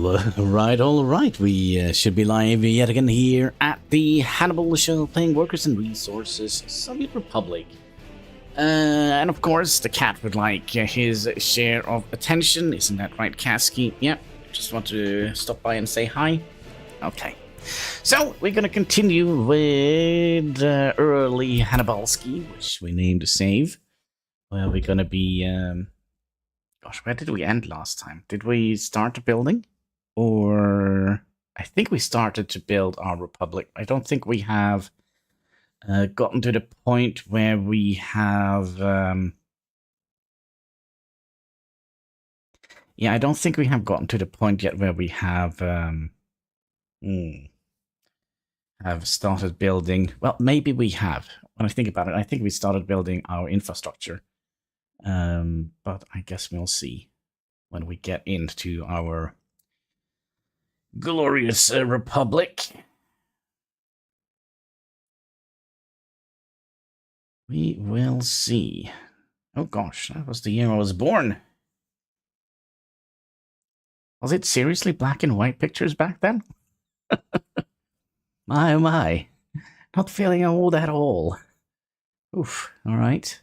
All right. We should be live yet again here at the Hannibal Show, playing Workers and Resources, Soviet Republic. And of course, the cat would like his share of attention. Isn't that right, Kasky? Yep. Just want to stop by and say hi. Okay. So, we're going to continue with early Hannibalski, which we named a save. Well, we're going to be... Gosh, where did we end last time? Did we start the building? Or... I think we started to build our republic. I don't think we have gotten to the point where we have... Yeah, I don't think we have gotten to the point yet where we have started building... Well, maybe we have. When I think about it, I think we started building our infrastructure. But I guess we'll see when we get into our glorious republic. We will see. Oh gosh, that was the year I was born. Was it seriously black and white pictures back then? My, oh my. Not feeling old at all. Oof, alright.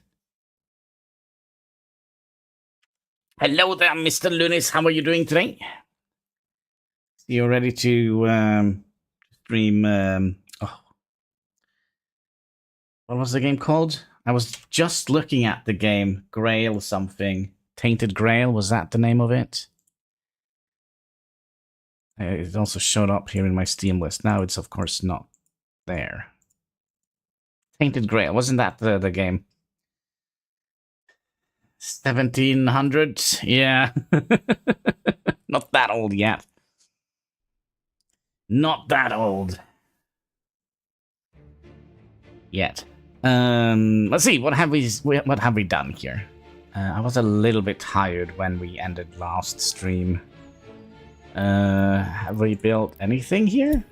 Hello there, Mr. Lunis. How are you doing today? You're ready to stream... oh. What was the game called? I was just looking at the game. Grail something. Tainted Grail, was that the name of it? It also showed up here in my Steam list. Now it's, of course, not there. Tainted Grail, wasn't that the game? 1700? Yeah. Not that old yet. Not that old. Yet. Let's see, what have we done here? I was a little bit tired when we ended last stream. Have we built anything here?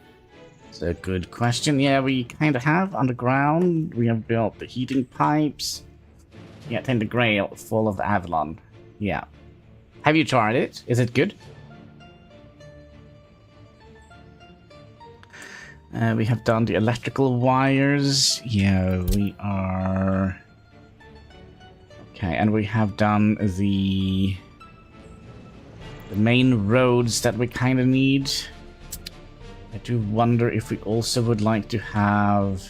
It's a good question. Yeah, we kind of have underground. We have built the heating pipes. Yeah, Tainted Grail, full of Avalon. Yeah. Have you tried it? Is it good? We have done the electrical wires. Yeah, we are... Okay, and we have done the main roads that we kind of need. I do wonder if we also would like to have...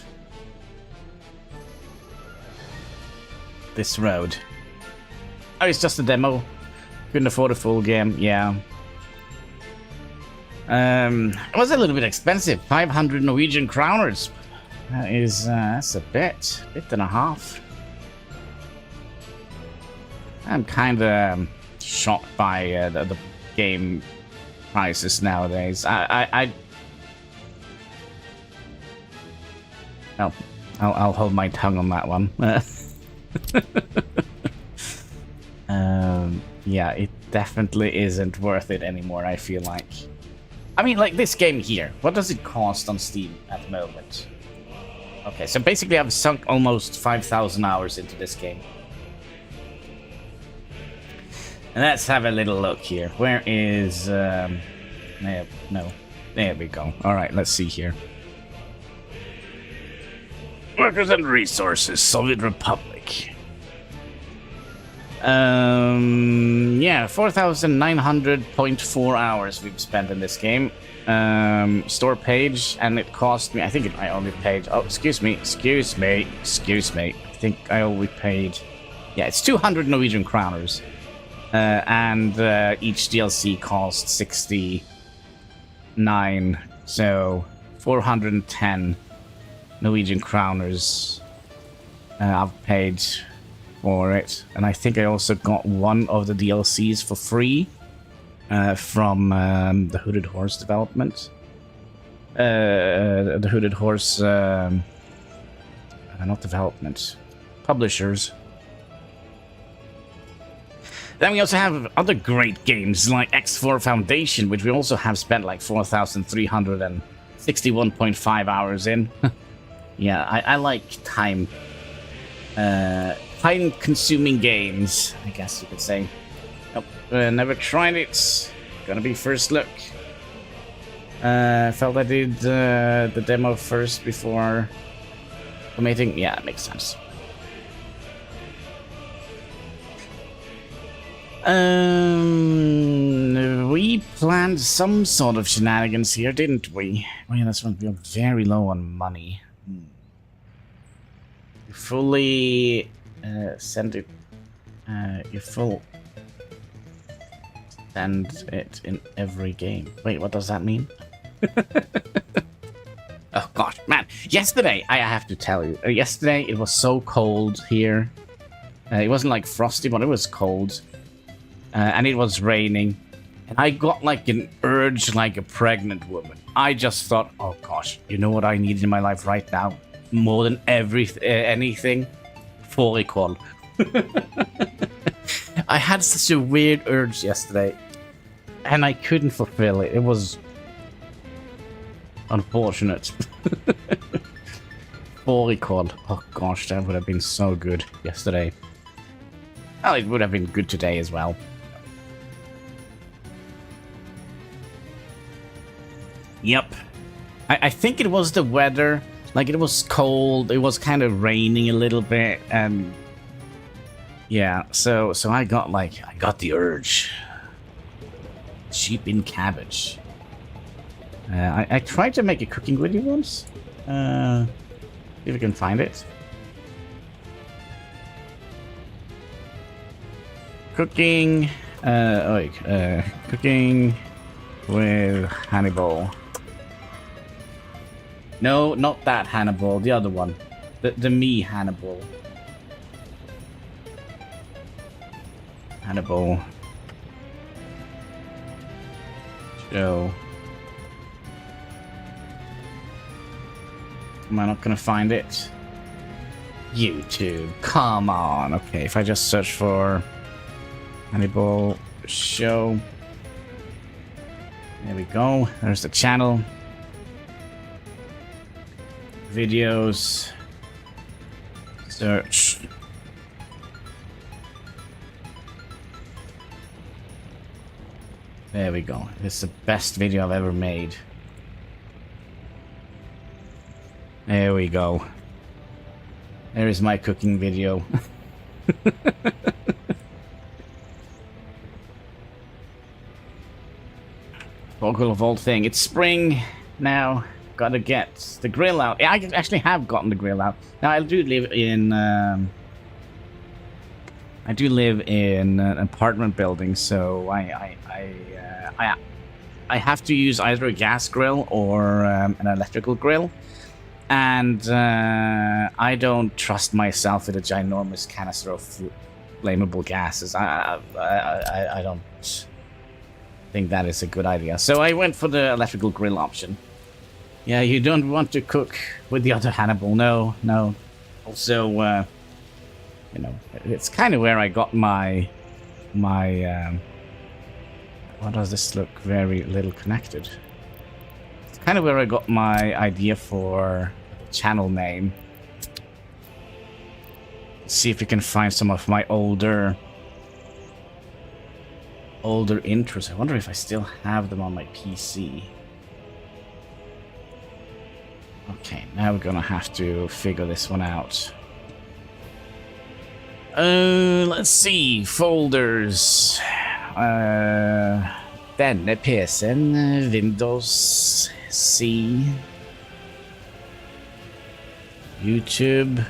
this road. Oh, it's just a demo. Couldn't afford a full game, yeah. It was a little bit expensive. 500 Norwegian kroners. That is, that's a bit and a half. I'm kind of shocked by the game prices nowadays. I'll hold my tongue on that one. Yeah, it definitely isn't worth it anymore, I feel like. I mean, like this game here, what does it cost on Steam at the moment? Okay, so basically I've sunk almost 5,000 hours into this game. And let's have a little look here. Where is... no, there we go. Alright, let's see here. Workers and Resources, Soviet Republic. Yeah, 4,900.4 hours we've spent in this game. Store page, and it cost me, I think I only paid, oh, excuse me. I think I only paid, yeah, it's 200 Norwegian kroners. And each DLC cost 69, so 410 Norwegian kroners I've paid for it, and I think I also got one of the DLCs for free from the Hooded Horse development. The Hooded Horse, not development, publishers. Then we also have other great games like X4 Foundation, which we also have spent like 4,361.5 hours in. Yeah, I like time-consuming games, I guess you could say. Nope, never tried it. Gonna be first look. Felt I did the demo first before committing. Yeah, that makes sense. We planned some sort of shenanigans here, didn't we? Oh yeah, that's when we are very low on money. Fully send it. You full send it in every game. Wait, what does that mean? Oh gosh, man! Yesterday, I have to tell you, yesterday it was so cold here. It wasn't like frosty, but it was cold. And it was raining, and I got like an urge like a pregnant woman. I just thought, oh gosh, you know what I need in my life right now? More than anything? Fully call. I had such a weird urge yesterday, and I couldn't fulfill it. It was unfortunate. Fully call. Oh gosh, that would have been so good yesterday. Well, it would have been good today as well. Yep. I think it was the weather. Like, it was cold. It was kind of raining a little bit. And yeah, so I got the urge. Sheep in cabbage. I tried to make a cooking video once. See if we can find it. Cooking. Cooking with Hannibal. No, not that Hannibal, the other one. The me Hannibal. Hannibal. Show. Am I not gonna find it? YouTube, come on. Okay, if I just search for Hannibal Show. There we go. There's the channel. Videos. Search. There we go. This is the best video I've ever made. There we go. There is my cooking video. Focal of all thing. It's spring now. Gotta get the grill out. I actually have gotten the grill out. Now I do live in an apartment building, so I have to use either a gas grill or an electrical grill, and I don't trust myself with a ginormous canister of flammable gases. I don't think that is a good idea. So I went for the electrical grill option. Yeah, you don't want to cook with the other Hannibal. No. Also, you know, it's kind of where I got my why does this look very little connected? It's kind of where I got my idea for the channel name. Let's see if we can find some of my older intros. I wonder if I still have them on my PC. Okay, now we're gonna have to figure this one out. Let's see. Folders. Denne PC-en, Windows C. YouTube.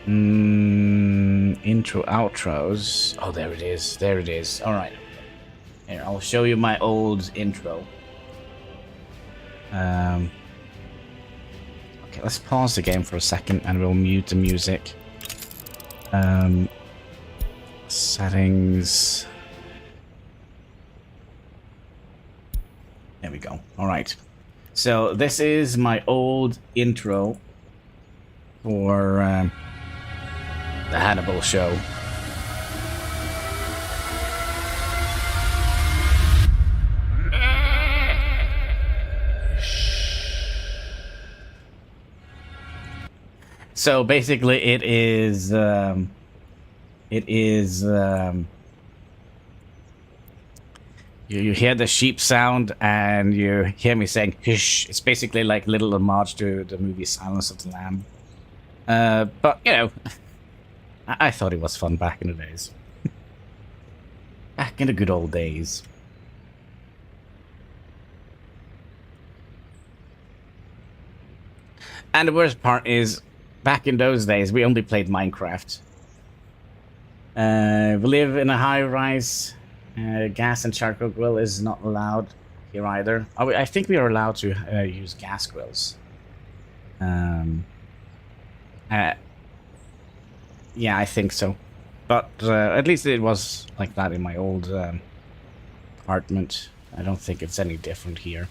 Intro, outros. Oh, there it is. There it is. All right. Here, I'll show you my old intro. Okay, let's pause the game for a second and we'll mute the music. Settings. There we go. All right. So this is my old intro for the Hannibal show. So basically, it is You hear the sheep sound and you hear me saying "hush." It's basically like a little homage to the movie Silence of the Lamb. But you know, I thought it was fun back in the days. Back in the good old days. And the worst part is, back in those days, we only played Minecraft. We live in a high-rise. Gas and charcoal grill is not allowed here either. I think we are allowed to use gas grills. Yeah, I think so. But at least it was like that in my old apartment. I don't think it's any different here.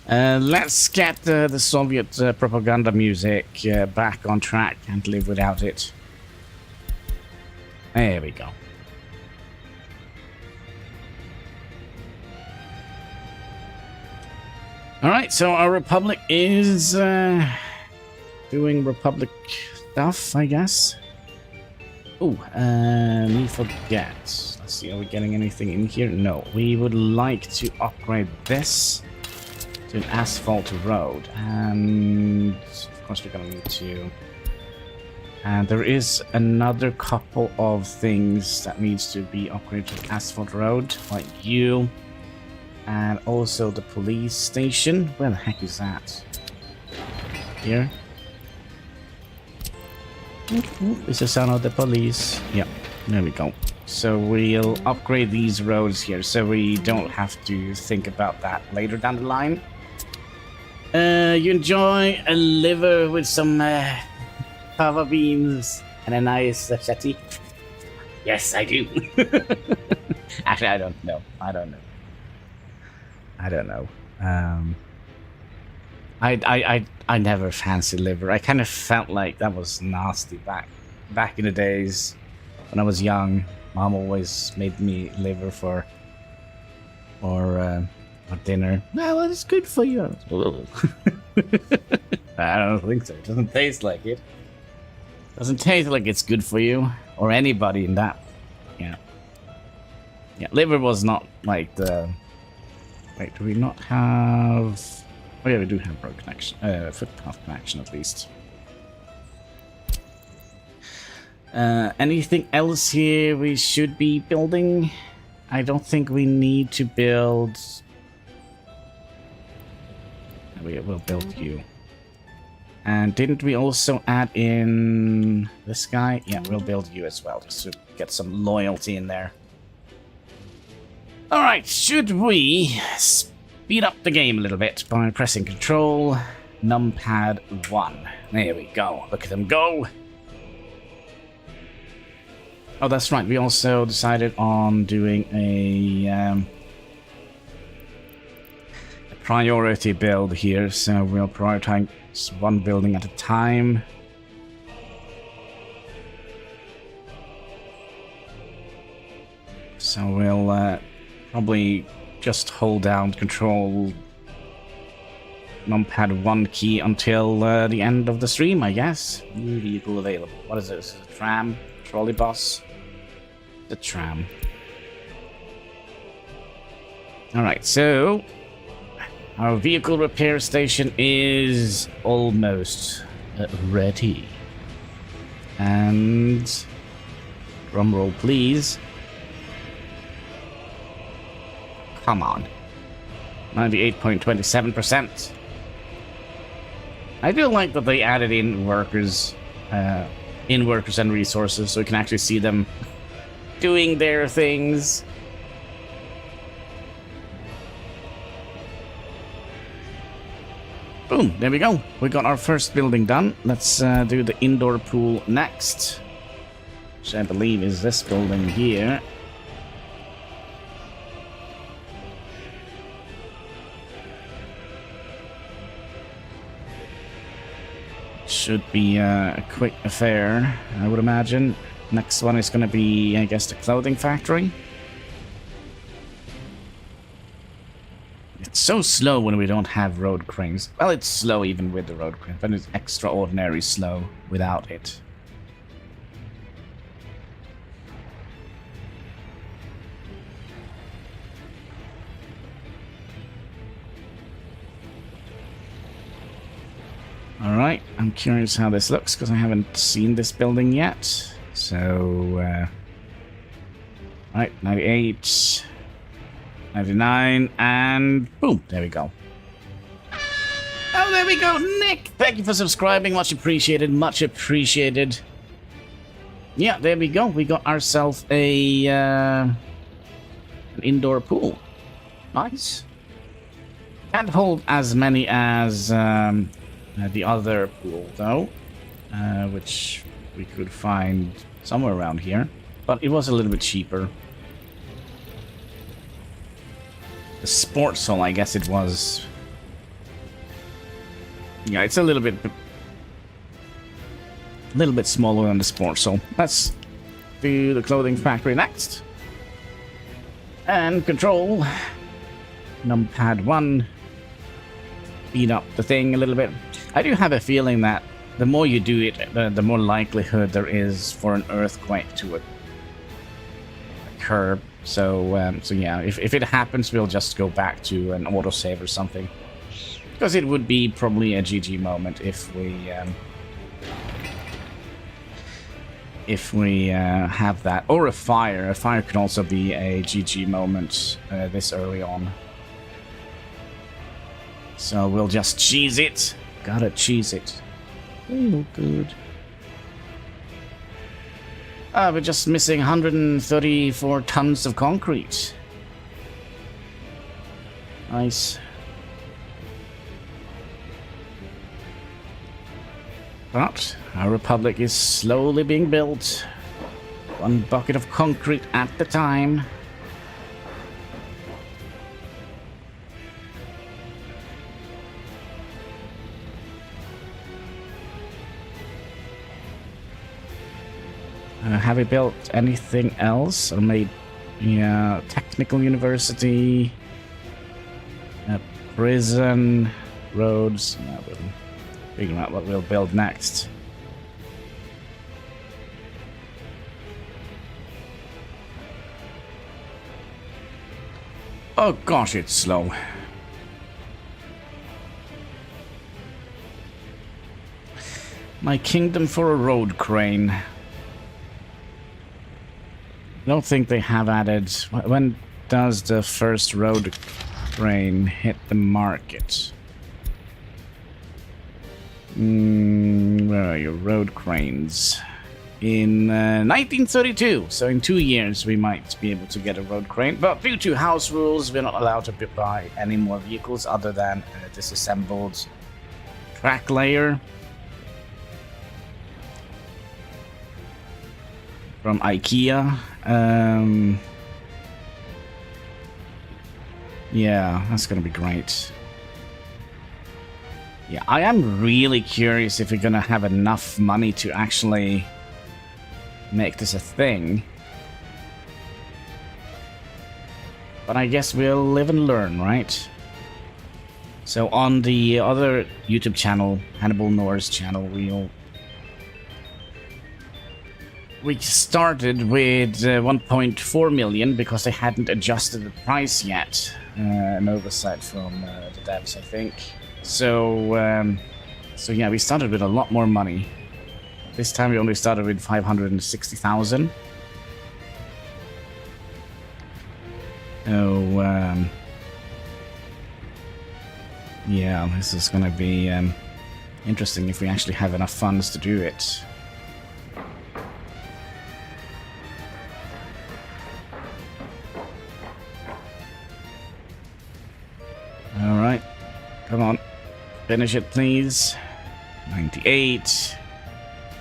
Let's get the Soviet propaganda music back on track and live without it. There we go. Alright, so our Republic is doing Republic stuff, I guess. Oh, me forget. Let's see, are we getting anything in here? No. We would like to upgrade this to an asphalt road. And of course we're gonna need to... And there is another couple of things that needs to be upgraded to asphalt road, like you. And also the police station. Where the heck is that? Here. It's the sound of the police. Yep, there we go. So we'll upgrade these roads here so we don't have to think about that later down the line. You enjoy a liver with some fava beans and a nice shetty? Yes, I do. Actually, I don't know. I don't know. I never fancied liver. I kind of felt like that was nasty back in the days when I was young. Mom always made me liver for dinner. Well, it's good for you. I don't think so. It doesn't taste like it. Doesn't taste like it's good for you or anybody in that. Yeah. Yeah, liver was not like the. Wait, do we not have... Oh yeah, we do have road connection. Footpath connection at least. Anything else here we should be building? I don't think we need to build... We will build you. And didn't we also add in this guy? Yeah, we'll build you as well, just to get some loyalty in there. Alright, should we speed up the game a little bit by pressing Control Numpad 1? There we go. Look at them go. Oh, that's right. We also decided on doing a priority build here, so we'll prioritize one building at a time. So we'll probably just hold down Control Numpad 1 key until the end of the stream, I guess. New vehicle available. What is this? Is it a tram? Trolley bus? The tram. Alright, so our vehicle repair station is almost ready. And drumroll, please. Come on. 98.27%. I do like that they added in workers and resources so we can actually see them doing their things. Boom, there we go. We got our first building done. Let's do the indoor pool next, which I believe is this building here. Should be a quick affair, I would imagine. Next one is going to be, I guess, the clothing factory. It's so slow when we don't have road cranes. Well, it's slow even with the road crane, but it's extraordinarily slow without it. Alright, I'm curious how this looks because I haven't seen this building yet. So, right, 98, 99, and boom, there we go. Oh, there we go, Nick! Thank you for subscribing, much appreciated, much appreciated. Yeah, there we go, we got ourselves a, an indoor pool. Nice. Can't hold as many as, the other pool, though, which we could find somewhere around here, but it was a little bit cheaper. The sports hall, I guess it was. Yeah, it's a little bit smaller than the sports hall. Let's do the clothing factory next, and control numpad 1. Speed up the thing a little bit. I do have a feeling that the more you do it, the more likelihood there is for an earthquake to occur. So, so yeah, if it happens, we'll just go back to an autosave or something. Because it would be probably a GG moment if we have that. Or a fire. A fire could also be a GG moment this early on. So we'll just cheese it. Gotta cheese it. Oh, good. We're just missing 134 tons of concrete. Nice. But our republic is slowly being built. One bucket of concrete at a time. Have we built anything else? Or made, yeah, technical university, prison, roads. No, we'll figure out what we'll build next. Oh gosh, it's slow. My kingdom for a road crane. I don't think they have added... When does the first road crane hit the market? Where are your road cranes? In 1932, so in 2 years we might be able to get a road crane. But due to house rules, we're not allowed to buy any more vehicles other than a disassembled track layer. From IKEA. Yeah, that's gonna be great. Yeah, I am really curious if we're gonna have enough money to actually make this a thing. But I guess we'll live and learn, right? So on the other YouTube channel, HanniballNOR's channel, we started with 1.4 million because they hadn't adjusted the price yet. An oversight from the devs, I think. So, so yeah, we started with a lot more money. This time we only started with 560,000. Oh, yeah, this is gonna be interesting if we actually have enough funds to do it. Alright, come on, finish it please. 98,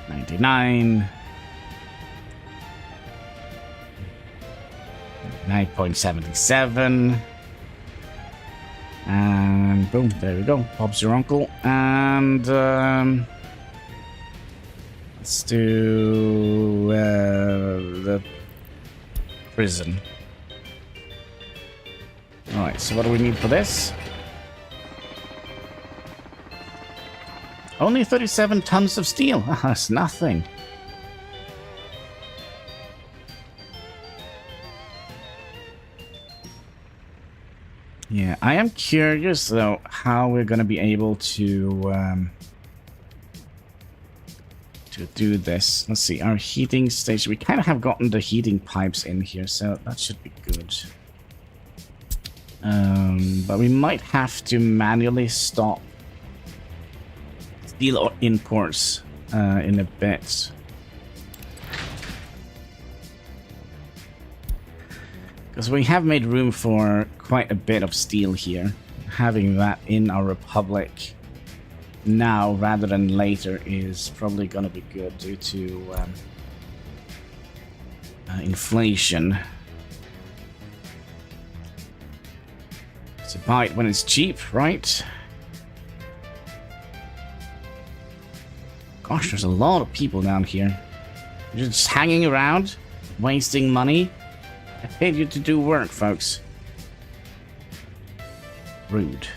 99, 9.77, and boom, there we go, Bob's your uncle. And let's do the prison. Alright, so what do we need for this? Only 37 tons of steel. That's nothing. Yeah, I am curious though how we're going to be able to to do this. Let's see, our heating station. We kind of have gotten the heating pipes in here, so that should be good. But we might have to manually stop steel imports in a bit. Because we have made room for quite a bit of steel here. Having that in our Republic now rather than later is probably going to be good due to inflation. So buy it when it's cheap, right? Gosh, there's a lot of people down here. You're just hanging around, wasting money. I paid you to do work, folks. Rude.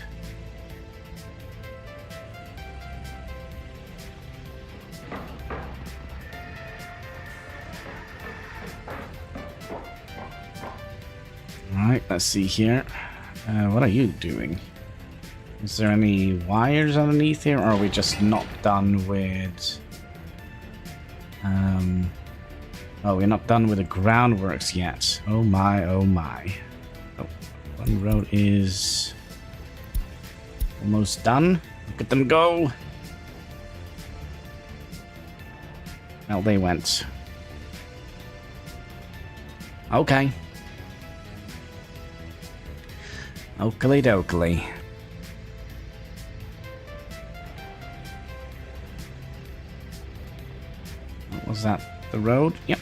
Alright, let's see here. What are you doing? Is there any wires underneath here, or are we just not done with... Oh, we're not done with the groundworks yet. Oh my, oh my. Oh, one road is almost done. Look at them go. Well, they went. Okay. Oakley dokley. What was that? The road? Yep.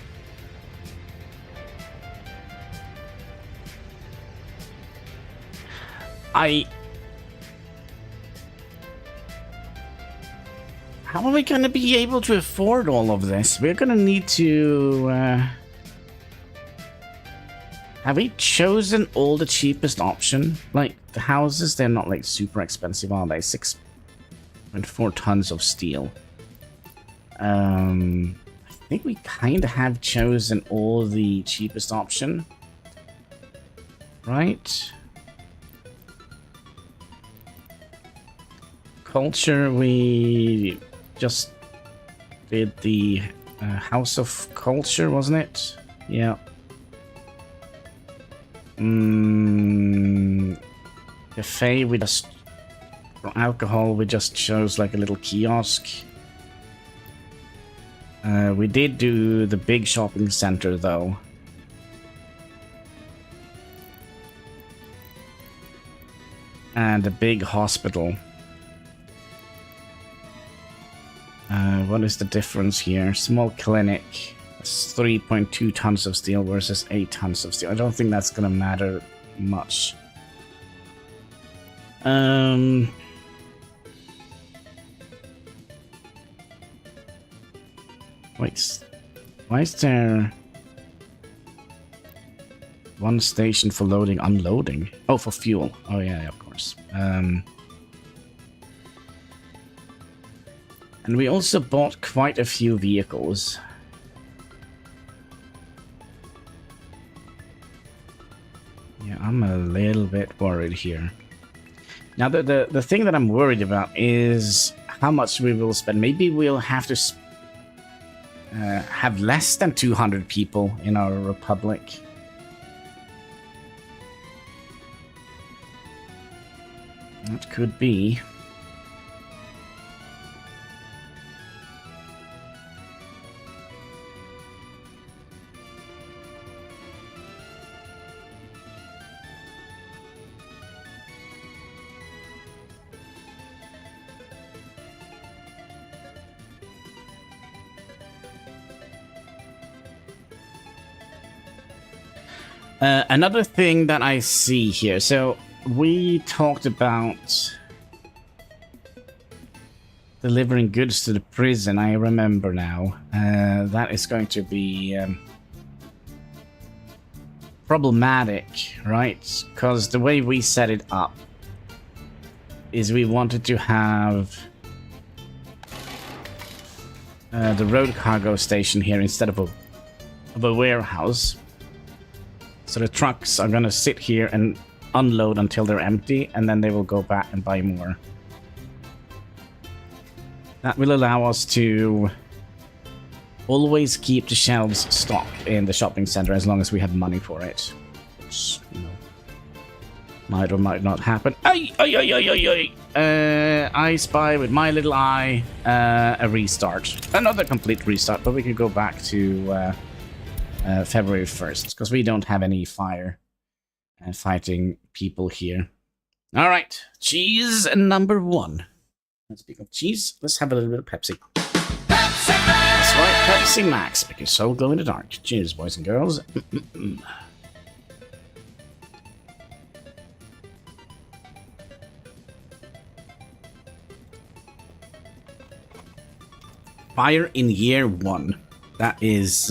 How are we going to be able to afford all of this? We're going to need to... Have we chosen all the cheapest option? Like, the houses, they're not, like, super expensive, are they? 6.4 tons of steel. I think we kind of have chosen all the cheapest option. Right? Culture, we just did the House of Culture, wasn't it? Yeah. Cafe, we just... For alcohol, we just chose like a little kiosk. We did do the big shopping center, though. And a big hospital. What is the difference here? Small clinic. That's 3.2 tons of steel versus 8 tons of steel. I don't think that's gonna matter much. Wait. Why is there one station for loading, unloading? Oh, for fuel. Oh yeah, of course. And we also bought quite a few vehicles. Yeah, I'm a little bit worried here. Now, the thing that I'm worried about is how much we will spend. Maybe we'll have to have less than 200 people in our republic. That could be. Another thing that I see here, so we talked about delivering goods to the prison, I remember now. That is going to be problematic, right? Because the way we set it up is we wanted to have the road cargo station here instead of a warehouse. So the trucks are gonna sit here and unload until they're empty, and then they will go back and buy more. That will allow us to always keep the shelves stocked in the shopping center as long as we have money for it. Which, you know, might or might not happen. I spy with my little eye a restart. Another complete restart, but we could go back to February 1st, because we don't have any fighting people here. All right, cheese number 1. And speaking of cheese, let's have a little bit of Pepsi. Pepsi Max! That's right, Pepsi Max, because so glow in the dark. Cheers, boys and girls. Fire in year 1. That is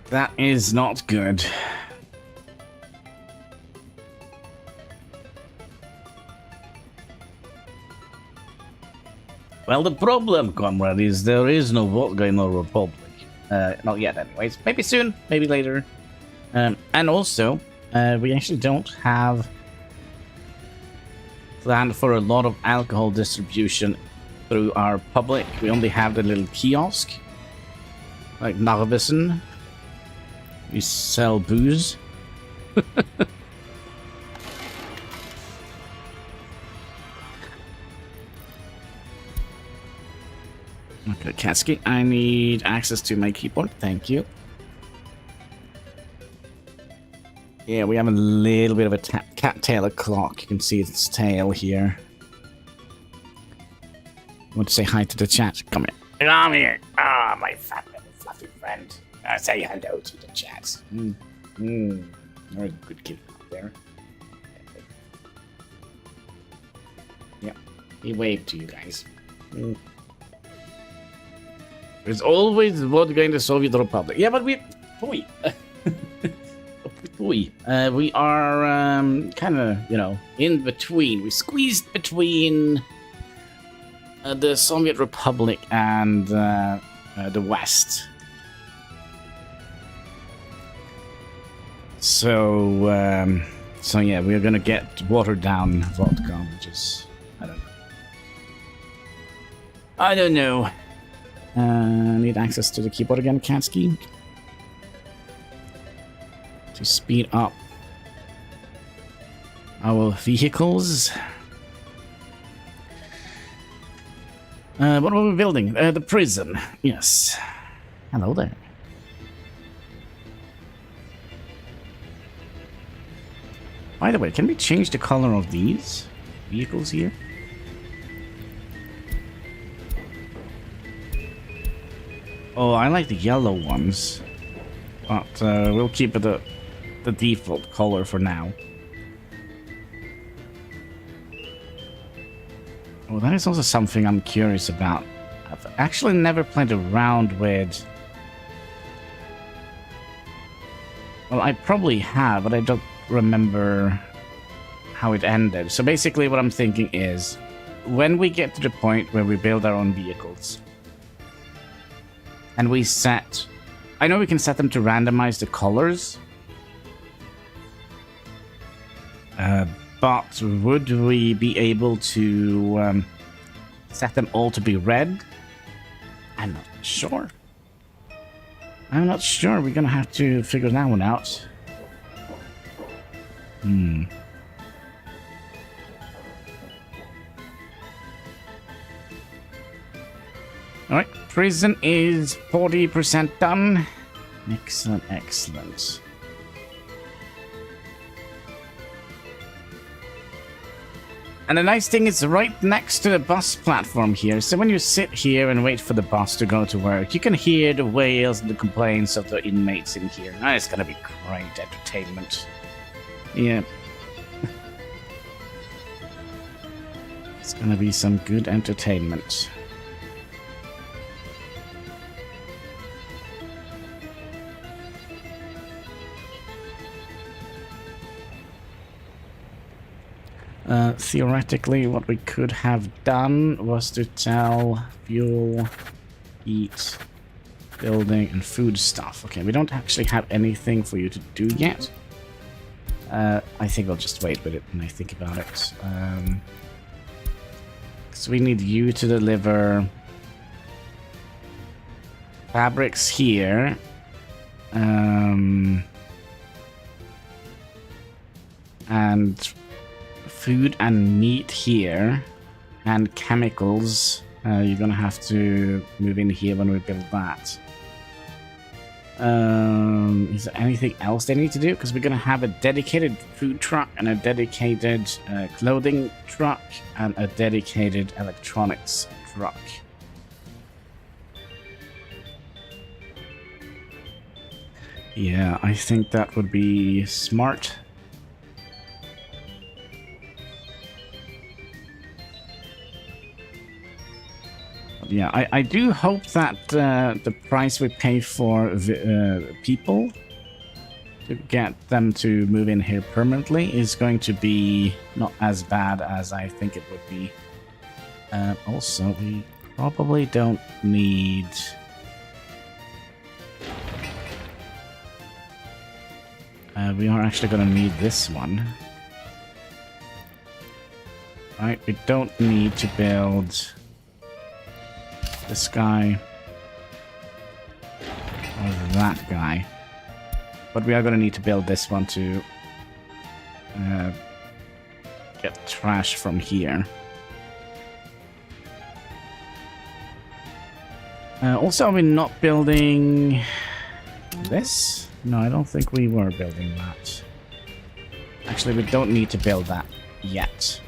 that is not good. Well, the problem, comrade, is there is no vodka in the Republic. Not yet, anyways. Maybe soon, maybe later. And also, we actually don't have planned for a lot of alcohol distribution through our public. We only have the little kiosk, like Narvesen. We sell booze. Okay, Katsuki, I need access to my keyboard. Thank you. Yeah, we have a little bit of a cattail clock. You can see its tail here. I want to say hi to the chat. Come here. Come here. Ah, my fat little fluffy friend. Say hello to the chat. You're a good kid out there. Yeah, he waved to you guys. There's always vodka in the Soviet Republic. Yeah, but we are kind of, you know, in between. We squeezed between the Soviet Republic and the West. So yeah, we're gonna get watered down vodka, which is, I don't know. Need access to the keyboard again, Katsuki, to speed up our vehicles. What are we building? The prison. Yes. Hello there. By the way, can we change the color of these vehicles here? Oh, I like the yellow ones, but we'll keep it the default color for now. Oh, that is also something I'm curious about. I've actually never played around with... Well, I probably have, but I don't remember how it ended. So basically what I'm thinking is, when we get to the point where we build our own vehicles, and we set... I know we can set them to randomize the colors. But would we be able to set them all to be red? I'm not sure. I'm not sure. We're gonna have to figure that one out. Alright, prison is 40% done. Excellent, excellent. And the nice thing is right next to the bus platform here. So when you sit here and wait for the bus to go to work, you can hear the wails and the complaints of the inmates in here. Oh, it's gonna be great entertainment. Yeah. It's gonna be some good entertainment. Theoretically, what we could have done was to tell fuel, heat, building, and food stuff. Okay, we don't actually have anything for you to do yet. I think I'll just wait with it when I think about it. So we need you to deliver fabrics here. And food and meat here. And chemicals. You're gonna have to move in here when we build that. Is there anything else they need to do? Because we're gonna have a dedicated food truck and a dedicated clothing truck and a dedicated electronics truck. Yeah, I think that would be smart. Yeah, I do hope that the price we pay for people to get them to move in here permanently is going to be not as bad as I think it would be. Also, we probably don't need... we are actually going to need this one. Right, we don't need to build... this guy or that guy, but we are going to need to build this one to get trash from here. Also, are we not building this? No, I don't think we were building that. Actually, we don't need to build that yet.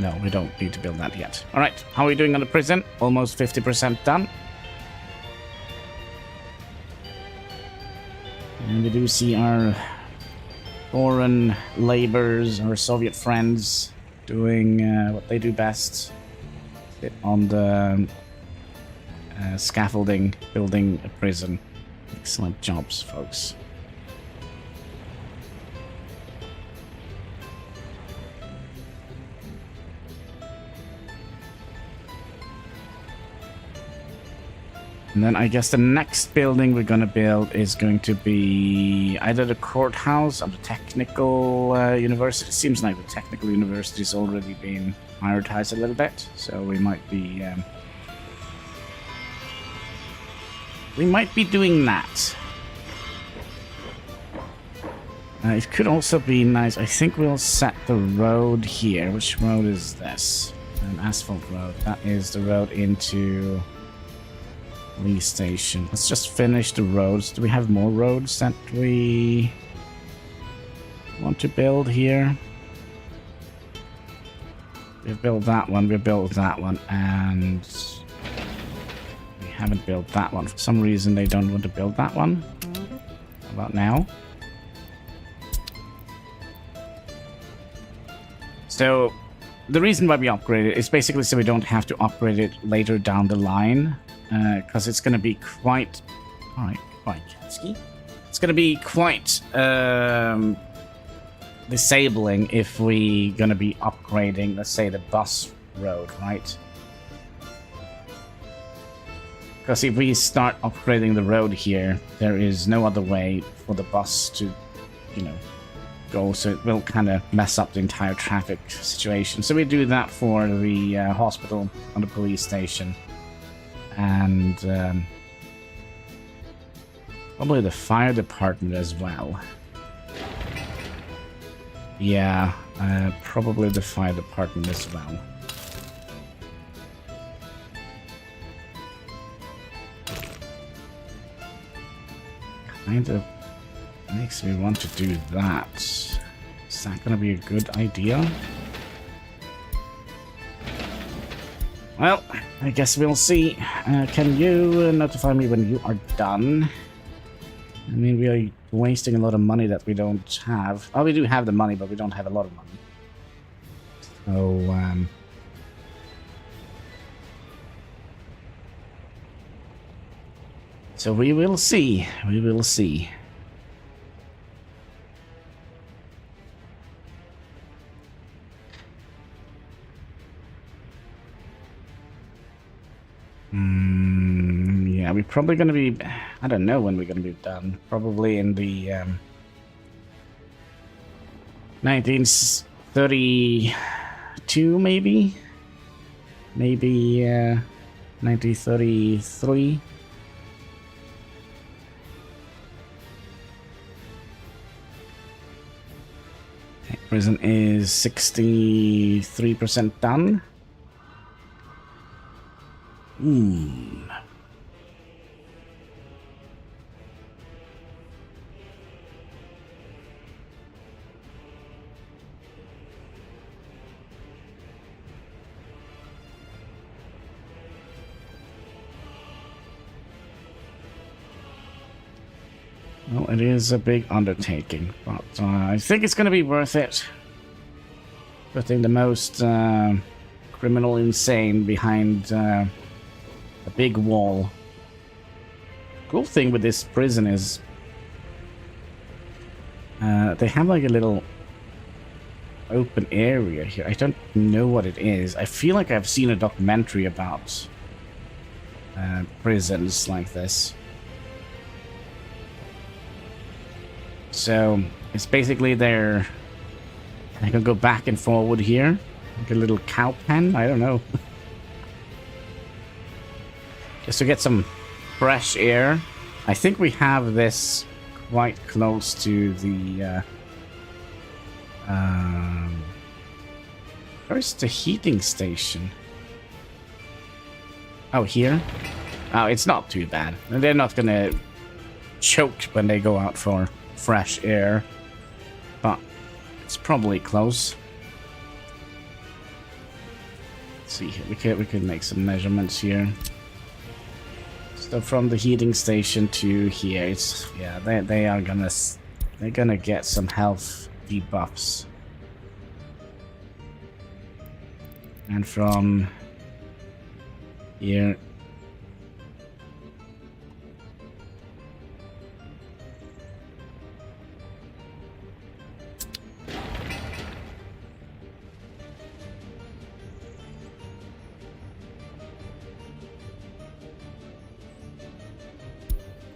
No, we don't need to build that yet. Alright, how are we doing on the prison? Almost 50% done. And we do see our foreign laborers, our Soviet friends, doing what they do best. Sit on the scaffolding, building a prison. Excellent jobs, folks. And then I guess the next building we're going to build is going to be either the courthouse or the technical university. It seems like the technical university has already been prioritized a little bit, so we might be doing that. It could also be nice. I think we'll set the road here. Which road is this? An asphalt road. That is the road into police station. Let's just finish the roads. Do we have more roads that we want to build here? We've built that one, we've built that one, and we haven't built that one. For some reason they don't want to build that one. How about now? So the reason why we upgrade it is basically so we don't have to upgrade it later down the line. Because it's going to be quite... Alright, quite Katsky. It's going to be quite disabling if we're going to be upgrading, let's say, the bus road, right? Because if we start upgrading the road here, there is no other way for the bus to, you know, go, so it will kind of mess up the entire traffic situation. So we do that for the hospital and the police station. And probably the fire department as well. Yeah, probably the fire department as well. Kind of makes me want to do that. Is that going to be a good idea? Well, I guess we'll see. Can you notify me when you are done? I mean, we are wasting a lot of money that we don't have. Oh, we do have the money, but we don't have a lot of money. So we will see. We will see. Yeah, we're probably going to be... I don't know when we're going to be done. Probably in the 1932 1932, maybe? Maybe 1933. Okay, prison is 63% done. Well, it is a big undertaking, but I think it's going to be worth it. Putting the most criminal insane behind a big wall. Cool thing with this prison is they have like a little open area here. I don't know what it is. I feel like I've seen a documentary about prisons like this. So it's basically I can go back and forward here. Like a little cow pen. I don't know. Just to get some fresh air. I think we have this quite close to the where's the heating station? Oh, here? Oh, it's not too bad. They're not gonna choke when they go out for fresh air, but it's probably close. Let's see here. We could make some measurements here. So from the heating station to here, it's they're gonna get some health debuffs, and from here.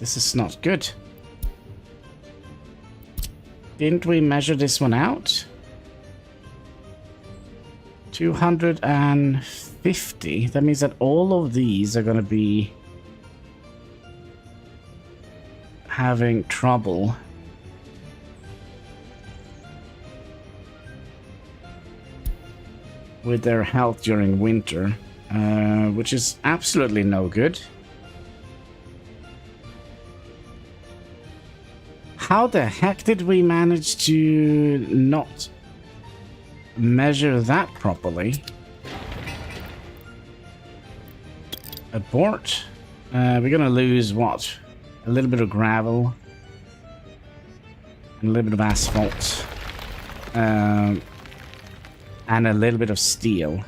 This is not good. Didn't we measure this one out? 250. That means that all of these are going to be having trouble. With their health during winter, which is absolutely no good. How the heck did we manage to not measure that properly? Abort. We're gonna lose what? A little bit of gravel. And a little bit of asphalt. And a little bit of steel.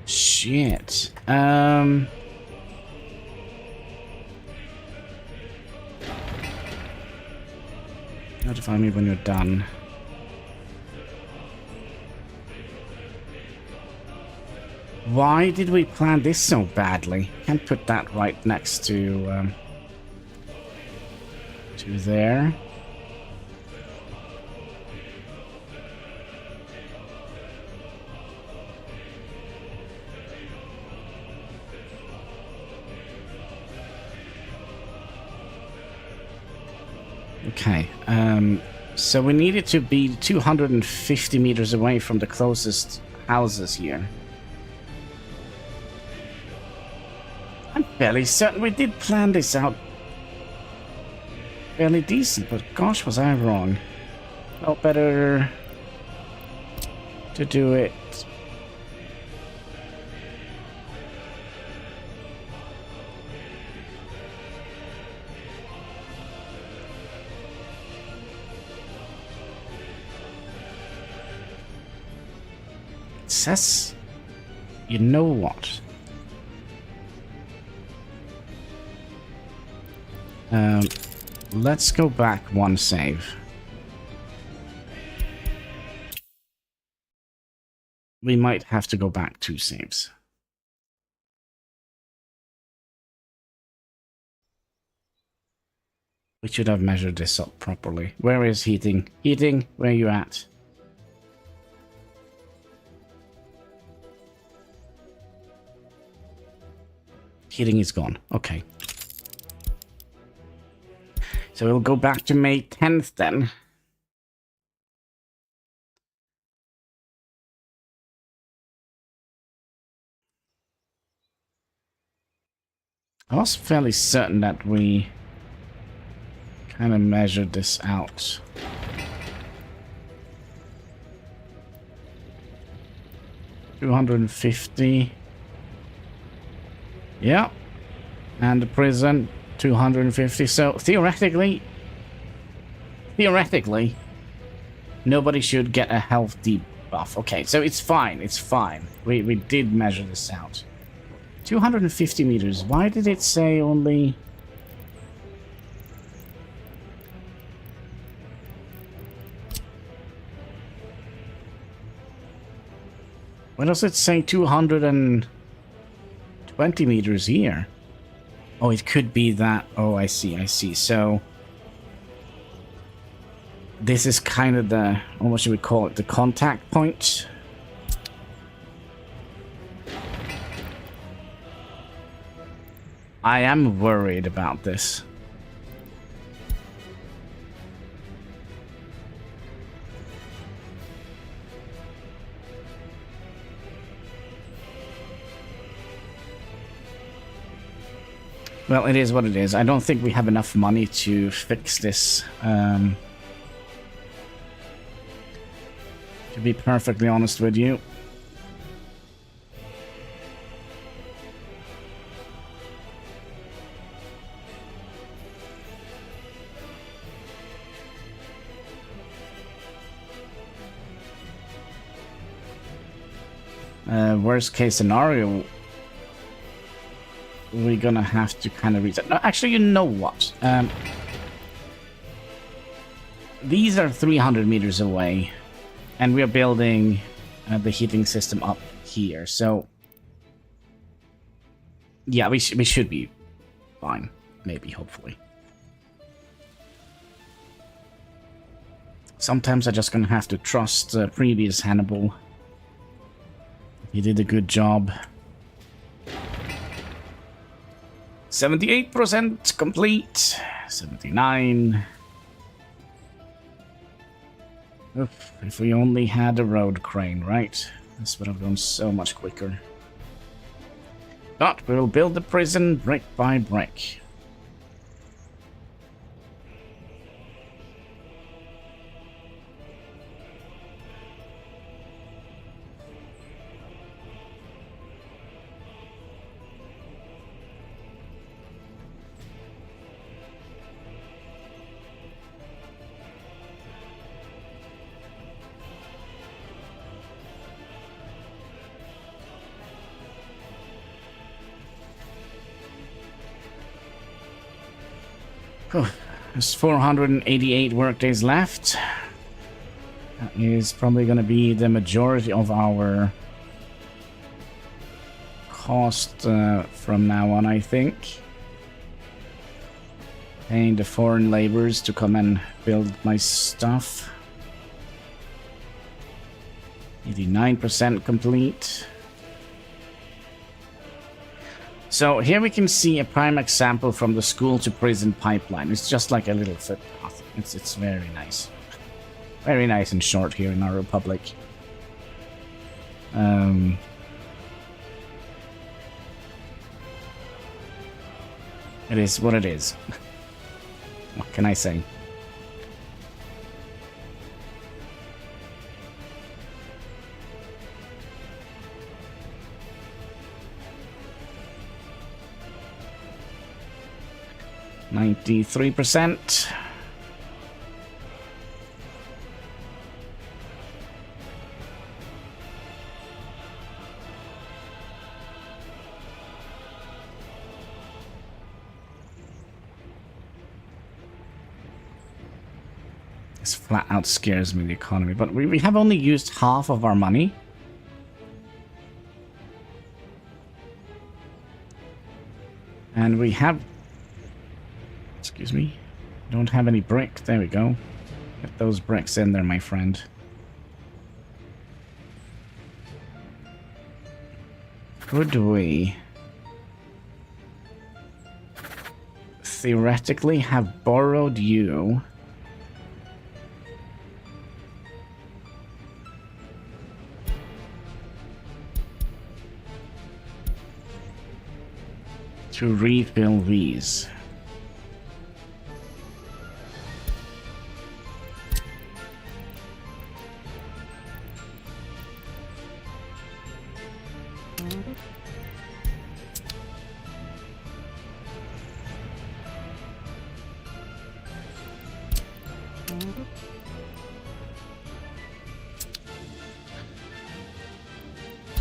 Shit. Notify me when you're done. Why did we plan this so badly? Can't put that right next to there. Okay, so we need it to be 250 meters away from the closest houses here. I'm fairly certain we did plan this out fairly decent, but gosh, was I wrong. Felt better to do it. Says, you know what? Let's go back one save. We might have to go back 2 saves. We should have measured this up properly. Where is heating? Heating, where are you at? Heating is gone. Okay. So we'll go back to May 10th then. I was fairly certain that we kind of measured this out. $250. Yeah. And the prison, 250. So theoretically, nobody should get a health debuff. Okay, so it's fine. It's fine. We did measure this out. 250 meters. Why did it say only... Why does it say 220 meters here? Oh, it could be that. Oh, I see. So this is kind of the, what should we call it? The contact point. I am worried about this. Well, it is what it is. I don't think we have enough money to fix this. To be perfectly honest with you. Worst case scenario, we're gonna have to kind of reset. No, actually, you know what? These are 300 meters away, and we are building the heating system up here. So, yeah, we should be fine. Maybe, hopefully. Sometimes I'm just gonna have to trust previous Hannibal. He did a good job. 78% complete. 79. Oof, if we only had a road crane, right? This would have gone so much quicker. But we'll build the prison brick by brick. There's 488 workdays left. That is probably going to be the majority of our cost from now on, I think. Paying the foreign laborers to come and build my stuff. 89% complete. So here we can see a prime example from the school to prison pipeline. It's just like a little footpath. It's very nice. Very nice and short here in our republic. It is what it is. What can I say? %. This flat out scares me, the economy, but we have only used half of our money. And we have... Excuse me. Don't have any brick. There we go. Get those bricks in there, my friend. Could we theoretically have borrowed you. To refill these.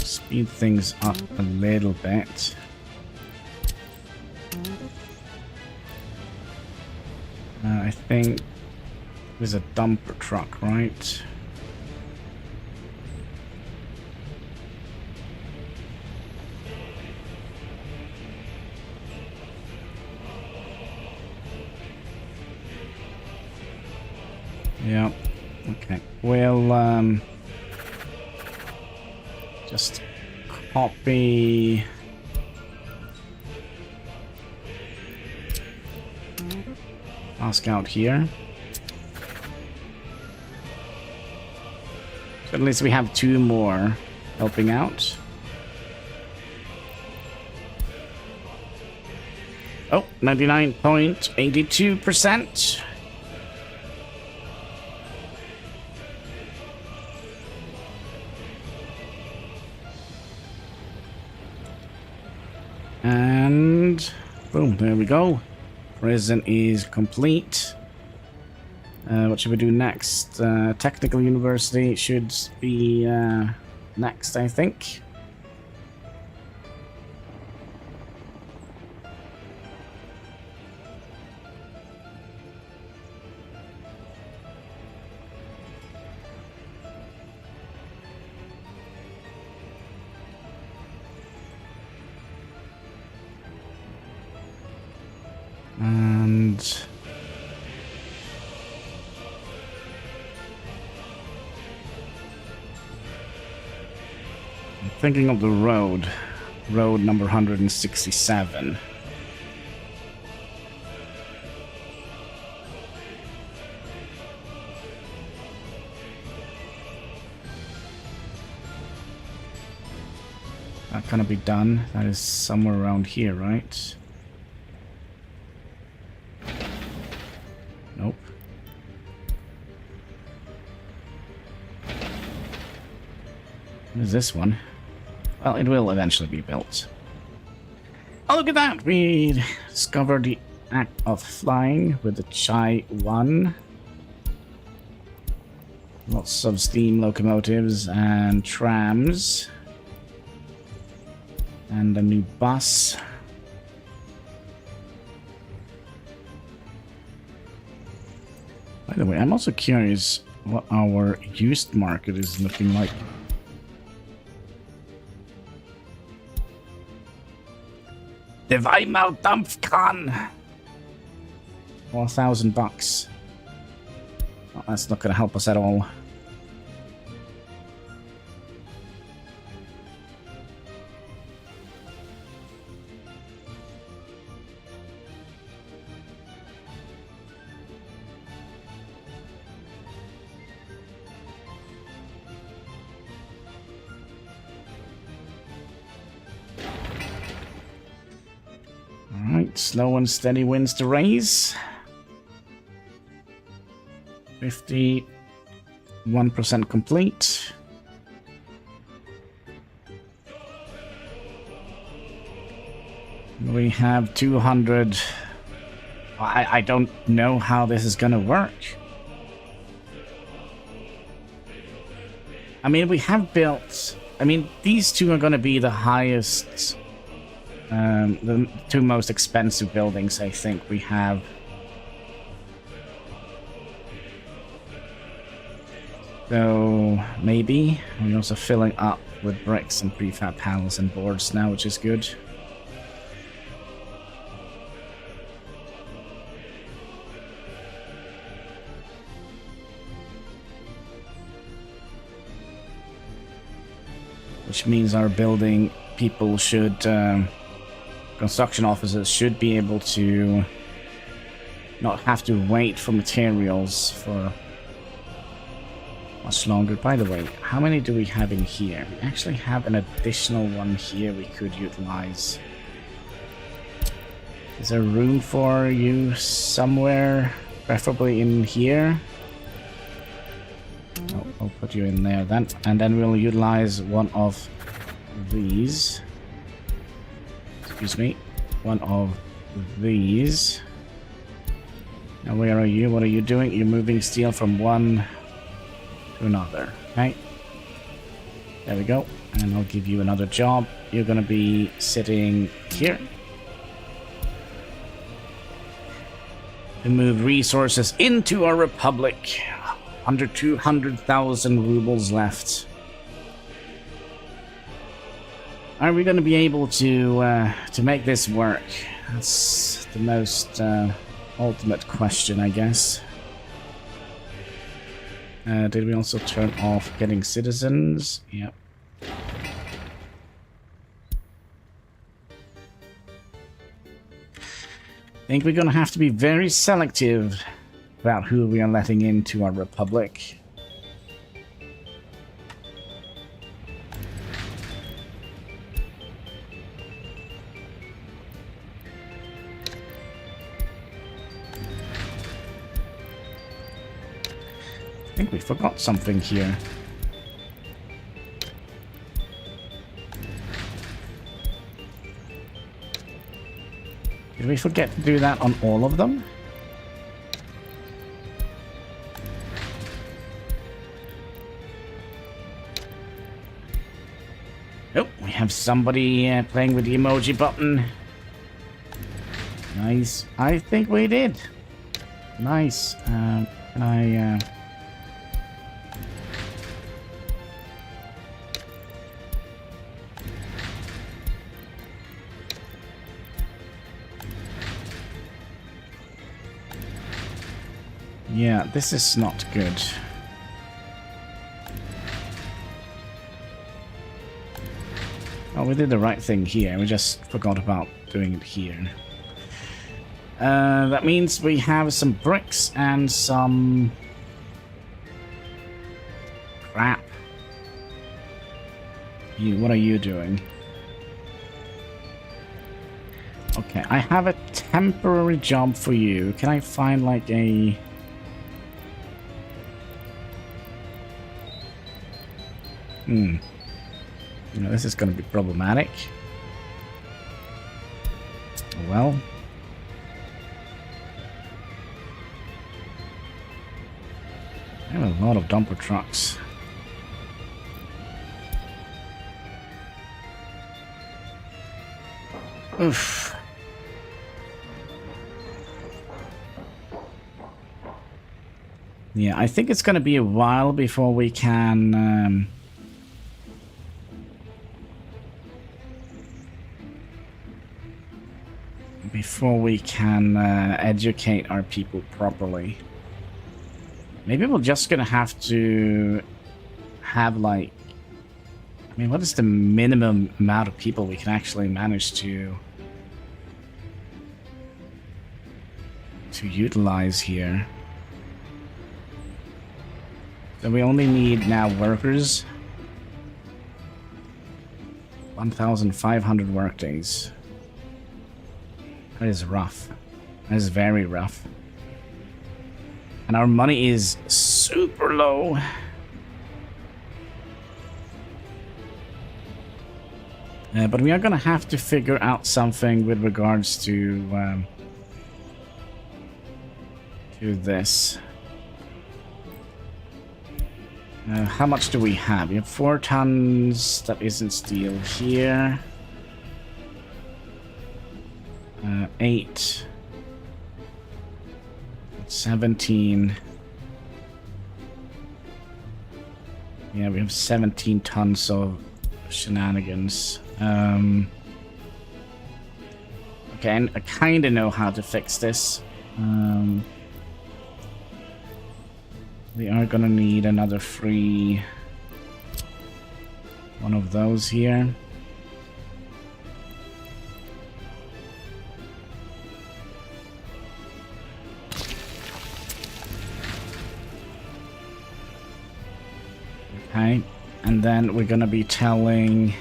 Speed things up a little bit. I think there's a dumper truck, right? Yeah. Okay. We'll just copy. Ask out here. So at least we have 2 more helping out. Oh, 99.82%. And boom, there we go. Prison is complete. What should we do next? Technical University should be next, I think. And I'm thinking of the road number 167. That gonna be done. That is somewhere around here, right? Nope. What is this one? Well, it will eventually be built. Oh, look at that! We discovered the act of flying with the Chai 1. Lots of steam locomotives and trams. And a new bus. By the way, I'm also curious what our used market is looking like. The Weimar Dampfkran! $4,000. Well, that's not going to help us at all. Alright, slow and steady wins the race. 51% complete. We have 200. I don't know how this is gonna work. I mean, we have built. I mean, these two are gonna be the highest. The 2 most expensive buildings, I think, we have. So, maybe. We're also filling up with bricks and prefab panels and boards now, which is good. Which means our building people should... construction officers should be able to not have to wait for materials for much longer. By the way, how many do we have in here? We actually have an additional one here we could utilize. Is there room for you somewhere? Preferably in here? Oh, I'll put you in there then. And then we'll utilize one of these. Excuse me. One of these. Now where are you? What are you doing? You're moving steel from one to another. Okay. There we go. And I'll give you another job. You're gonna be sitting here. To move resources into our republic. Under 200,000 rubles left. Are we going to be able to make this work? That's the most ultimate question, I guess. Did we also turn off getting citizens? Yep. I think we're going to have to be very selective about who we are letting into our republic. I think we forgot something here. Did we forget to do that on all of them? Oh, we have somebody playing with the emoji button. Nice. I think we did. Nice. Can I... Yeah, this is not good. Oh, we did the right thing here. We just forgot about doing it here. That means we have some bricks and some... crap. What are you doing? Okay, I have a temporary job for you. Can I find like a... You know, this is going to be problematic. Well. I have a lot of dumper trucks. Oof. Yeah, I think it's going to be a while before we can... educate our people properly. Maybe we're just gonna have to have like... I mean, what is the minimum amount of people we can actually manage to utilize here? So we only need now workers. 1,500 workdays. That is rough. That is very rough. And our money is super low. But we are going to have to figure out something with regards to this. How much do we have? We have 4 tons. That isn't steel here. 8. 17. Yeah, we have 17 tons of shenanigans. Okay, and I kind of know how to fix this. We are gonna need another free one of those here. Okay, and then we're gonna be telling...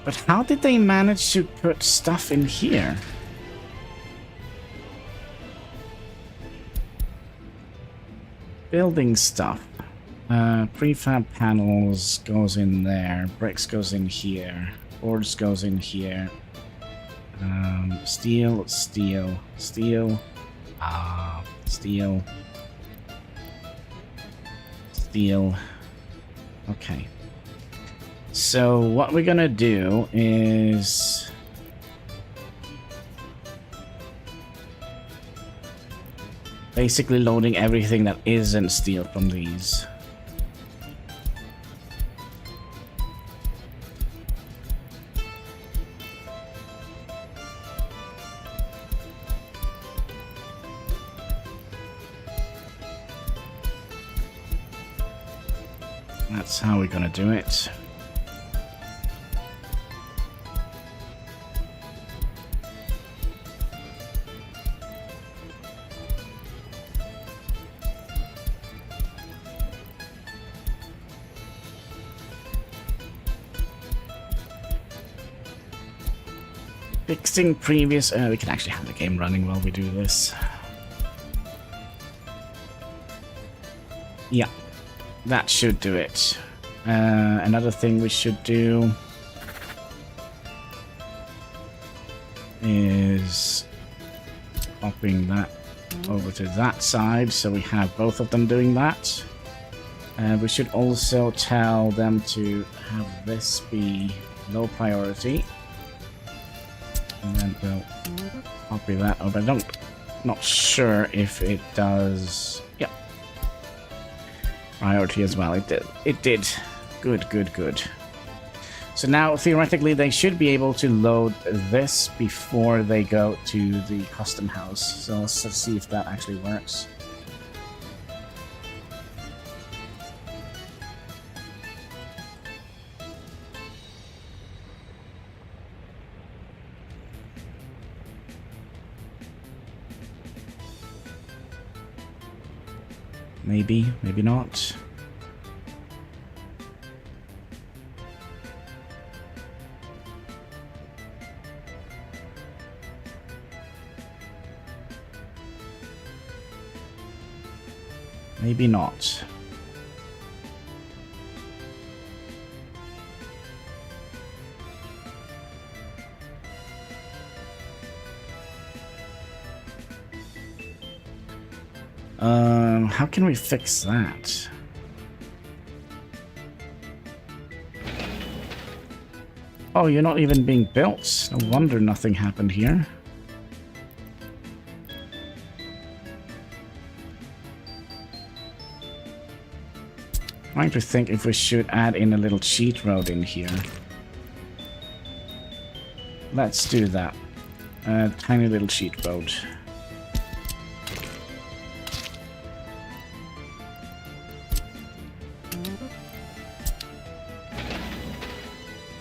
But how did they manage to put stuff in here? Building stuff. Prefab panels goes in there. Bricks goes in here. Boards goes in here. Steel. Steel. Steel. Okay. So what we're gonna do is... basically loading everything that isn't steel from these. That's how we're gonna do it. Fixing previous... we can actually have the game running while we do this. Yeah, that should do it. Another thing we should do is popping that over to that side, so we have both of them doing that. We should also tell them to have this be low priority. And then we'll copy that over. Not sure if it does. Yep. Priority as well. It did. It did. Good, good, good. So now, theoretically, they should be able to load this before they go to the custom house. So let's see if that actually works. Maybe, maybe not. Maybe not. How can we fix that? Oh, you're not even being built. No wonder nothing happened here. Trying to think if we should add in a little cheat road in here. Let's do that. A tiny little cheat road.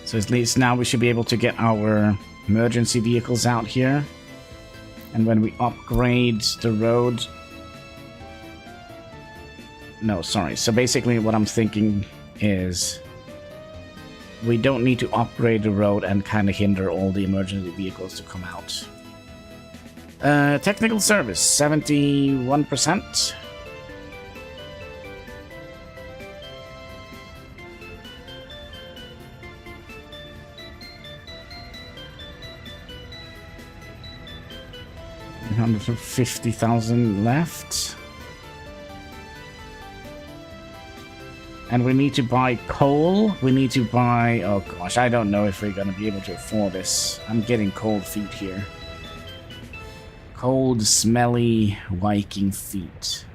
So at least now we should be able to get our emergency vehicles out here. And when we upgrade the road... No, sorry. So basically what I'm thinking is... we don't need to upgrade the road and kind of hinder all the emergency vehicles to come out. Technical service, 71%. $150,000 left. And we need to buy coal. We need to buy... oh gosh, I don't know if we're going to be able to afford this. I'm getting cold feet here. Cold, smelly Viking feet.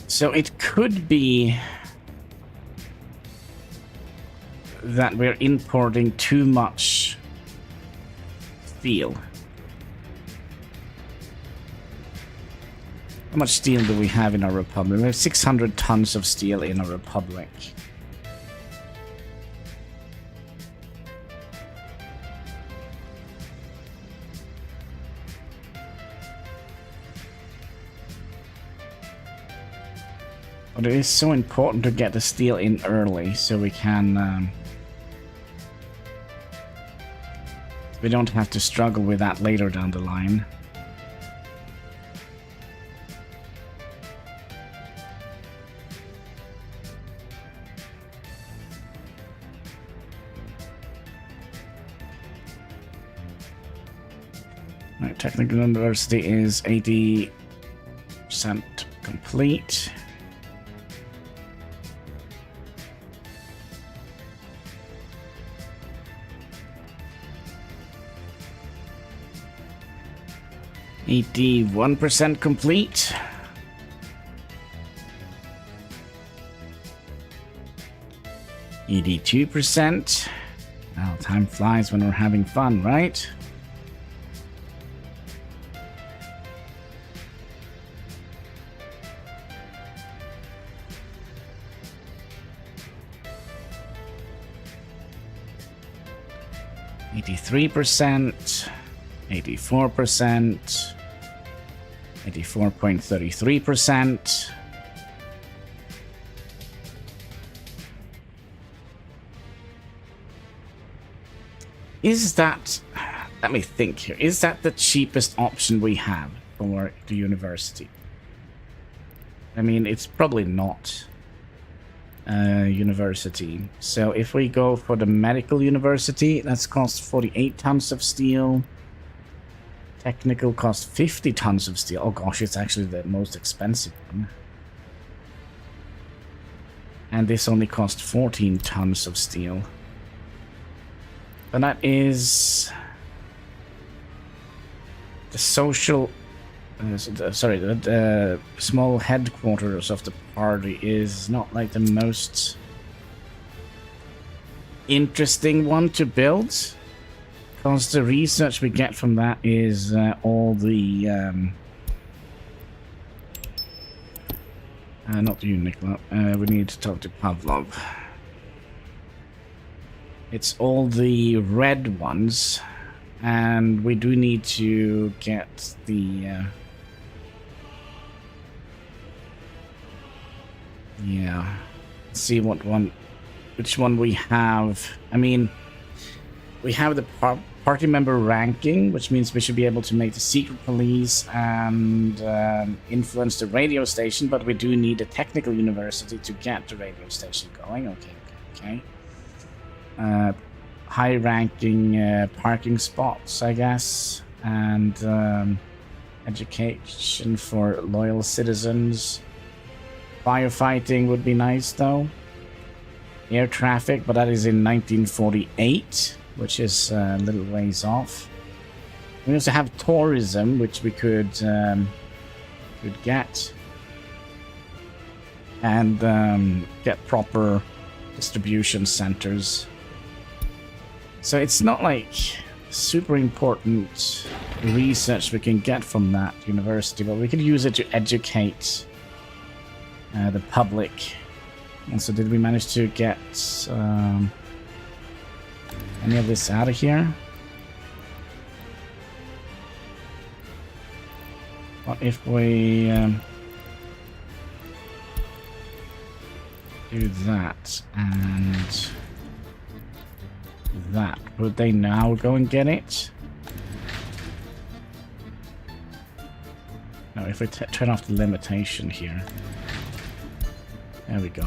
So it could be that we're importing too much steel. How much steel do we have in our republic? We have 600 tons of steel in our republic. But it is so important to get the steel in early so we can... we don't have to struggle with that later down the line. Right, technical university is 80% complete. %81 complete. %82%. Well, time flies when we're having fun, right? %83%. 84%. 84.33%. Is that, let me think here, is that the cheapest option we have for the university? I mean, it's probably not university. So if we go for the medical university, that's cost 48 tons of steel. Technical cost 50 tons of steel. Oh gosh, it's actually the most expensive one. And this only cost 14 tons of steel. But that is... the social... the small headquarters of the party is not like the most interesting one to build. Because the research we get from that is all the... not you, Nicola. We need to talk to Pavlov. It's all the red ones. And we do need to get the... yeah. Let's see what one... which one we have. I mean... we have the party member ranking, which means we should be able to make the secret police and influence the radio station, but we do need a technical university to get the radio station going. Okay. High ranking parking spots, I guess, and education for loyal citizens. Firefighting would be nice, though. Air traffic, but that is in 1948. Which is a little ways off. We also have tourism, which we could get. And get proper distribution centers. So it's not like super important research we can get from that university, but we could use it to educate the public. And so did we manage to get... any of this out of here? What if we do that and that? Would they now go and get it? No, if we turn off the limitation here. There we go.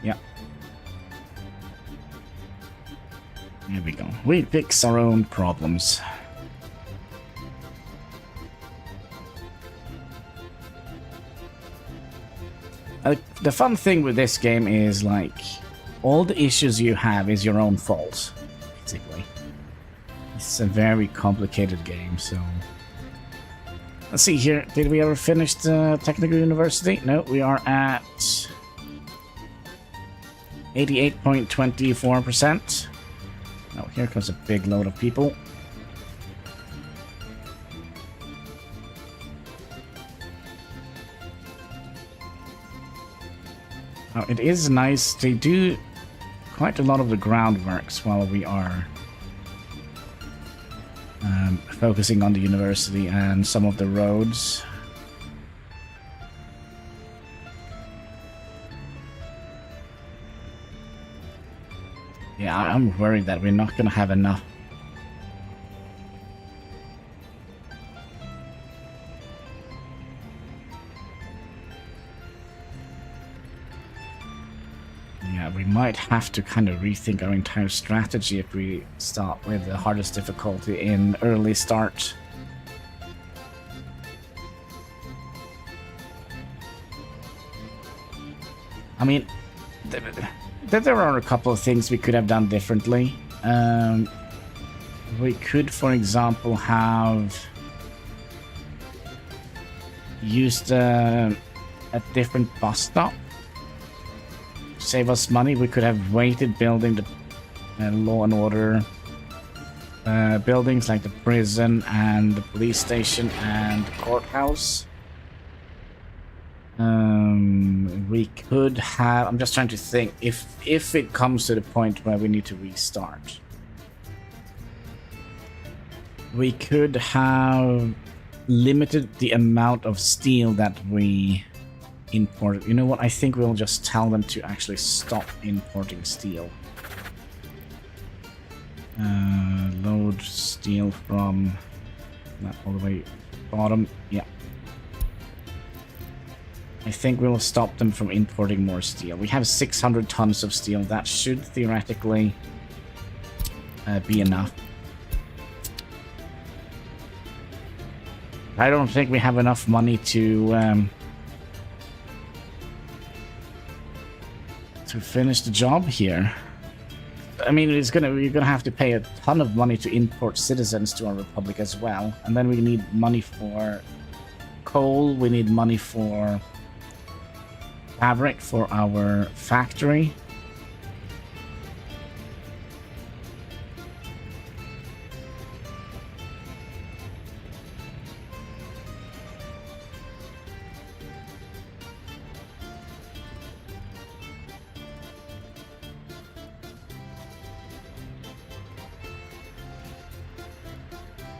Yeah. There we go. We fix our own problems. The fun thing with this game is, like, all the issues you have is your own fault, basically. It's a very complicated game, so... Let's see here. Did we ever finish the technical university? No, we are at 88.24%. Oh, here comes a big load of people. Oh, it is nice. They do quite a lot of the groundworks while we are focusing on the university and some of the roads. Yeah, I'm worried that we're not going to have enough. Yeah, we might have to kind of rethink our entire strategy if we start with the hardest difficulty in early start. I mean, there are a couple of things we could have done differently. We could, for example, have used a different bus stop. Save us money. We could have waited building the law and order buildings like the prison and the police station and the courthouse. We could have... I'm just trying to think if it comes to the point where we need to restart. We could have limited the amount of steel that we import. You know what? I think we'll just tell them to actually stop importing steel. Load steel from that all the way bottom. Yeah. I think we'll stop them from importing more steel. We have 600 tons of steel. That should theoretically be enough. I don't think we have enough money to finish the job here. I mean, we're gonna have to pay a ton of money to import citizens to our republic as well, and then we need money for coal. We need money for fabric for our factory.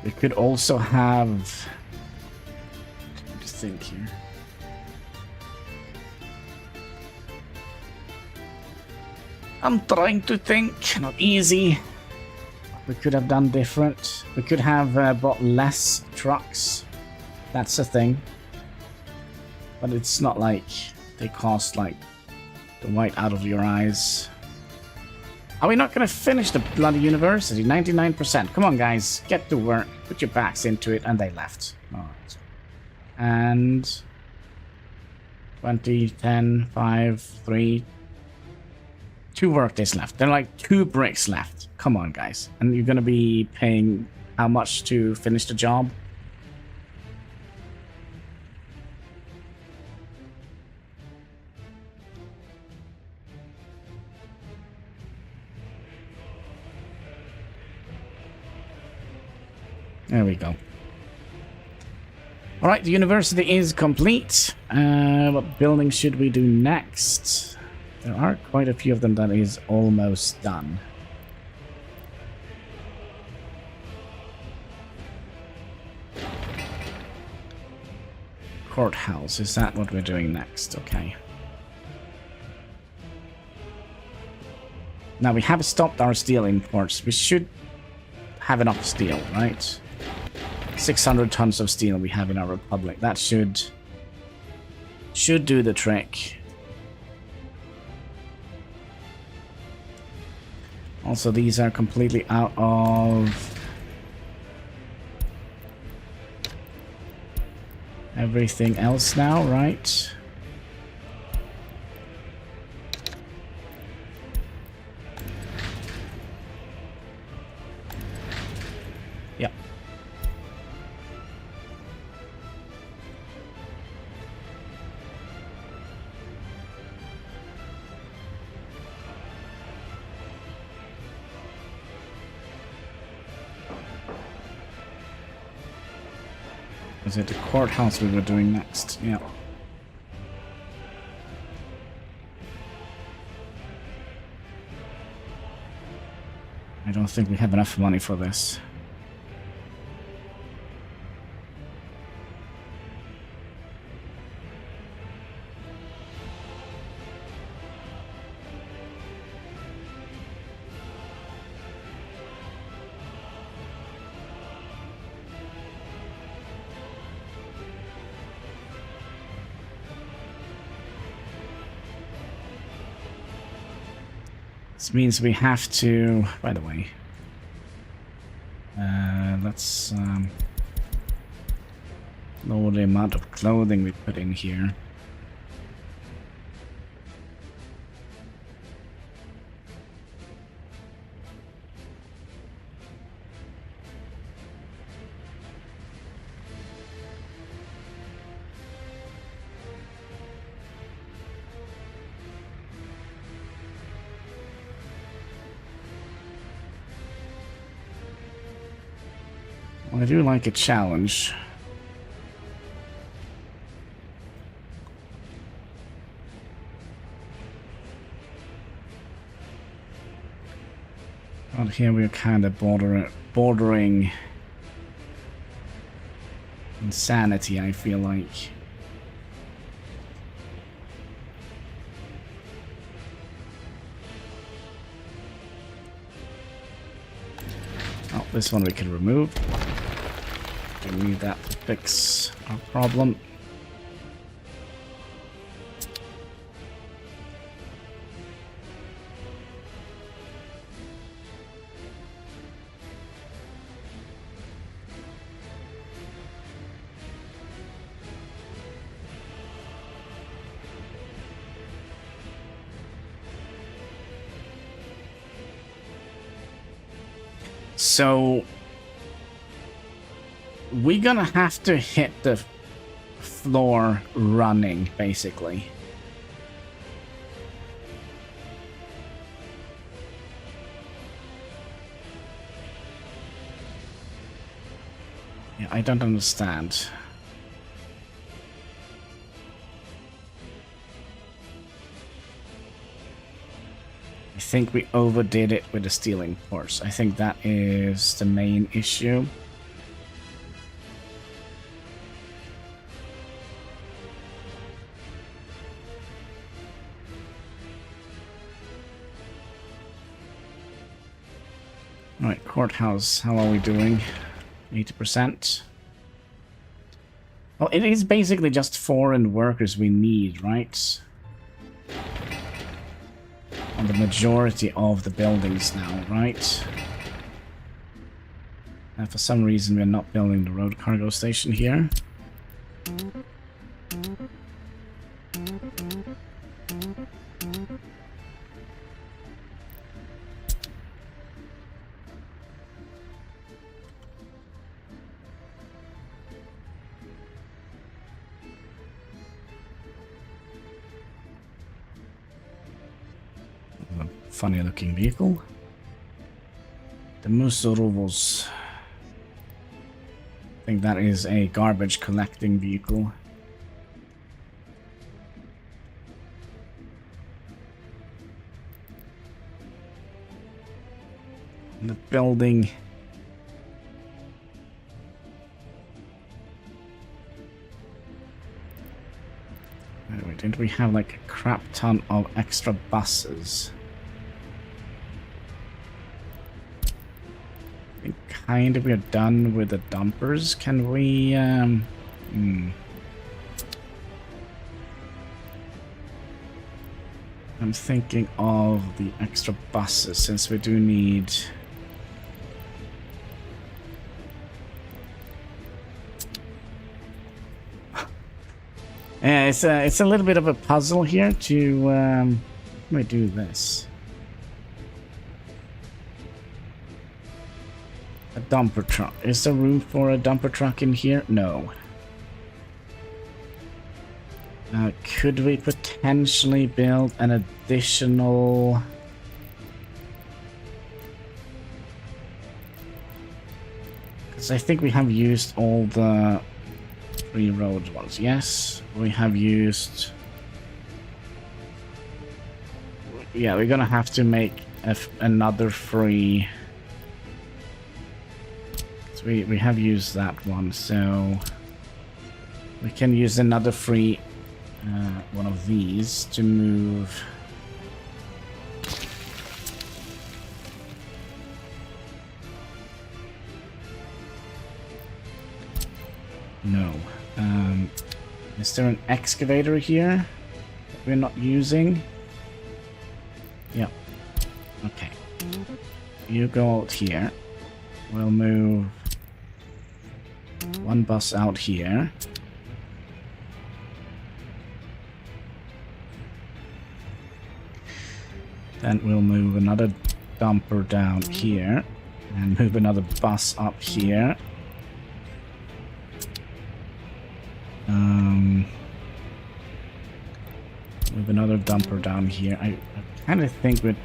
We could also have... Just think here. I'm trying to think. Not easy. We could have done different. We could have bought less trucks. That's a thing. But it's not like they cost like the white out of your eyes. Are we not going to finish the bloody university? 99%. Come on, guys. Get to work. Put your backs into it. And they left. Alright. And 20, 10, 5, 3... 2 workdays left. There are like 2 bricks left. Come on, guys. And you're going to be paying how much to finish the job? There we go. Alright, the university is complete. What building should we do next? There are quite a few of them that is almost done. Courthouse, is that what we're doing next? Okay. Now we have stopped our steel imports. We should have enough steel, right? 600 tons of steel we have in our republic. That should do the trick. Also, these are completely out of everything else now, right? Yep. Is it the courthouse we were doing next? Yeah. I don't think we have enough money for this. This means we have to, by the way, let's lower the amount of clothing we put in here. I do like a challenge. Out here we're kind of bordering insanity, I feel like. Oh, this one we can remove. We need that to fix our problem. So we're gonna have to hit the floor running, basically. Yeah, I don't understand. I think we overdid it with the stealing horse. I think that is the main issue. Alright, courthouse, how are we doing? 80%. Well, it is basically just foreign workers we need, right? On the majority of the buildings now, right? And for some reason we're not building the road cargo station here. Funny looking vehicle. The Musorovos. I think that is a garbage collecting vehicle. The building. Anyway, didn't we have like a crap ton of extra buses? Kind of, we're done with the dumpers. Can we, I'm thinking of the extra buses, since we do need... Yeah, it's a little bit of a puzzle here to, let me do this. A dumper truck. Is there room for a dumper truck in here? No. Could we potentially build an additional... Because I think we have used all the 3 road ones. Yes, we have used... Yeah, we're gonna have to make another free... So we have used that one, so... We can use another free one of these to move... No. Is there an excavator here that we're not using? Yep. Okay. You go out here. We'll move one bus out here. Then we'll move another dumper down here. And move another bus up here. Move another dumper down here. I kind of think we're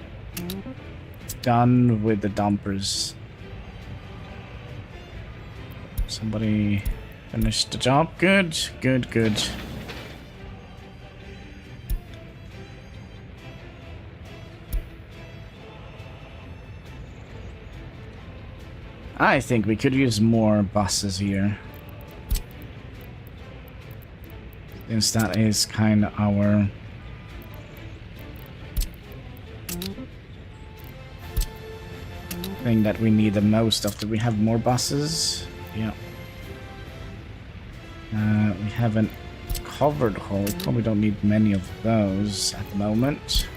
done with the dumpers. Somebody finished the job. Good, good, good. I think we could use more buses here. Since that is kind of our... thing that we need the most of. Do we have more buses? Yeah. We have a covered hole. Probably don't need many of those at the moment.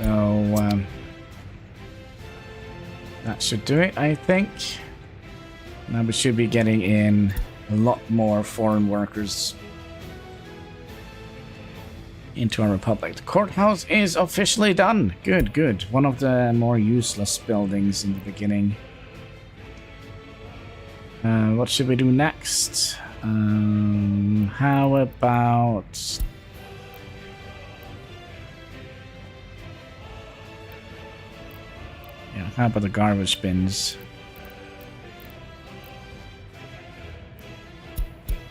So, that should do it, I think. Now we should be getting in a lot more foreign workers into our republic. The courthouse is officially done. Good, good. One of the more useless buildings in the beginning. What should we do next? How about... Yeah, how about the garbage bins?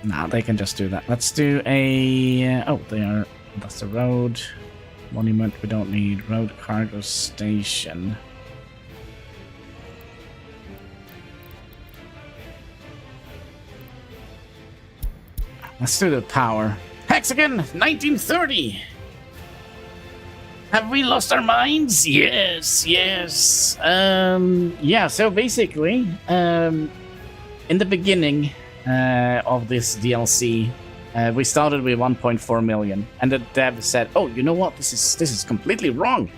Nah, they can just do that. Let's do a... oh, they are... That's the road. Monument we don't need. Road cargo station. Let's do the power. Hexagon 1930! Have we lost our minds? Yes, yes. Yeah, so basically, in the beginning of this DLC, we started with 1.4 million, and the dev said, "Oh, you know what? This is completely wrong.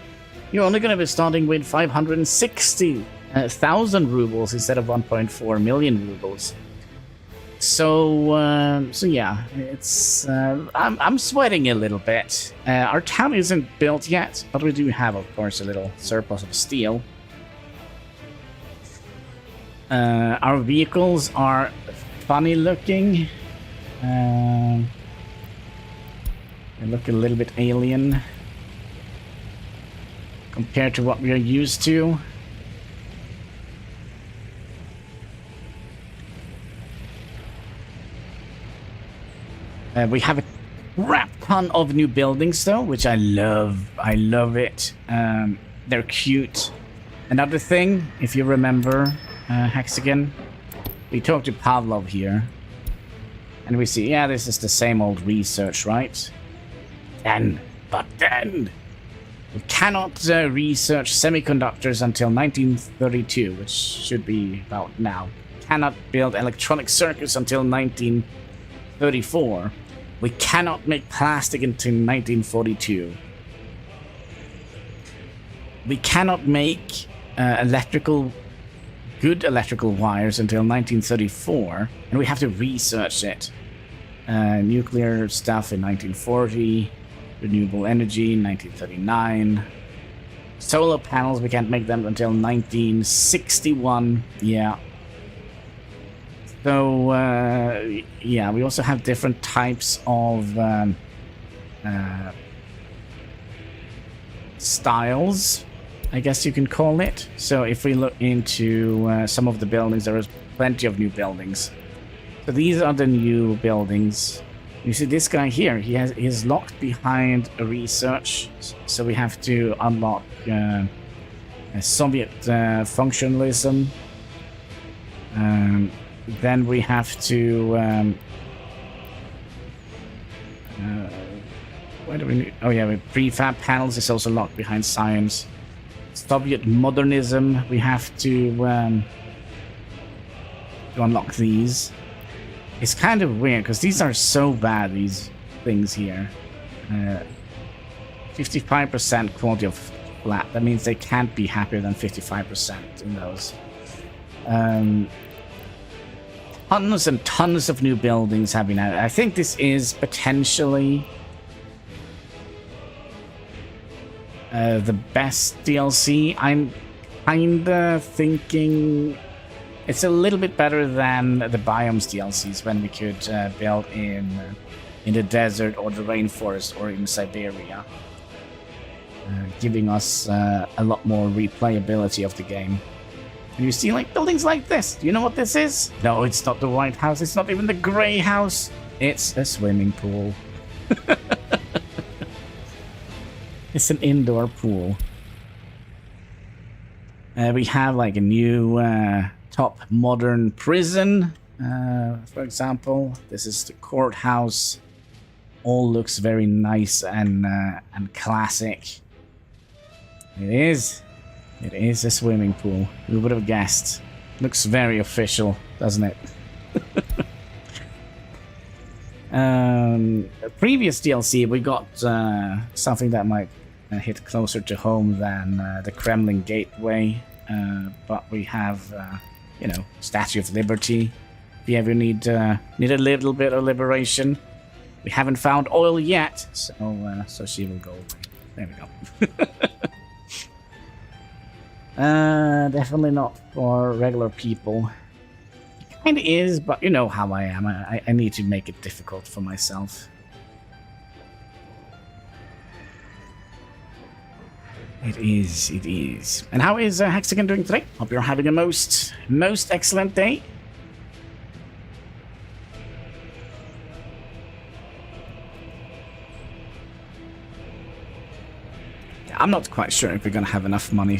You're only going to be starting with 560,000 rubles instead of 1.4 million rubles." So yeah, it's I'm sweating a little bit. Our town isn't built yet, but we do have, of course, a little surplus of steel. Our vehicles are funny looking. They look a little bit alien compared to what we are used to. We have a crap ton of new buildings though, which I love. I love it. They're cute. Another thing, if you remember, Hexagon, we talked to Pavlov here. And we see, yeah, this is the same old research, right? But then, we cannot research semiconductors until 1932, which should be about now. Cannot build electronic circuits until 1934. We cannot make plastic until 1942. We cannot make good electrical wires until 1934, and we have to research it. Nuclear stuff in 1940, renewable energy in 1939. Solar panels, we can't make them until 1961. Yeah. So, yeah, we also have different types of styles, I guess you can call it. So if we look into some of the buildings, there is plenty of new buildings. So these are the new buildings. You see this guy here, he's locked behind a research, so we have to unlock Soviet functionalism. Then we have to what do we need? Oh yeah, with prefab panels is also locked behind science. Soviet modernism, we have to unlock these. It's kind of weird because these are so bad, these things here. 55% quality of flat. That means they can't be happier than 55% in those. Tons and tons of new buildings have been added. I think this is potentially the best DLC. I'm kinda thinking it's a little bit better than the biomes DLCs when we could build in the desert or the rainforest or in Siberia, giving us a lot more replayability of the game. And you see like buildings like this. Do you know what this is? No, it's not the White House. It's not even the Grey House. It's a swimming pool. It's an indoor pool. We have like a new top modern prison, for example. This is the courthouse. All looks very nice and classic. It is a swimming pool. Who would have guessed? Looks very official, doesn't it? Previous DLC, we got something that might hit closer to home than the Kremlin Gateway, but we have, you know, Statue of Liberty. If you ever need a little bit of liberation, we haven't found oil yet, so she will go away. There we go. Definitely not for regular people. It kind of is, but you know how I am. I need to make it difficult for myself. It is. And how is Hexagon doing today? Hope you're having a most excellent day. I'm not quite sure if we're gonna have enough money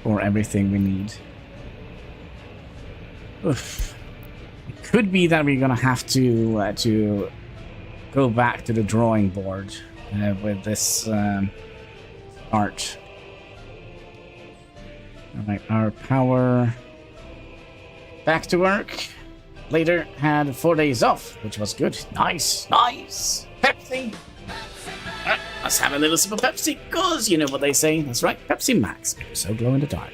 for everything we need. Oof. It could be that we're gonna have to go back to the drawing board with this art. Alright, our power back to work. Later had 4 days off, which was good. Nice. Pepsi. Alright, let's have a little sip of Pepsi, cause you know what they say. That's right, Pepsi Max. So glow in the dark.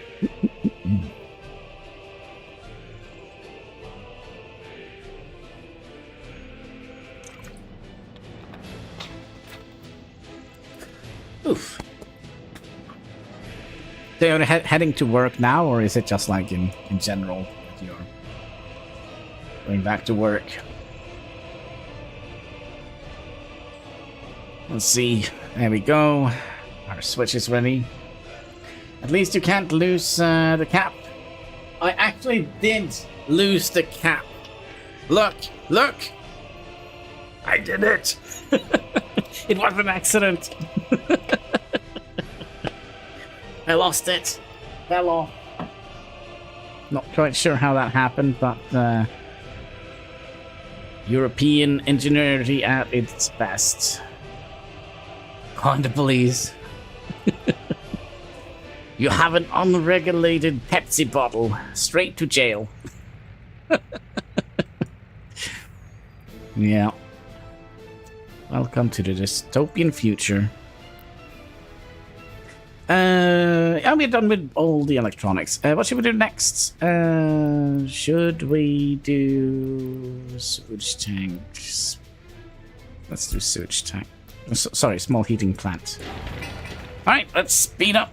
Oof. So you're heading to work now, or is it just like in general that you're going back to work? Let's see. There we go. Our switch is ready. At least you can't lose the cap. I actually did lose the cap. Look! I did it! It was an accident. I lost it. Fell off. Not quite sure how that happened, but European ingenuity at its best. Kinda please. You have an unregulated Pepsi bottle. Straight to jail. Yeah. Welcome to the dystopian future. We're done with all the electronics. What should we do next? Should we do sewage tanks? Let's do sewage tank. Sorry, small heating plant. Alright, let's speed up.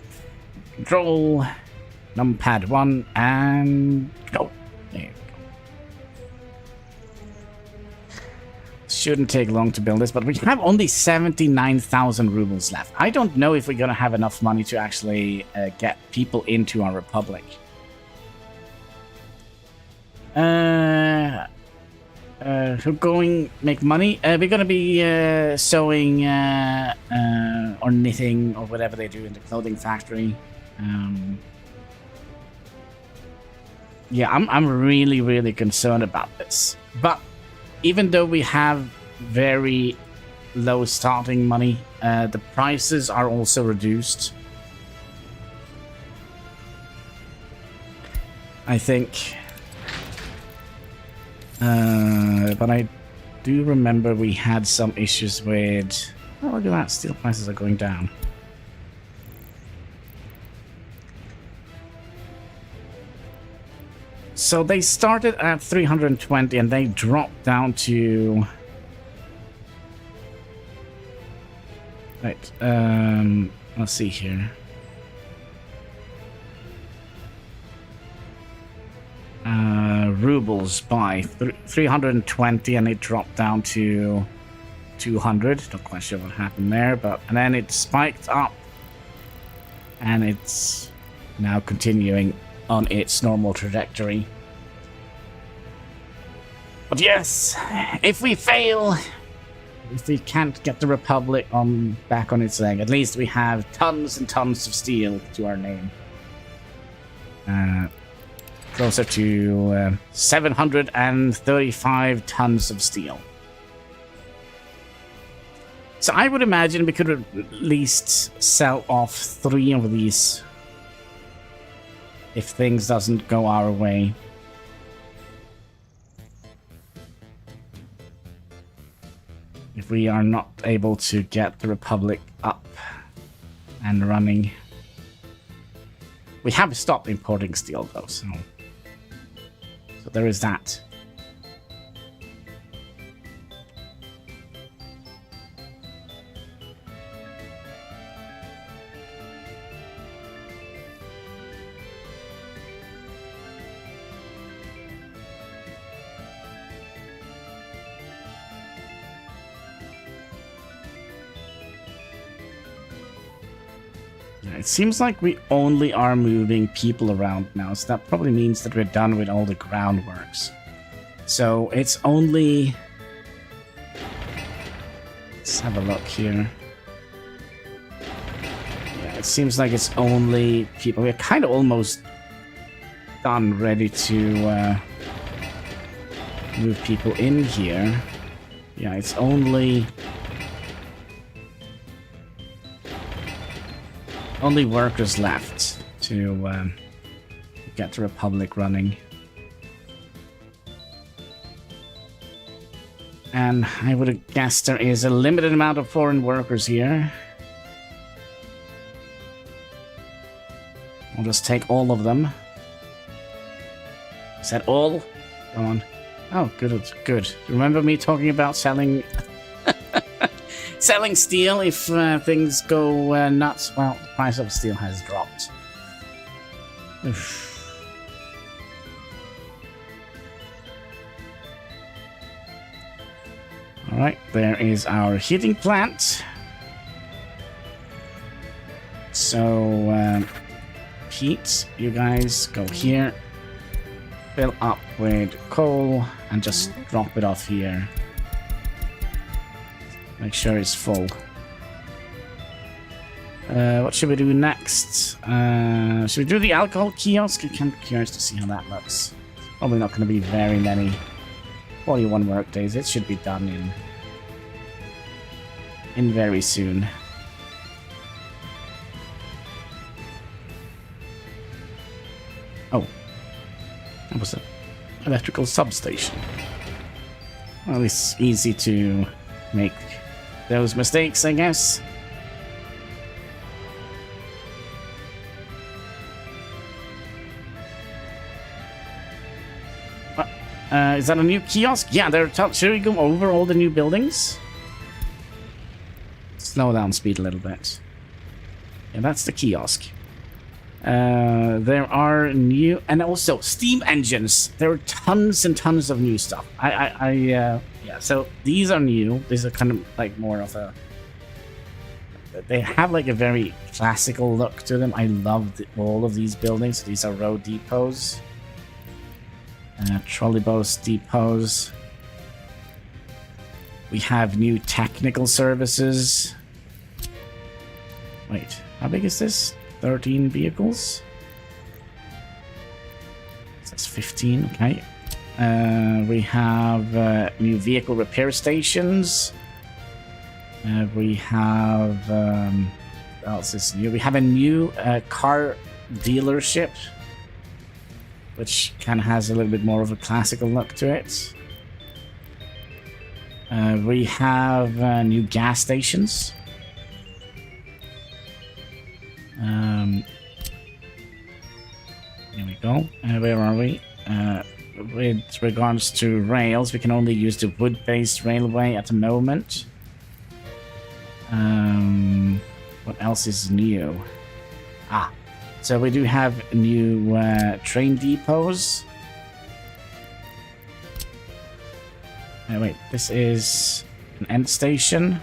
Control numpad 1 and go. There you go. Shouldn't take long to build this, but we have only 79,000 rubles left. I don't know if we're gonna have enough money to actually get people into our republic. we're going make money. We're gonna be sewing or knitting or whatever they do in the clothing factory. Yeah, I'm really concerned about this. But even though we have very low starting money, the prices are also reduced. I think. But I do remember we had some issues with... Oh, look at that. Steel prices are going down. So they started at 320 and they dropped down to... Right, let's see here. Rubles by 320 and it dropped down to 200. Not quite sure what happened there, but and then it spiked up and it's now continuing on its normal trajectory. But yes, if we fail, if we can't get the Republic back on its leg, at least we have tons and tons of steel to our name. Closer to 735 tons of steel. So I would imagine we could at least sell off 3 of these if things doesn't go our way. If we are not able to get the Republic up and running. We have stopped importing steel though, so there is that. It seems like we only are moving people around now, so that probably means that we're done with all the groundworks. So it's only... Let's have a look here. Yeah, it seems like it's only people. We're kind of almost done, ready to move people in here. Yeah, it's only workers left to get the Republic running. And I would have guessed there is a limited amount of foreign workers here. I'll just take all of them. Is that all? Come on. Oh, good, good. Remember me talking about selling... selling steel if things go nuts? Well, the price of steel has dropped. Oof. Alright, there is our heating plant. So, Pete, you guys go here. Fill up with coal and just drop it off here. Make sure it's full. What should we do next? Should we do the alcohol kiosk? I'm curious to see how that looks. Probably not going to be very many. 41 work days. It should be done in very soon. Oh, that was an electrical substation. Well, it's easy to make those mistakes, I guess. Is that a new kiosk? Yeah, should we go over all the new buildings? Slow down speed a little bit. Yeah, that's the kiosk. There are new... And also, steam engines. There are tons and tons of new stuff. Yeah, so these are new. These are kind of like more of a... They have like a very classical look to them. I love all of these buildings. These are road depots. Trolleybus depots. We have new technical services. Wait, how big is this? 13 vehicles? That's 15, okay. We have new vehicle repair stations. We have... what else is new? We have a new car dealership, which kind of has a little bit more of a classical look to it. We have new gas stations. Here we go. Where are we? With regards to rails, we can only use the wood-based railway at the moment. What else is new? So we do have new train depots. Wait, this is an end station.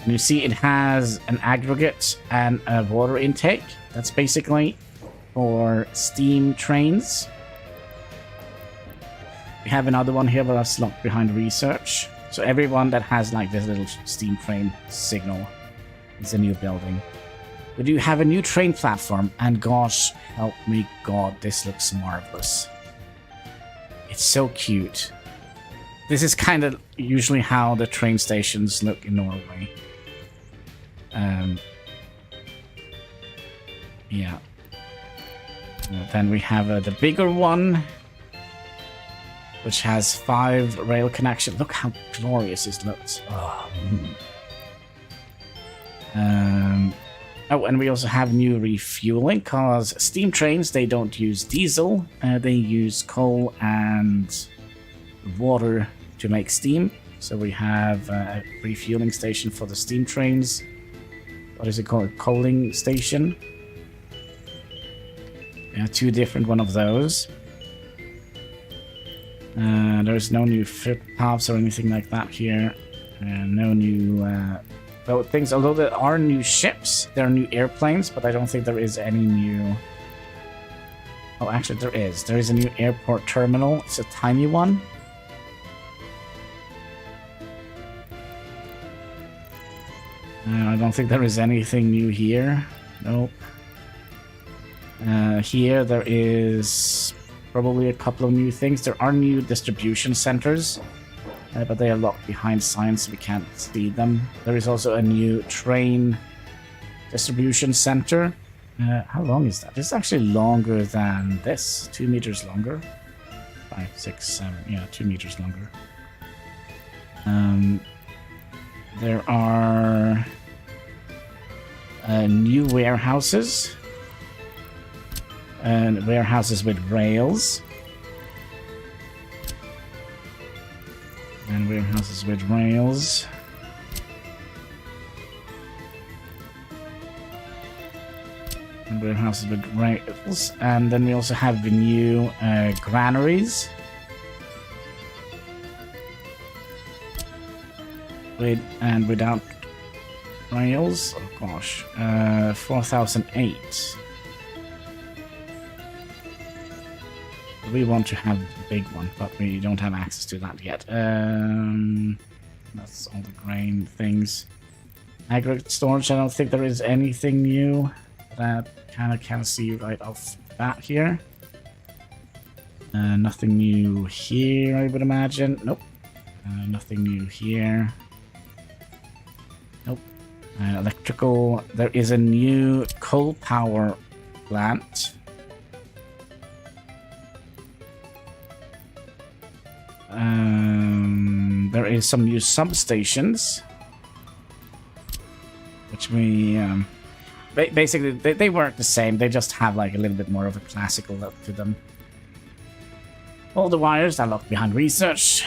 And you see it has an aggregate and a water intake. That's basically for steam trains. We have another one here, but that's locked behind research. So everyone that has like this little steam train signal is a new building. We do have a new train platform, and gosh, help me God, this looks marvelous. It's so cute. This is kind of usually how the train stations look in Norway. Yeah. Then we have the bigger one, which has 5 rail connections. Look how glorious this looks. Oh, and we also have new refueling, because steam trains, they don't use diesel. They use coal and water to make steam. So we have a refueling station for the steam trains. What is it called? A coaling station. Yeah, 2 different one of those. There's no new footpaths or anything like that here. No new things, although there are new ships. There are new airplanes, but I don't think there is any new... Oh, actually there is. There is a new airport terminal. It's a tiny one. I don't think there is anything new here. Nope. Here there is probably a couple of new things. There are new distribution centers, but they are locked behind signs, so we can't see them. There is also a new train distribution center. How long is that? It's actually longer than this. 2 meters longer. 5, 6, 7. Yeah, 2 meters longer. There are new warehouses. And warehouses with rails. And warehouses with rails. And warehouses with rails. And then we also have the new granaries. With and without rails. Oh gosh. 4008. We want to have a big one, but we don't have access to that yet. That's all the grain things. Aggregate storage, I don't think there is anything new that I kind of see right off the bat here. Nothing new here, I would imagine. Nope. Nothing new here. Nope. Electrical, there is a new coal power plant. There is some new substations, which we basically they work the same. They just have like a little bit more of a classical look to them. All the wires are locked behind research.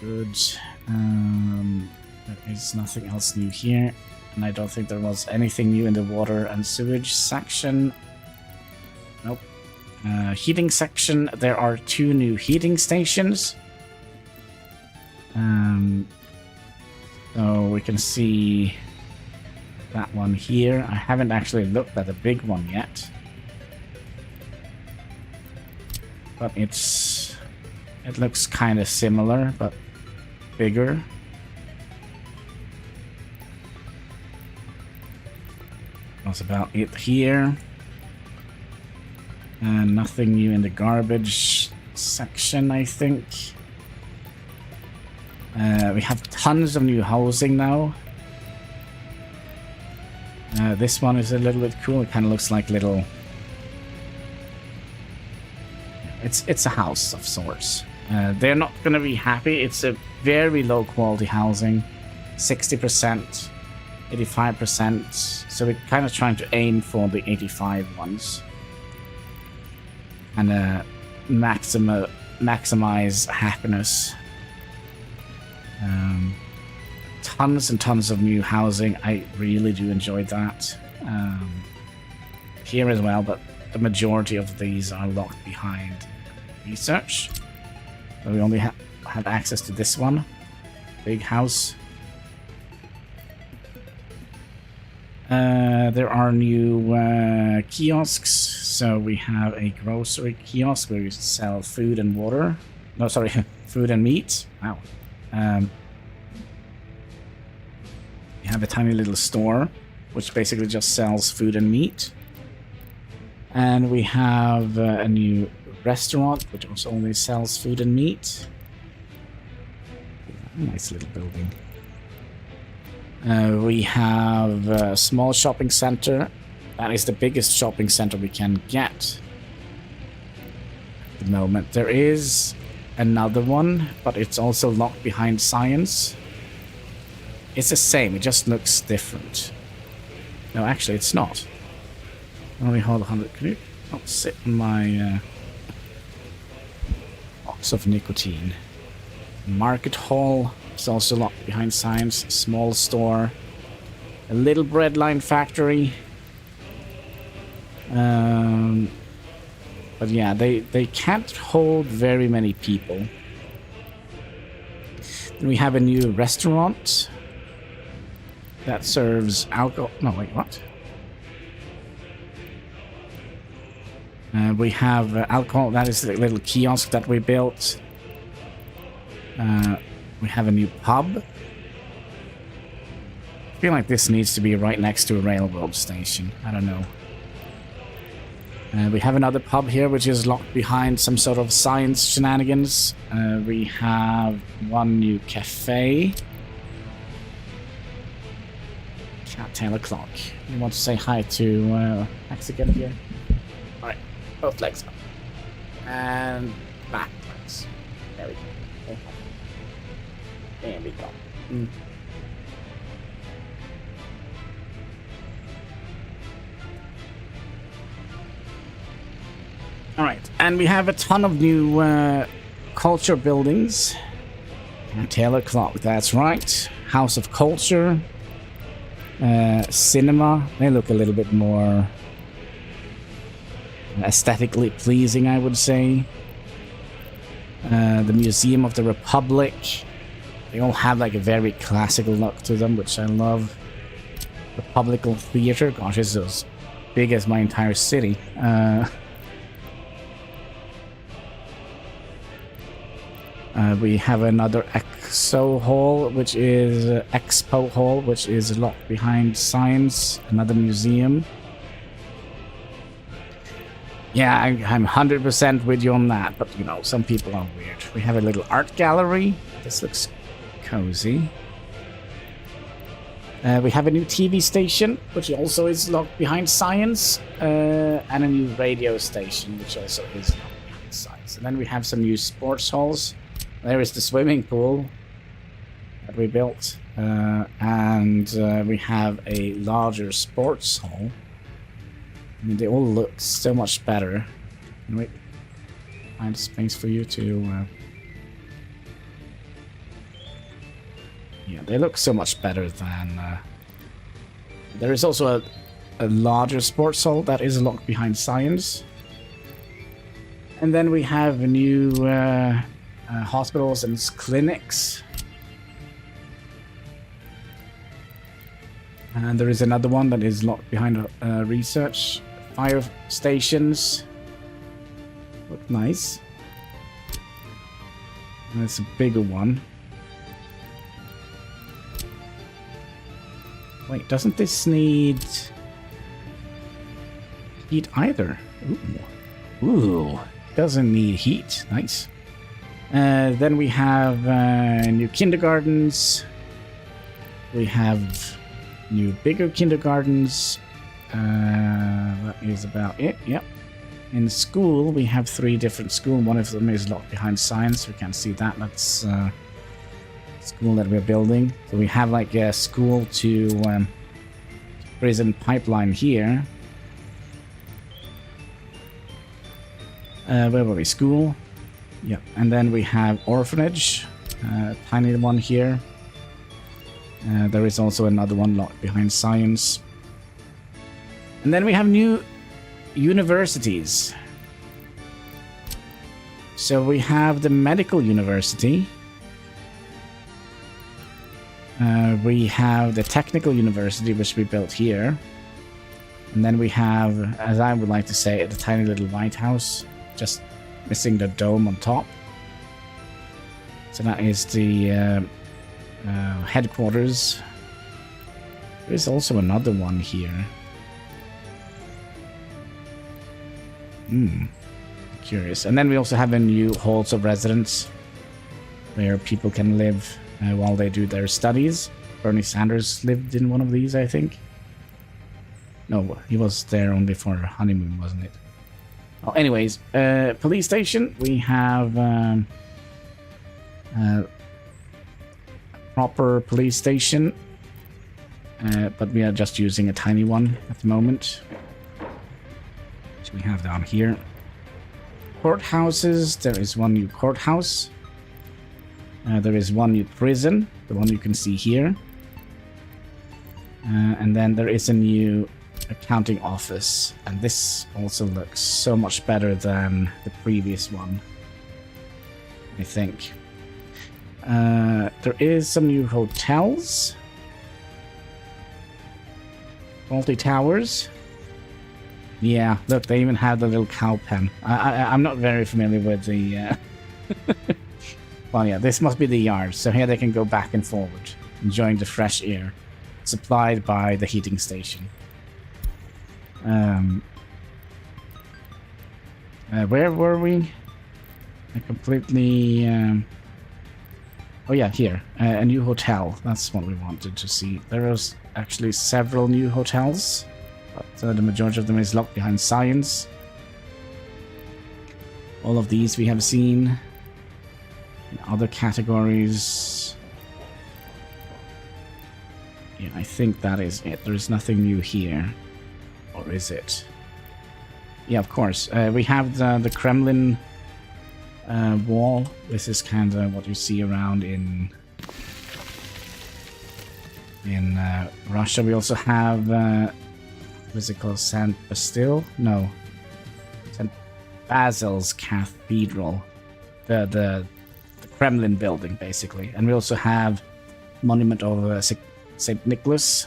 Good. There is nothing else new here, and I don't think there was anything new in the water and sewage section. Nope. Heating section. There are 2 new heating stations. So we can see that one here. I haven't actually looked at the big one yet, but it looks kind of similar but bigger. That's about it here. Nothing new in the garbage section, I think. We have tons of new housing now. This one is a little bit cool. It kind of looks like little... It's a house of sorts. They're not going to be happy. It's a very low quality housing. 60%, 85%. So we're kind of trying to aim for the 85 ones. And maximize happiness. Tons and tons of new housing. I really do enjoy that. Here as well, but the majority of these are locked behind research. So we only have access to this one. Big house. There are new kiosks. So we have a grocery kiosk where you sell food and water. No, sorry, food and meat. Wow. We have a tiny little store, which basically just sells food and meat. And we have a new restaurant, which also only sells food and meat. Nice little building. We have a small shopping center. That is the biggest shopping center we can get at the moment. There is another one, but it's also locked behind science. It's the same, it just looks different. No, actually, it's not. Only hold 100. Can you not sit in my box of nicotine? Market hall is also locked behind science. Small store. A little breadline factory. But yeah, they can't hold very many people. Then we have a new restaurant that serves alcohol. No, wait, what? We have alcohol. That is the little kiosk that we built. We have a new pub. I feel like this needs to be right next to a railroad station. I don't know. We have another pub here, which is locked behind some sort of science shenanigans. We have one new cafe. Cattail o'clock. You want to say hi to Mexican here? Alright, both legs up. And backwards. There we go. Okay. There we go. Alright, and we have a ton of new culture buildings. Taylor Clock, that's right. House of Culture. Cinema. They look a little bit more aesthetically pleasing, I would say. The Museum of the Republic. They all have like a very classical look to them, which I love. Republican Theater. Gosh, it's as big as my entire city. We have another Expo Hall, which is locked behind science. Another museum. Yeah, I'm 100% with you on that, but you know, some people are weird. We have a little art gallery. This looks cozy. We have a new TV station, which also is locked behind science, and a new radio station, which also is locked behind science. And then we have some new sports halls. There is the swimming pool that we built, and we have a larger sports hall. I mean, they all look so much better. Can we find a space for you to... Yeah, they look so much better than... There is also a larger sports hall that is locked behind science. And then we have a new hospitals and clinics. And there is another one that is locked behind research. Fire stations. Look nice. And it's a bigger one. Wait, doesn't this need... heat either. Ooh. Doesn't need heat. Nice. Then we have new kindergartens. We have new bigger kindergartens. That is about it. Yep. In school, we have 3 different schools. One of them is locked behind science. We can't see that. That's school that we're building. So we have like a school to prison pipeline here. Where were we? School. Yep. And then we have orphanage. Tiny one here. There is also another one locked behind science. And then we have new universities. So we have the medical university. We have the technical university, which we built here. And then we have, as I would like to say, the tiny little White House, just missing the dome on top. So that is the headquarters. There is also another one here. Curious. And then we also have a new halls of residence where people can live while they do their studies. Bernie Sanders lived in one of these, I think. No, he was there only for honeymoon, wasn't it? Well, anyways, police station. We have a proper police station, but we are just using a tiny one at the moment. So we have down here courthouses. There is one new courthouse. There is one new prison, the one you can see here. And then there is a new accounting office. And this also looks so much better than the previous one, I think. There is some new hotels. Faulty Towers. Yeah, look, they even have the little cow pen. I'm not very familiar with the... Well, yeah, this must be the yard. So here they can go back and forward, enjoying the fresh air supplied by the heating station. Where were we? I completely... Oh yeah, here. A new hotel. That's what we wanted to see. There are actually several new hotels, but the majority of them is locked behind science. All of these we have seen. In other categories... Yeah, I think that is it. There's nothing new here. Or is it? Yeah, of course. We have the Kremlin wall. This is kind of what you see around in Russia. We also have what is it called? Saint Bastille? No, Saint Basil's Cathedral, the Kremlin building, basically. And we also have monument of Saint Nicholas.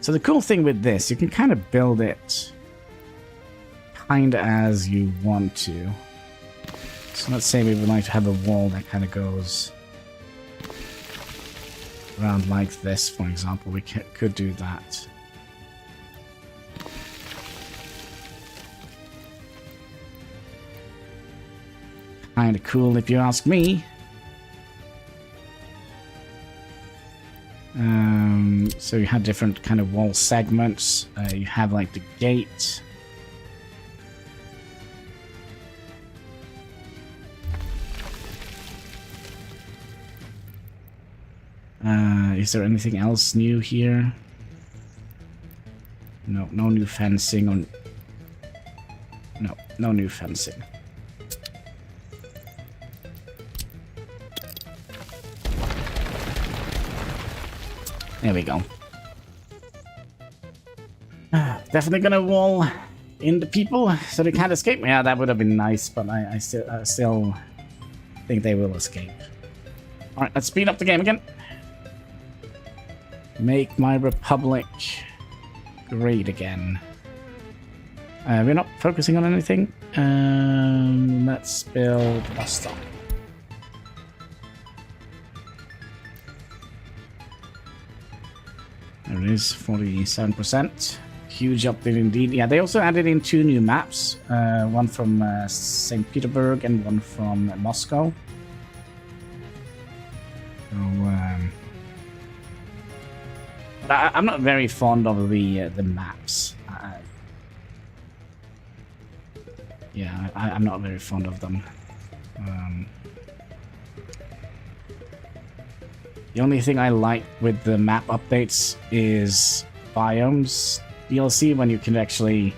So the cool thing with this, you can kind of build it kind of as you want to. So let's say we would like to have a wall that kind of goes around like this, for example. We could do that. Kind of cool if you ask me. So you have different kind of wall segments. You have like the gate. Is there anything else new here? No, no new fencing on. No new fencing. There we go. Definitely gonna wall in the people so they can't escape. Yeah, that would have been nice, but I still think they will escape. All right, let's speed up the game again. Make my republic great again. We're not focusing on anything. Let's build a bus stop. There it is, 47%. huge update indeed. Yeah, they also added in 2 new maps. One from St. Petersburg and one from Moscow. So, but I'm not very fond of the maps. Yeah, I'm not very fond of them. The only thing I like with the map updates is biomes DLC, when you can actually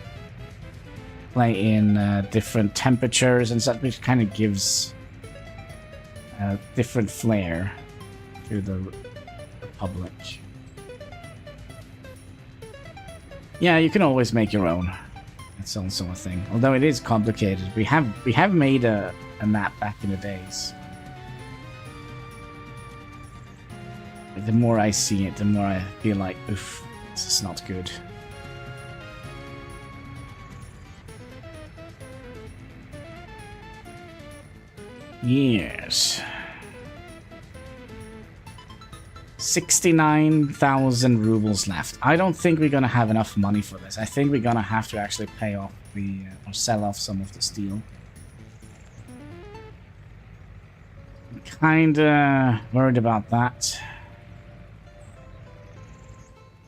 play in different temperatures and such, which kind of gives a different flair to the Republic. Yeah, you can always make your own. That's also a thing. Although it is complicated. We have made a map back in the days. The more I see it, the more I feel like, oof, this is not good. Yes. 69,000 rubles left. I don't think we're gonna have enough money for this. I think we're gonna have to actually pay off the or sell off some of the steel. I'm kinda worried about that.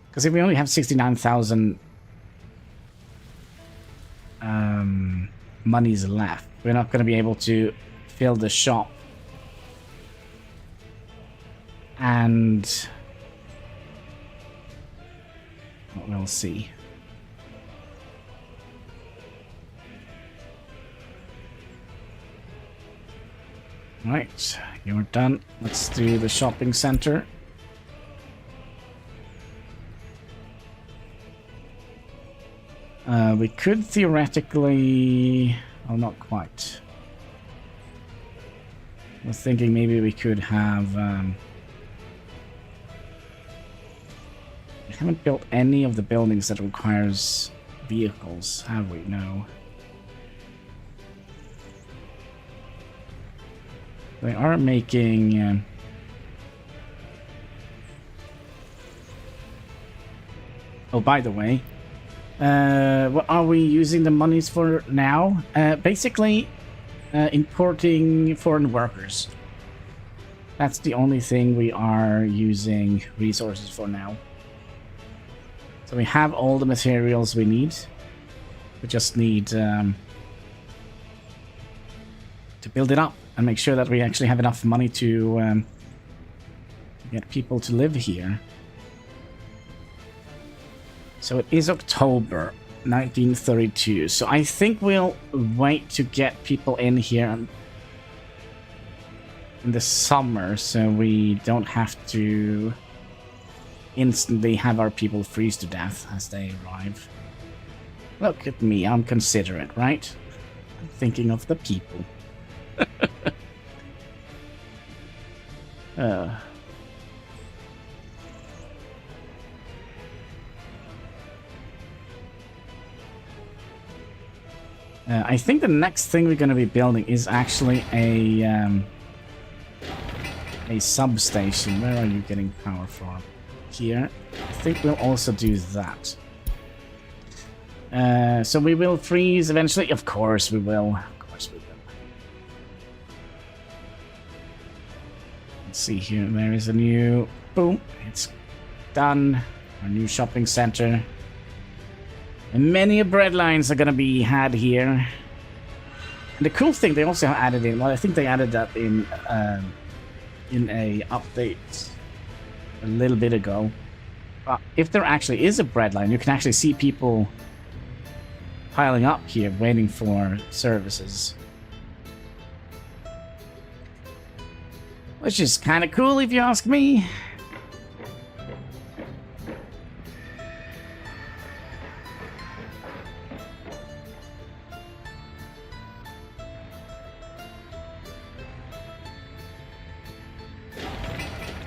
Because if we only have 69,000 monies left, we're not going to be able to fill the shop. And we'll see. Right, you're done. Let's do the shopping center. We could theoretically... Oh, not quite. I was thinking maybe we could have... We haven't built any of the buildings that requires vehicles, have we? No. They are making... Oh, by the way... what are we using the monies for now? Basically, importing foreign workers. That's the only thing we are using resources for now. So we have all the materials we need. We just need to build it up and make sure that we actually have enough money to get people to live here. So it is October 1932. So I think we'll wait to get people in here in the summer, so we don't have to instantly have our people freeze to death as they arrive. Look at me, I'm considerate, right? I'm thinking of the people. I think the next thing we're going to be building is actually a substation. Where are you getting power from? Here. I think we'll also do that. So we will freeze eventually. Of course we will. Of course we will. Let's see here. There is a new... Boom. It's done. Our new shopping center. And many bread lines are going to be had here. And the cool thing, they also added in... Well, I think they added that in a update a little bit ago. If there actually is a bread line, you can actually see people piling up here, waiting for services. Which is kind of cool, if you ask me.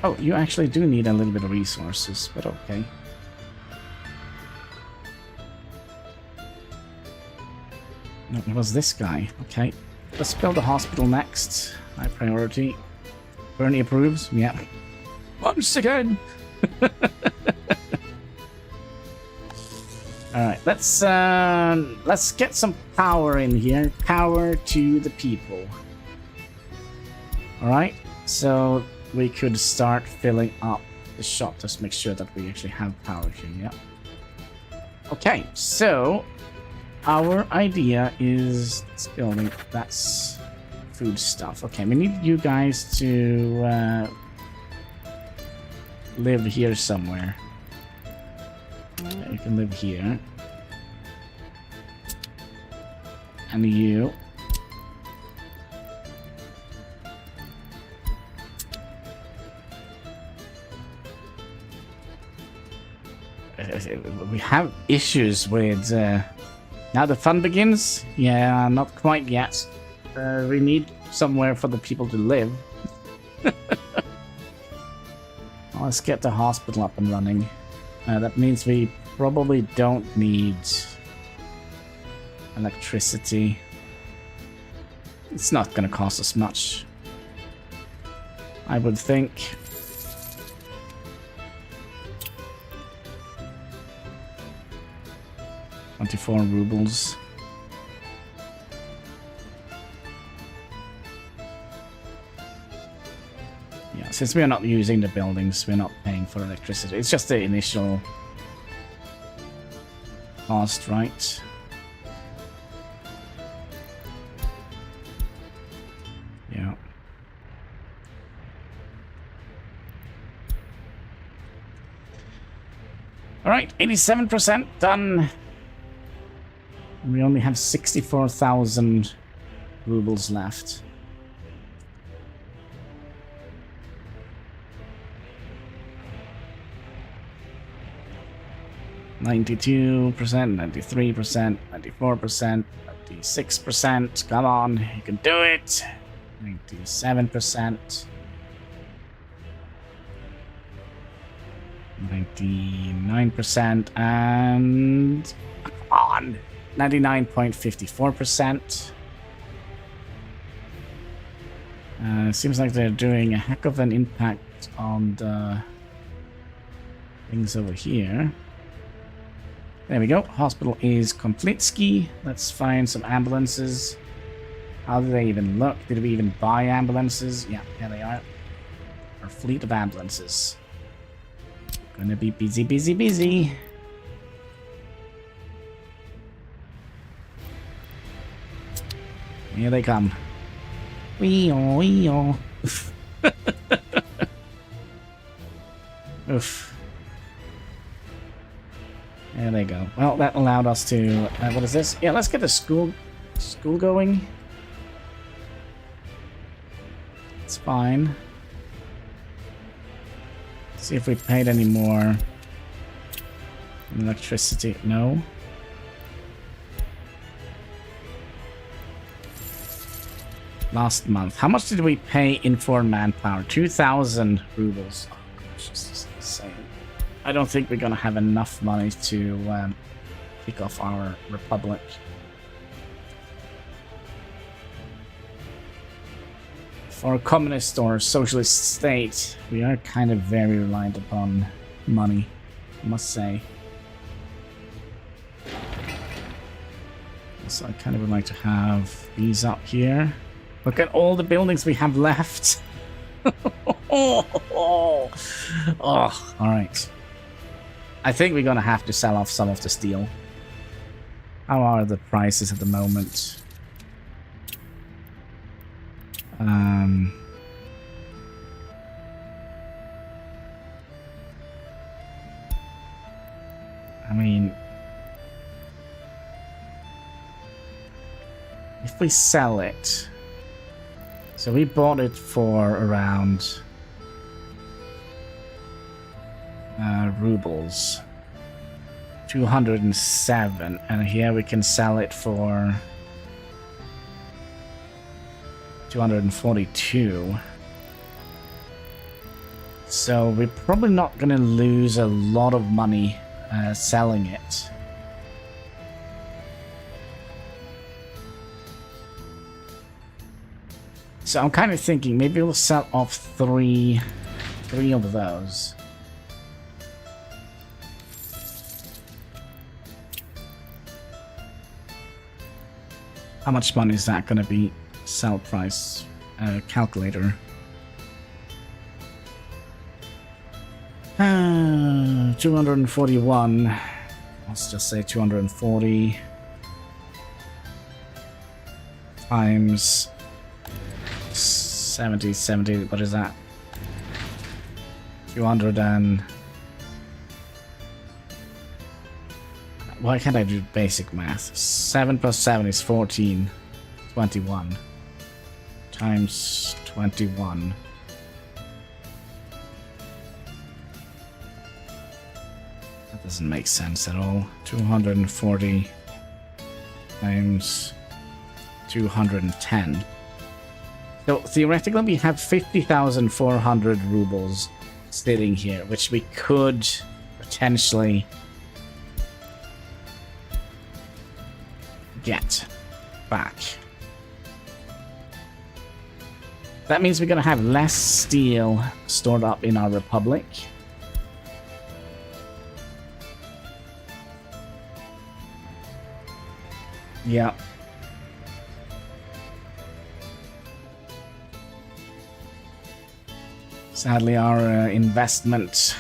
Oh, you actually do need a little bit of resources, but okay. No, it was this guy. Okay. Let's build a hospital next. High priority. Bernie approves. Yeah. Once again. Alright, let's get some power in here. Power to the people. Alright, so we could start filling up the shop. Just make sure that we actually have power here, yeah. Okay, so our idea is this building. That's food stuff. Okay, we need you guys to live here somewhere. You can live here. And you. We have issues with... now the fun begins? Yeah, not quite yet. We need somewhere for the people to live. Well, let's get the hospital up and running. That means we probably don't need electricity. It's not going to cost us much, I would think. $24 rubles. Yeah, since we are not using the buildings, we're not paying for electricity. It's just the initial cost, right? Yeah. Alright, 87% done. We only have 64,000 rubles left. $92%, 93%, 94%, 96%. Come on, you can do it. 97%. 99%, and come on, 99.54%. Seems like they're doing a heck of an impact on the things over here. There we go. Hospital is complete. Let's find some ambulances. How do they even look? Did we even buy ambulances? Yeah, here they are. Our fleet of ambulances. Gonna be busy, busy, busy. Here they come. Wee-oh, wee-oh. Oof. There they go. Well, that allowed us to... what is this? Yeah, let's get the school going. It's fine. See if we paid any more electricity. No. Last month. How much did we pay in for manpower? 2,000 rubles. Oh, gosh, this is insane. I don't think we're going to have enough money to kick off our republic. For a communist or socialist state, we are kind of very reliant upon money, I must say. So I kind of would like to have these up here. Look at all the buildings we have left. Oh, alright. I think we're going to have to sell off some of the steel. How are the prices at the moment? I mean, if we sell it, so we bought it for around rubles, 207, and here we can sell it for 242. So we're probably not going to lose a lot of money selling it. So I'm kind of thinking maybe we'll sell off three of those. How much money is that gonna be? Sell price calculator. 241. Let's just say 240 times 70. What is that? 200 and... Why can't I do basic math? 7 plus 7 is 14. 21. Times 21. That doesn't make sense at all. 240 times 210. So theoretically we have 50,400 rubles sitting here, which we could potentially get back. That means we're gonna have less steel stored up in our republic. Yeah. Sadly, our investment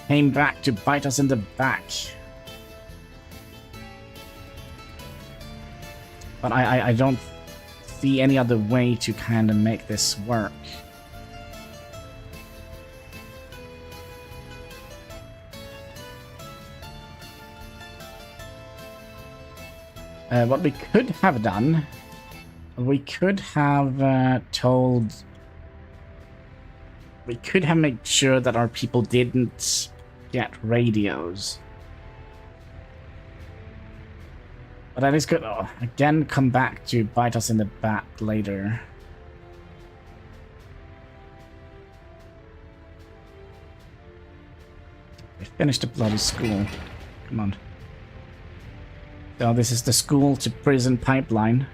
came back to bite us in the back. But I don't see any other way to kind of make this work. What we could have done, we could have told... We could have made sure that our people didn't get radios. But that is good. Oh, again, come back to bite us in the back later. We finished the bloody school. Come on. So this is the school to prison pipeline.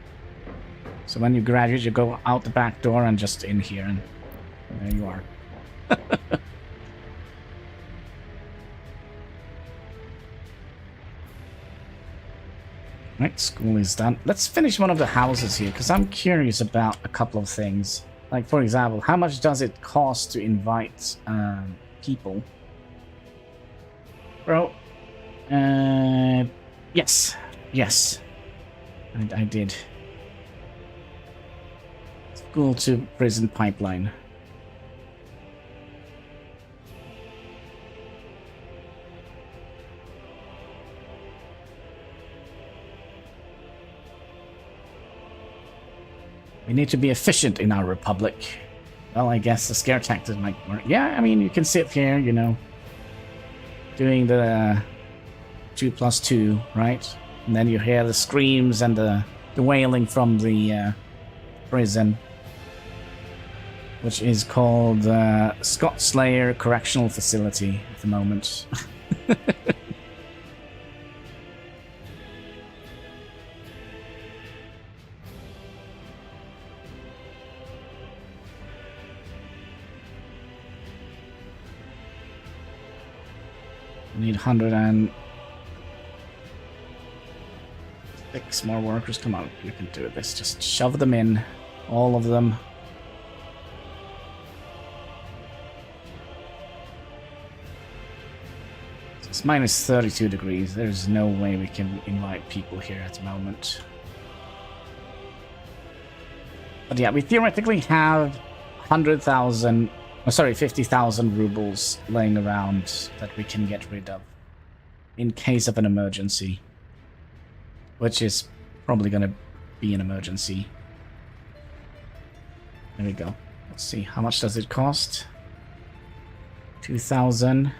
So when you graduate, you go out the back door and just in here, and there you are. Right, school is done. Let's finish one of the houses here, because I'm curious about a couple of things. Like, for example, how much does it cost to invite people? Bro. Yes. Yes. I did. School to prison pipeline. We need to be efficient in our republic. Well, I guess the scare tactic might work. Yeah, I mean, you can sit here, you know, doing the 2+2, right? And then you hear the screams and the wailing from the prison, which is called Scott Slayer Correctional Facility at the moment. We need 106 more workers. Come on, you can do this. Just shove them in. All of them. It's minus 32 degrees. There's no way we can invite people here at the moment. But yeah, we theoretically have 100,000... Oh, sorry, 50,000 rubles laying around that we can get rid of in case of an emergency, which is probably going to be an emergency. There we go. Let's see, how much does it cost? 2,000.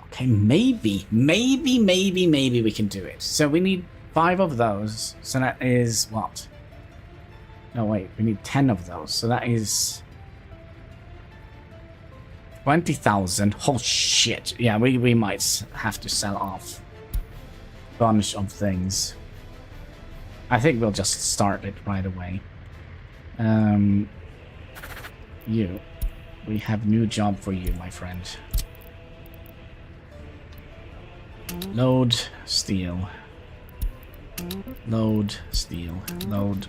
Okay, maybe we can do it. So we need 5 of those. So that is what? No, wait, we need 10 of those. So that is 20,000. Oh shit. Yeah, we might have to sell off a bunch of things. I think we'll just start it right away. You. We have new job for you, my friend. Load steel. Load steel. Load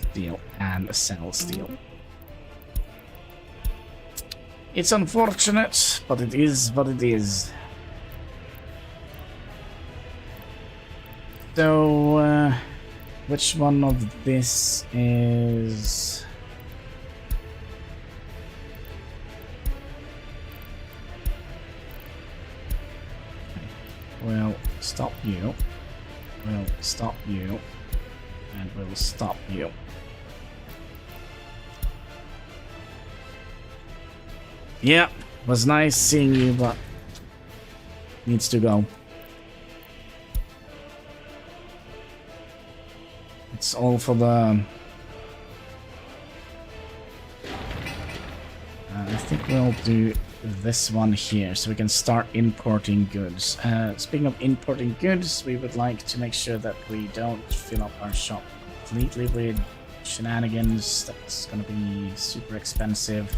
steel and sell steel. It's unfortunate, but it is what it is. So, which one of this is... We'll stop you. We'll stop you. And we'll stop you. Yeah, was nice seeing you, but needs to go. It's all for the... I think we'll do this one here, so we can start importing goods. Speaking of importing goods, we would like to make sure that we don't fill up our shop completely with shenanigans. That's gonna be super expensive.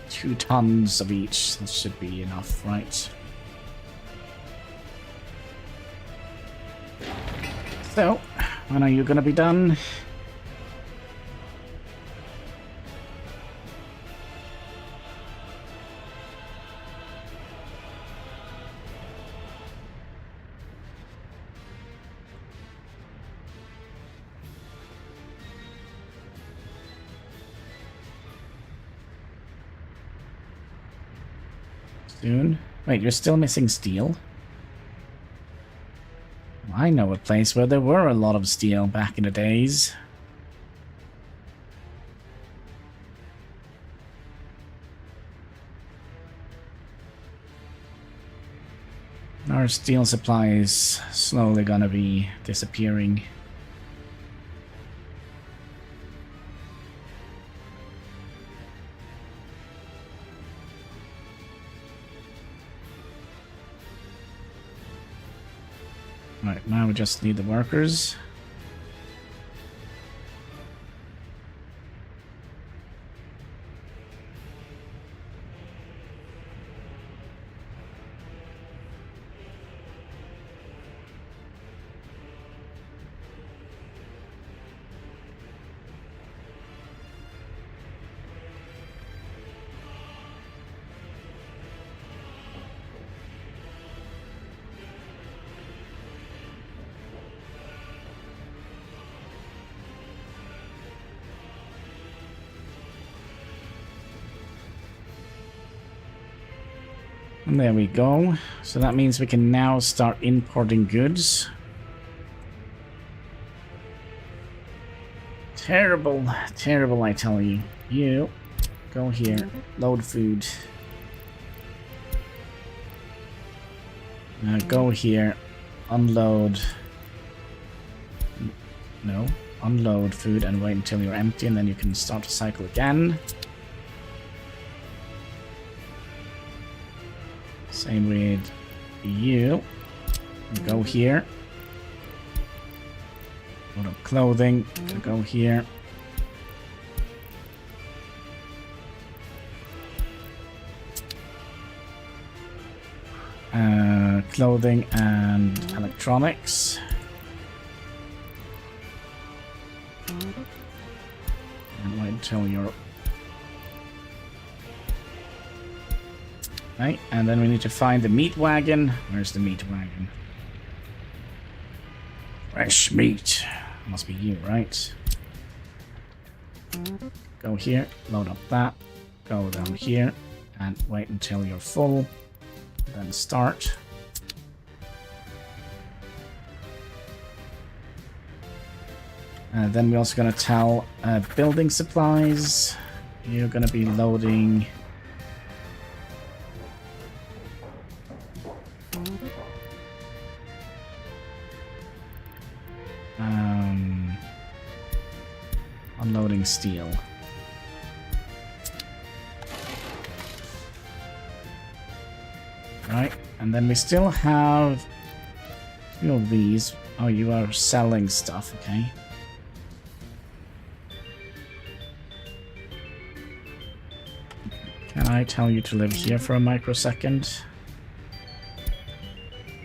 2 tons of each, that should be enough, right? So, when are you gonna be done? Soon. Wait, you're still missing steel? I know a place where there were a lot of steel back in the days. Our steel supply is slowly gonna be disappearing. Right, now we just need the workers. And there we go. So that means we can now start importing goods. Terrible, terrible, I tell you. You, go here, load food. Go here, unload. No, unload food and wait until you're empty, and then you can start to cycle again. Same with you. Go here. Load up clothing. Go here. Clothing and electronics. And wait until you're... Right, and then we need to find the meat wagon. Where's the meat wagon? Fresh meat. Must be you, right? Go here, load up that. Go down here, and wait until you're full. Then start. Then we're also going to tell building supplies. You're going to be loading... unloading steel. Right, and then we still have 2 of these. Oh, you are selling stuff, okay. Can I tell you to live here for a microsecond?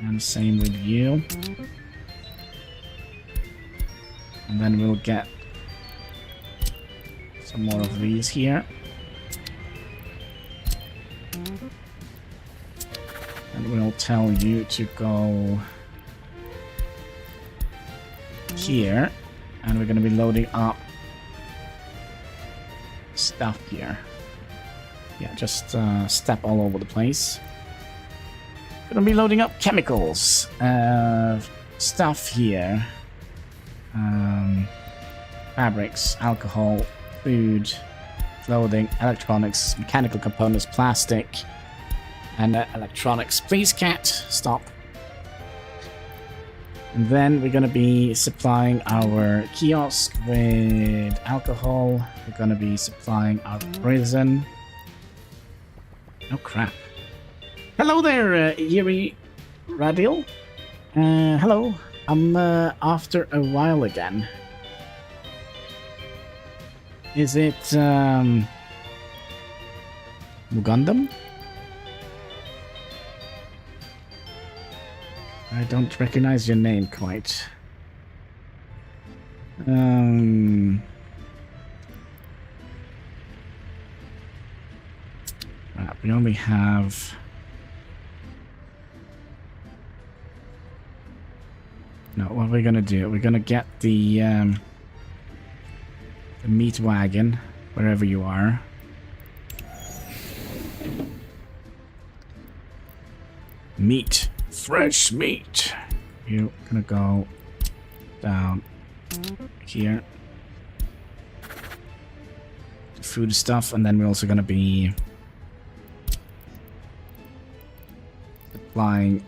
And same with you. And then we'll get some more of these here. And we'll tell you to go here. And we're going to be loading up stuff here. Yeah, just step all over the place. Gonna be loading up chemicals, stuff here, fabrics, alcohol, food, clothing, electronics, mechanical components, plastic, and electronics. Please, cat, stop. And then we're gonna be supplying our kiosk with alcohol. We're gonna be supplying our prison. Oh crap. Hello there, Yuri Radil. Hello. I'm after a while again. Is it Mugandam? I don't recognize your name quite. We only have... No, what are we gonna do? We're gonna get the meat wagon, wherever you are. Meat. Fresh meat. You're gonna go down here. Food stuff, and then we're also gonna be supplying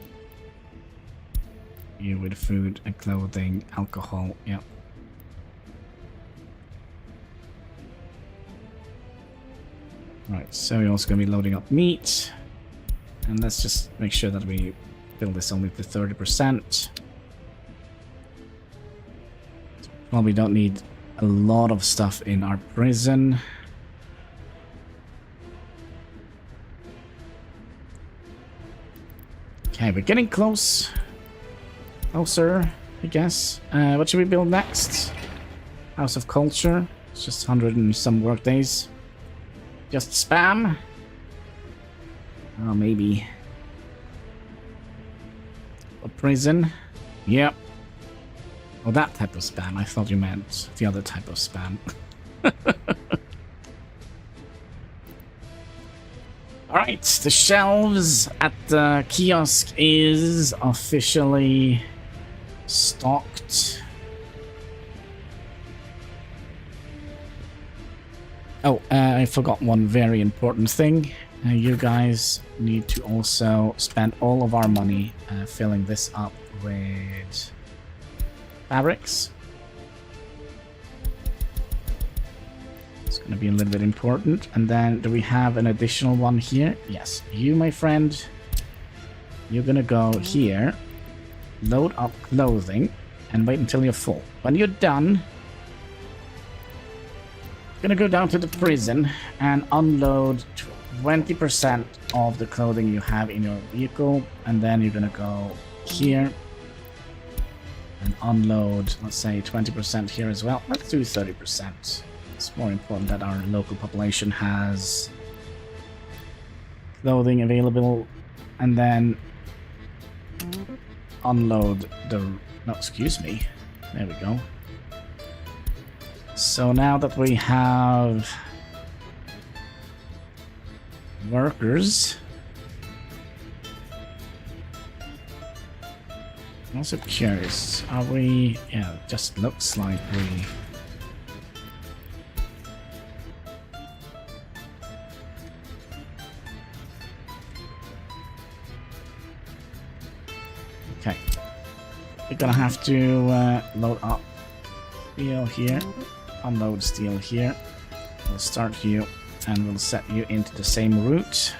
you with food and clothing, alcohol, yeah. Right, so we're also gonna be loading up meat. And let's just make sure that we fill this only to 30%. Probably don't need a lot of stuff in our prison. Okay, we're getting close. Closer, I guess. What should we build next? House of Culture. It's just 100 and some work days. Just spam? Oh, maybe. A prison? Yep. Oh, that type of spam. I thought you meant the other type of spam. Alright, the shelves at the kiosk is officially stocked. Oh, I forgot one very important thing. You guys need to also spend all of our money filling this up with fabrics. It's going to be a little bit important. And then do we have an additional one here? Yes. You, my friend, you're going to go here, load up clothing, and wait until you're full. When you're done, you're going to go down to the prison and unload 20% of the clothing you have in your vehicle, and then you're going to go here and unload, let's say 20% here as well. Let's do 30%. It's more important that our local population has clothing available, and then unload the... No, excuse me. There we go. So now that we have workers, I'm also curious, are we... Yeah, it just looks like we... Okay. We're gonna have to load up steel here, unload steel here. We'll start you and we'll set you into the same route.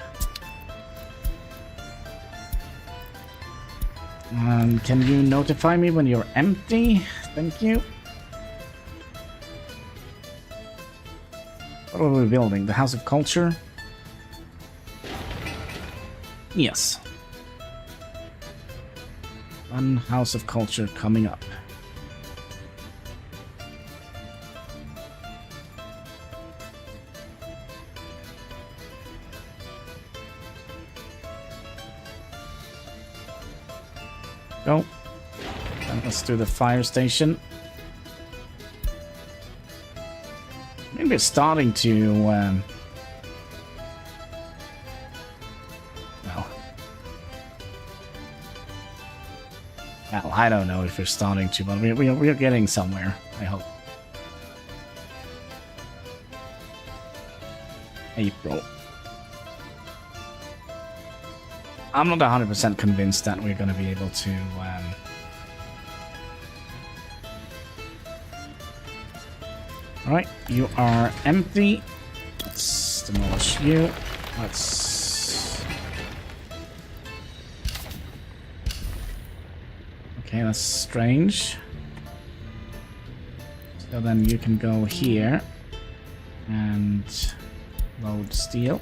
And can you notify me when you're empty? Thank you. What are we building? The House of Culture? Yes. One House of Culture coming up. Go. And let's do the fire station. Maybe we're starting to, well, I don't know if we're starting to, but we're getting somewhere, I hope. April. I'm not 100% convinced that we're going to be able to, Alright, you are empty. Let's demolish you. Let's... Okay, that's strange. So then you can go here and load steel.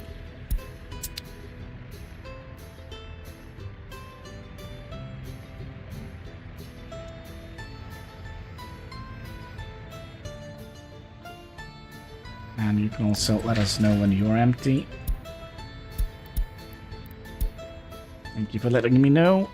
And you can also let us know when you're empty. Thank you for letting me know.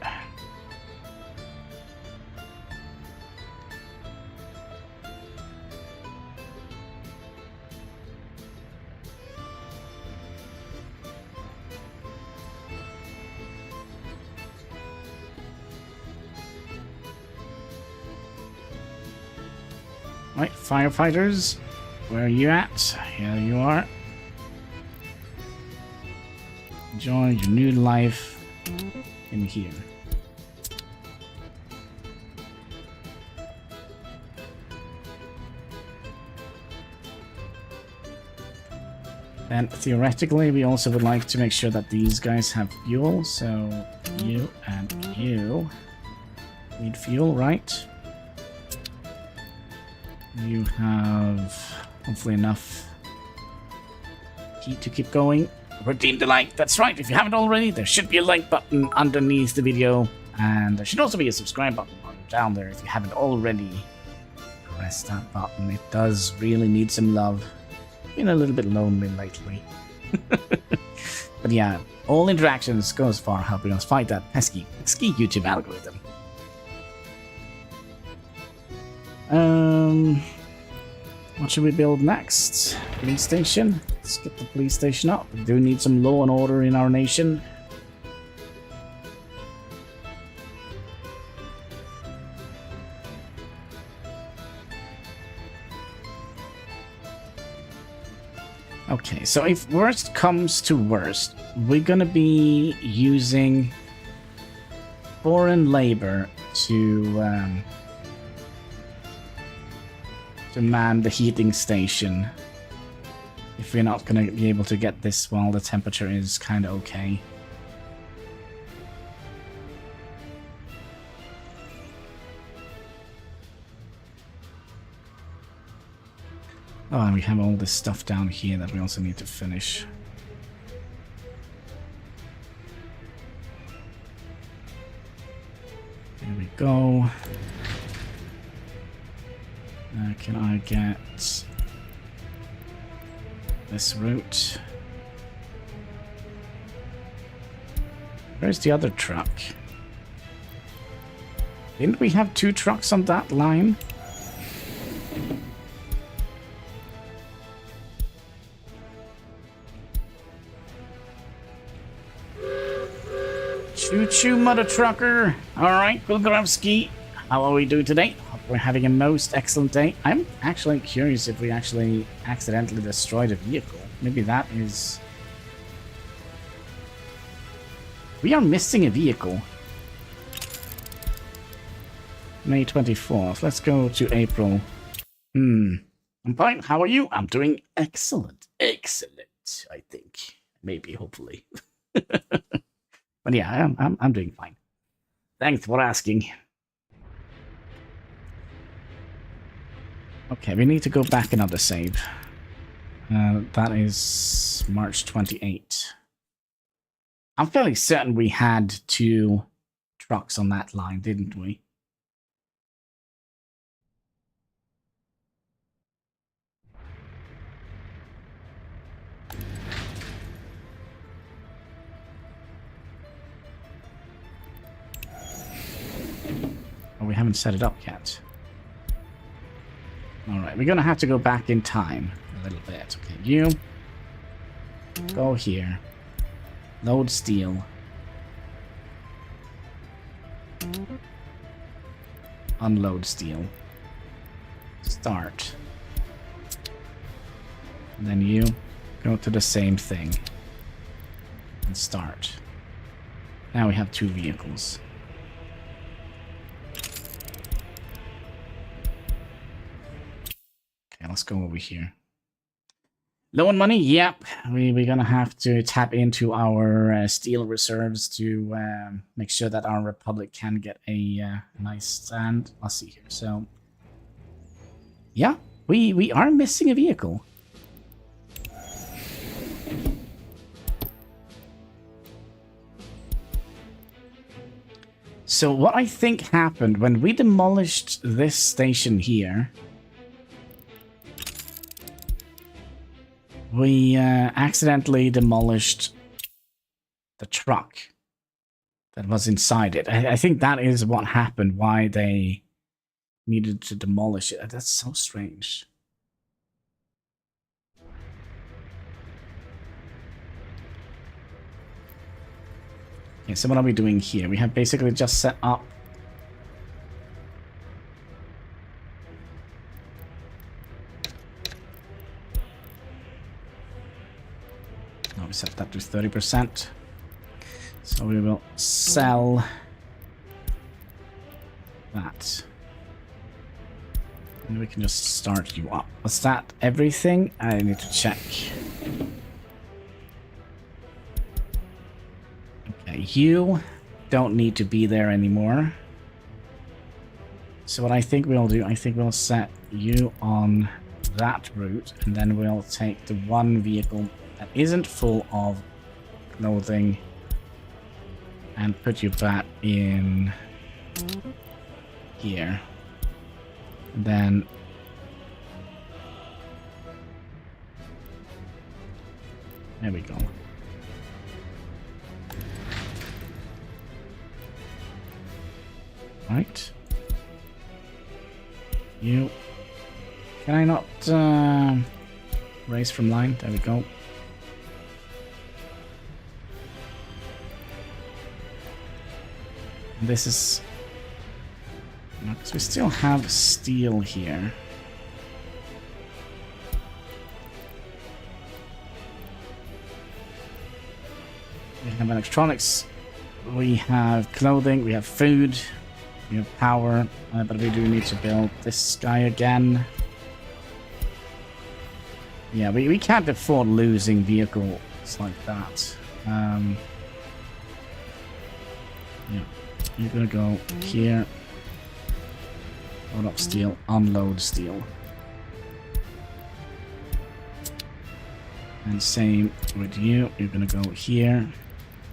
Right, firefighters. Where are you at? Here you are. Enjoy your new life in here. And theoretically, we also would like to make sure that these guys have fuel. So you and you need fuel, right? You have hopefully enough heat to keep going. Redeem the like. That's right. If you haven't already, there should be a like button underneath the video. And there should also be a subscribe button down there if you haven't already. Press that button. It does really need some love. Been a little bit lonely lately. But yeah, all interactions go as far helping us fight that pesky YouTube algorithm. What should we build next? Police station? Let's get the police station up. We do need some law and order in our nation. Okay, so if worst comes to worst, we're gonna be using foreign labor to man the heating station if we're not going to be able to get this while the temperature is kind of okay. Oh, and we have all this stuff down here that we also need to finish. There we go. Can I get this route? Where's the other truck? Didn't we have 2 trucks on that line? Choo-choo, mother trucker! Alright, Pilgrimski, how are we doing today? We're having a most excellent day. I'm actually curious if we actually accidentally destroyed a vehicle. Maybe that is... We are missing a vehicle. May 24th. Let's go to April. I'm fine. How are you? I'm doing excellent. Excellent, I think. Maybe, hopefully. But yeah, I'm doing fine. Thanks for asking. Okay, we need to go back another save. That is March 28. I'm fairly certain we had 2 trucks on that line, didn't we? haven't set it up yet. Alright, we're gonna have to go back in time a little bit. Okay, you go here. Load steel. Unload steel. Start. And then you go to the same thing. And start. Now we have 2 vehicles. Okay, let's go over here. Low on money? Yep. We're gonna have to tap into our steel reserves to make sure that our Republic can get a nice stand. Let's see here. So, yeah, we are missing a vehicle. So what I think happened when we demolished this station here, we accidentally demolished the truck that was inside it. I think that is what happened, why they needed to demolish it. That's so strange. Okay, so what are we doing here? We have basically just set up we set that to 30%. So we will sell that. And we can just start you up. Was that everything? I need to check. Okay, you don't need to be there anymore. So what I think we'll do, I think we'll set you on that route, and then we'll take the one vehicle that isn't full of clothing and put you back in here. And then there we go. Right. You. Can I not raise from line? There we go. This is... because we still have steel here. We have electronics. We have clothing. We have food. We have power. But we do need to build this guy again. Yeah, we can't afford losing vehicles like that. Yeah. You're gonna go here. Load up steel, unload steel. And same with you. You're gonna go here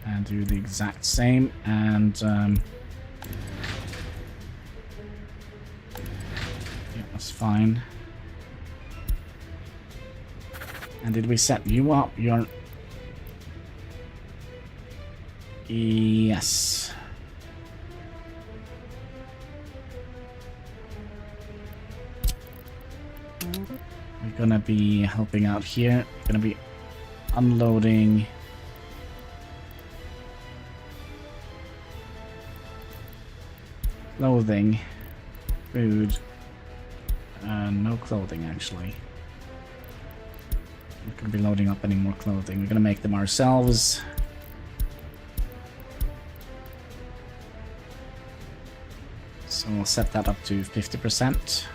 and do the exact same. And yeah, that's fine. And did we set you up? You're... Yes. We're gonna be helping out here. We're gonna be unloading clothing, food, no clothing actually. We're not gonna be loading up any more clothing. We're gonna make them ourselves. So we'll set that up to 50%.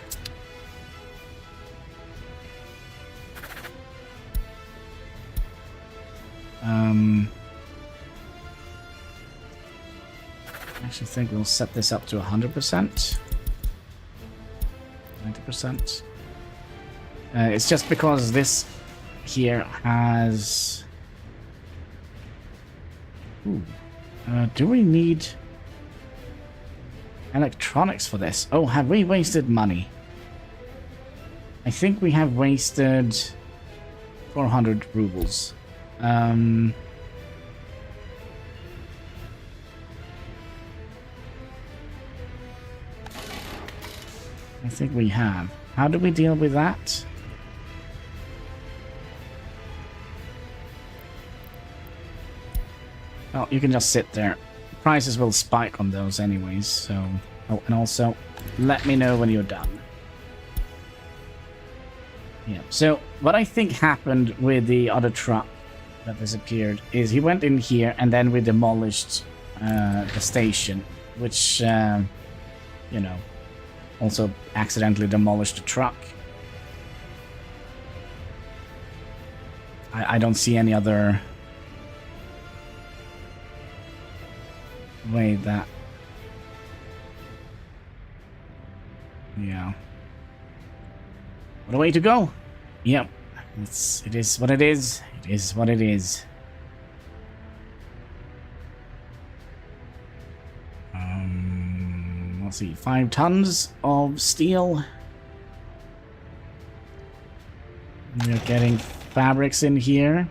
I actually think we'll set this up to 100%. 90%. It's just because this here has... Ooh. Do we need electronics for this? Oh, have we wasted money? I think we have wasted 400 rubles. think we have. How do we deal with that? Well, you can just sit there. Prices will spike on those anyways, so... Oh, and also, let me know when you're done. Yeah, so what I think happened with the other truck that disappeared is he went in here and then we demolished the station, which, you know, also accidentally demolished the truck. I don't see any other way that... Yeah. What a way to go! Yep. It is what it is. It is what it is. Let's see. 5 tons of steel. We're getting fabrics in here.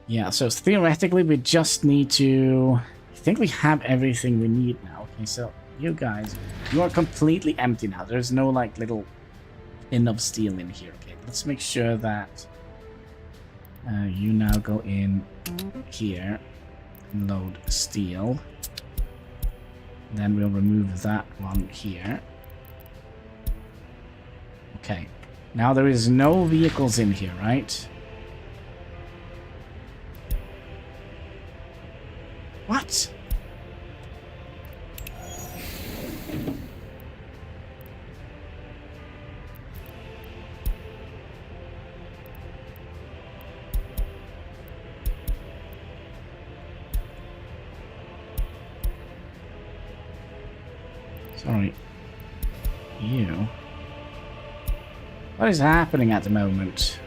Yeah, so theoretically we just need to... I think we have everything we need now. Okay, so you guys, you are completely empty now. There's no, like, little pin of steel in here. Okay, let's make sure that you now go in here and load steel. Then we'll remove that one here. Okay, now there is no vehicles in here, right? What? Sorry. You. What is happening at the moment?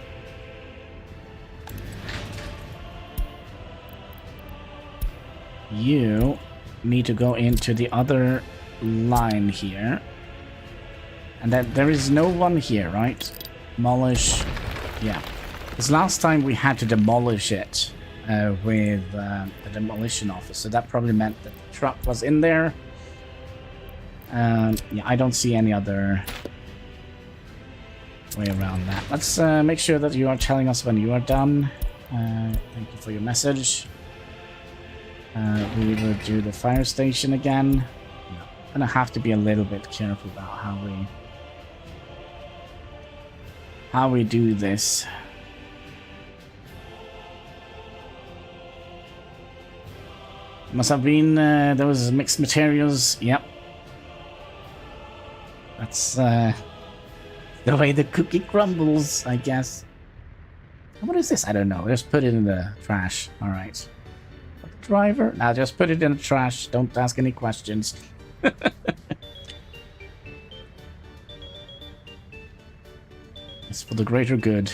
You need to go into the other line here. And then there is no one here, right? Demolish. Yeah. Because last time we had to demolish it with a demolition officer. That probably meant that the truck was in there. Yeah, I don't see any other way around that. Let's make sure that you are telling us when you are done. Thank you for your message. We will do the fire station again. I'm gonna have to be a little bit careful about how we do this. Must have been those mixed materials. Yep. That's the way the cookie crumbles, I guess. What is this? I don't know. Just put it in the trash. All right. Driver? Now just put it in the trash. Don't ask any questions. It's for the greater good.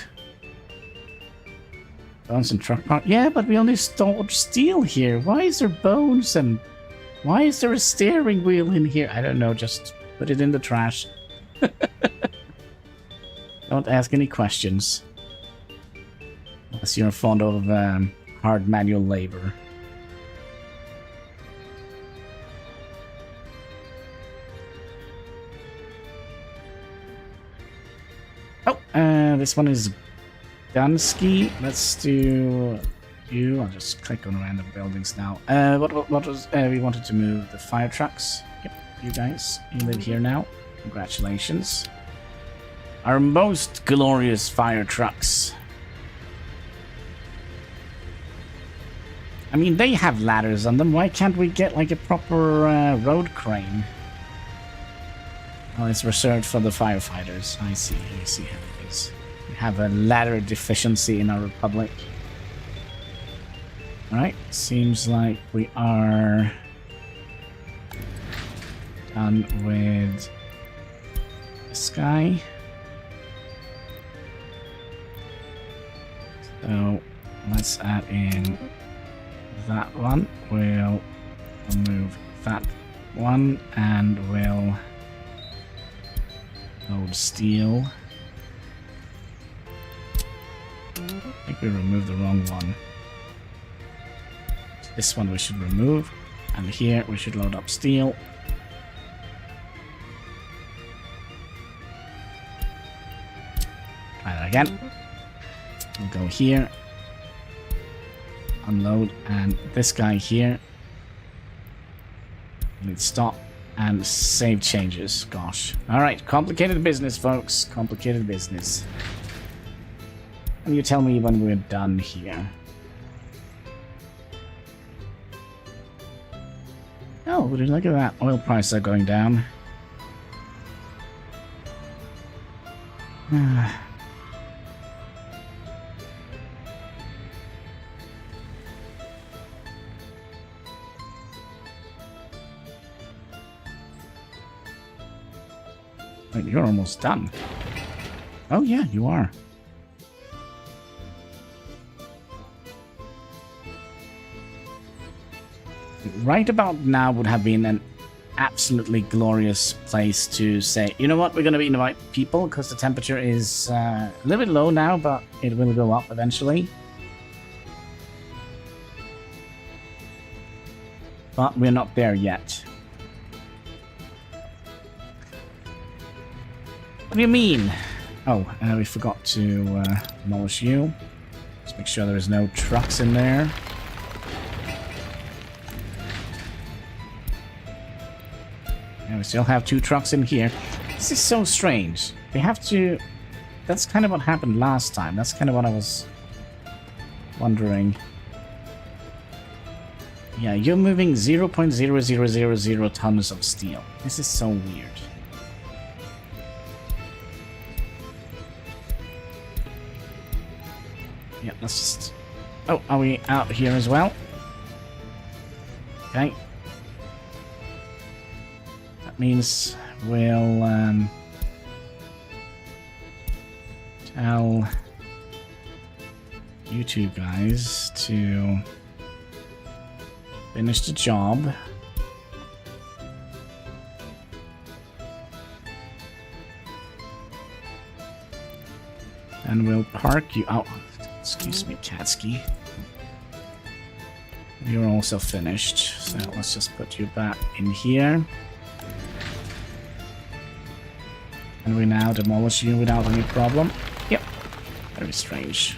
Bones and truck part. Yeah, but we only stored steel here. Why is there bones and why is there a steering wheel in here? I don't know. Just put it in the trash. Don't ask any questions. Unless you're fond of hard manual labor. Oh, this one is Dunsky. Let's do you. I'll just click on random buildings now. What was we wanted to move the fire trucks? Yep, you guys, you live here now. Congratulations. Our most glorious fire trucks. I mean, they have ladders on them. Why can't we get like a proper road crane? Oh, it's reserved for the firefighters. I see how it is. We have a ladder deficiency in our republic. Alright, seems like we are done with this guy. So let's add in that one. We'll remove that one and we'll load steel. I think we removed the wrong one. This one we should remove, and here we should load up steel. Try that again. We'll go here. Unload, and this guy here. Let's stop and save changes. Gosh. Alright, complicated business, folks. Complicated business. And you tell me when we're done here. Oh, look at that. Oil prices are going down. Wait, you're almost done. Oh yeah, you are. Right about now would have been an absolutely glorious place to say, you know what, we're going to invite people because the temperature is a little bit low now, but it will go up eventually. But we're not there yet. What do you mean? Oh, we forgot to demolish you. Let's make sure there's no trucks in there. And we still have 2 trucks in here. This is so strange. They have to... That's kind of what happened last time. That's kind of what I was wondering. Yeah, you're moving 0.0000 tons of steel. This is so weird. Yeah, let's just... Oh, are we out here as well? Okay. That means we'll tell you two guys to finish the job. And we'll park you out. Excuse me, Katsky. You're also finished, so let's just put you back in here. And we now demolish you without any problem. Yep. Very strange.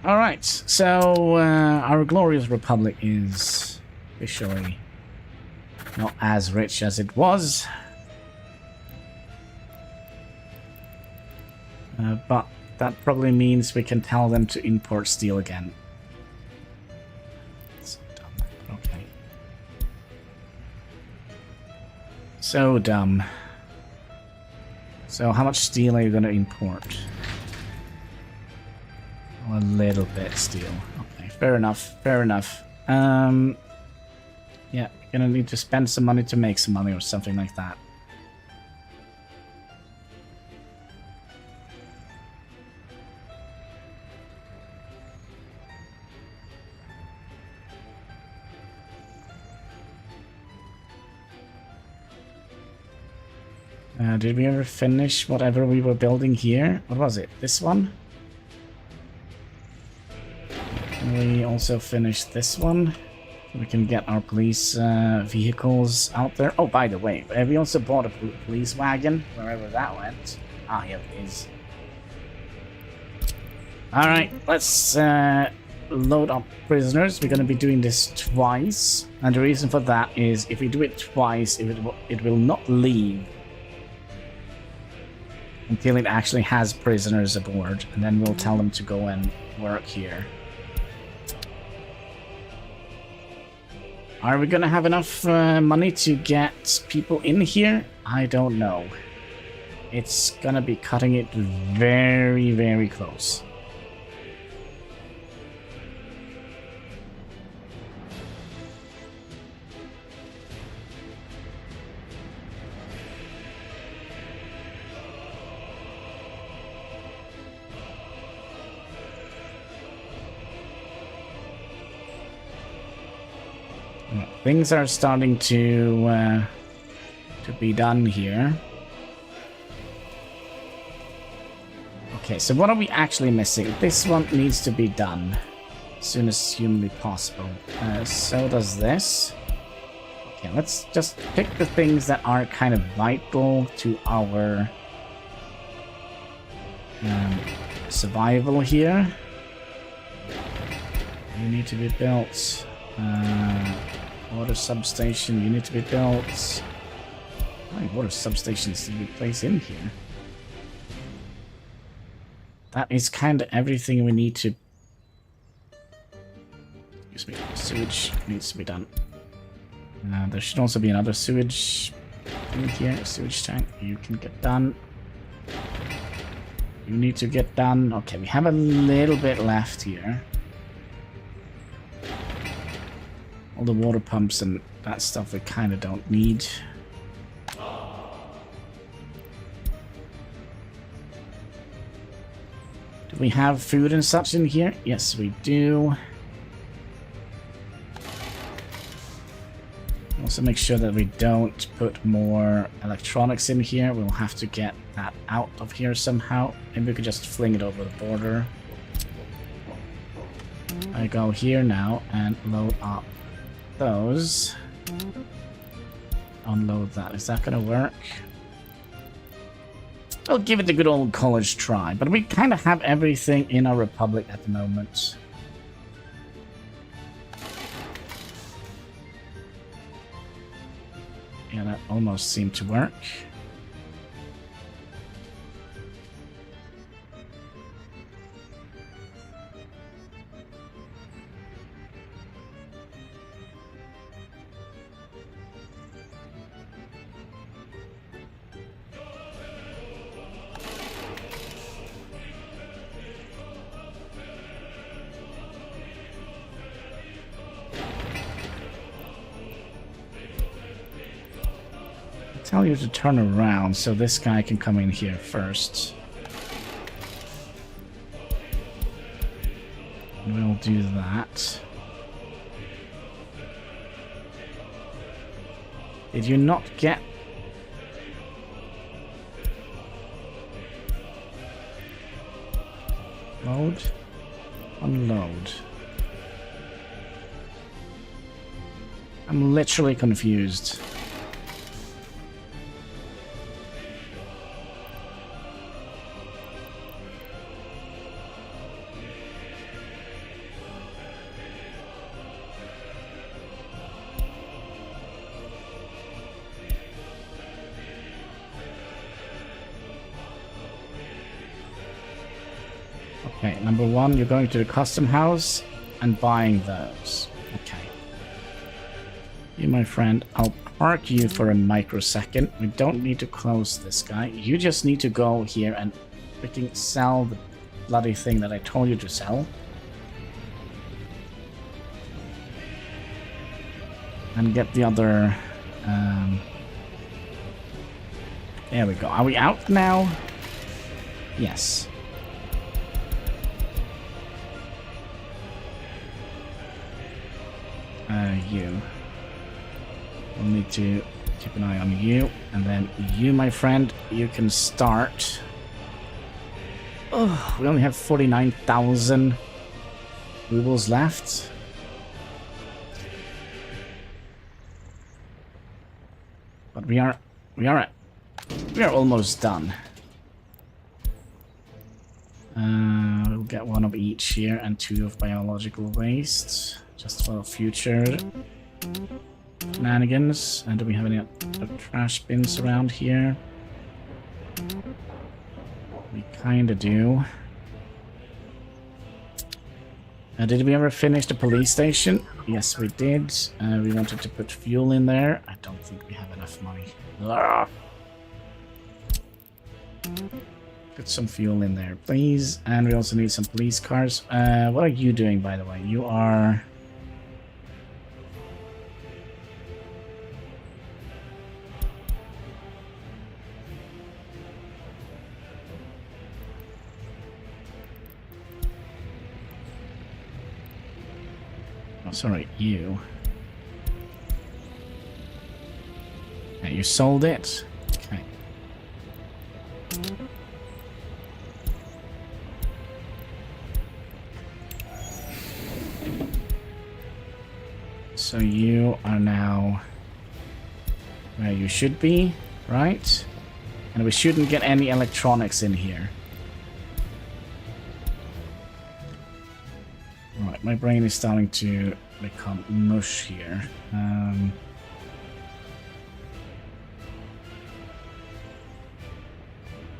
Alright, so our glorious republic is officially not as rich as it was. But that probably means we can tell them to import steel again. So dumb. Okay. So dumb. So how much steel are you going to import? Oh, a little bit steel. Okay, fair enough. Fair enough. Yeah, you're going to need to spend some money to make some money or something like that. Did we ever finish whatever we were building here? What was it? This one? Can we also finish this one? We can get our police vehicles out there. Oh, by the way, we also bought a police wagon, wherever that went. Ah, here it is. Alright, let's load up prisoners. We're going to be doing this twice. And the reason for that is if we do it twice, it will not leave until it actually has prisoners aboard, and then we'll tell them to go and work here. Are we gonna have enough money to get people in here? I don't know. It's gonna be cutting it very, very close. Things are starting to be done here. Okay, so what are we actually missing? This one needs to be done as soon as humanly possible. So does this. Okay, let's just pick the things that are kind of vital to our survival here. You need to be built. Water substation, you need to be built. How many water substations did we place in here? That is kind of everything we need to... Excuse me, sewage needs to be done. There should also be another sewage in here, a sewage tank. You can get done. You need to get done. Okay, we have a little bit left here. All the water pumps and that stuff we kind of don't need. Do we have food and such in here? Yes, we do. Also make sure that we don't put more electronics in here. We'll have to get that out of here somehow. Maybe we could just fling it over the border. I go here now and load up those. Unload that. Is that gonna work? I'll give it a good old college try, but we kind of have everything in our republic at the moment. Yeah, that almost seemed to work. Tell you to turn around so this guy can come in here first. We'll do that. Did you not get... Load? Unload. I'm literally confused. Okay, number one, you're going to the custom house and buying those. Okay. You, my friend, I'll park you for a microsecond. We don't need to close this guy. You just need to go here and freaking sell the bloody thing that I told you to sell. And get the other... There we go. Are we out now? Yes. You. We'll need to keep an eye on you. And then you, my friend, you can start. Oh, we only have 49,000 rubles left. But we are almost done. We'll get one of each here and 2 of biological waste. Just for future shenanigans. And do we have any other trash bins around here? We kinda do. Did we ever finish the police station? Yes, we did. We wanted to put fuel in there. I don't think we have enough money. Ugh. Put some fuel in there, please. And we also need some police cars. What are you doing, by the way? You are... Sorry, you. Yeah, you sold it? Okay. So you are now where you should be, right? And we shouldn't get any electronics in here. Alright, my brain is starting to become mush here.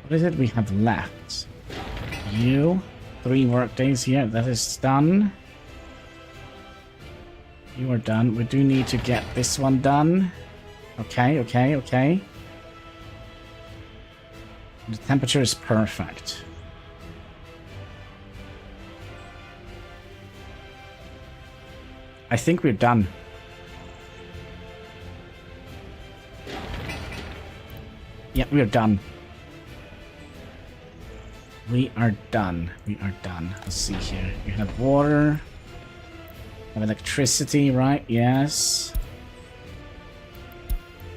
What is it we have left? You. 3 work days here. That is done. You are done. We do need to get this one done. Okay, okay, okay. The temperature is perfect. I think we're done. Yeah, we're done. We are done. We are done. Let's see here. You have water. You have electricity, right? Yes.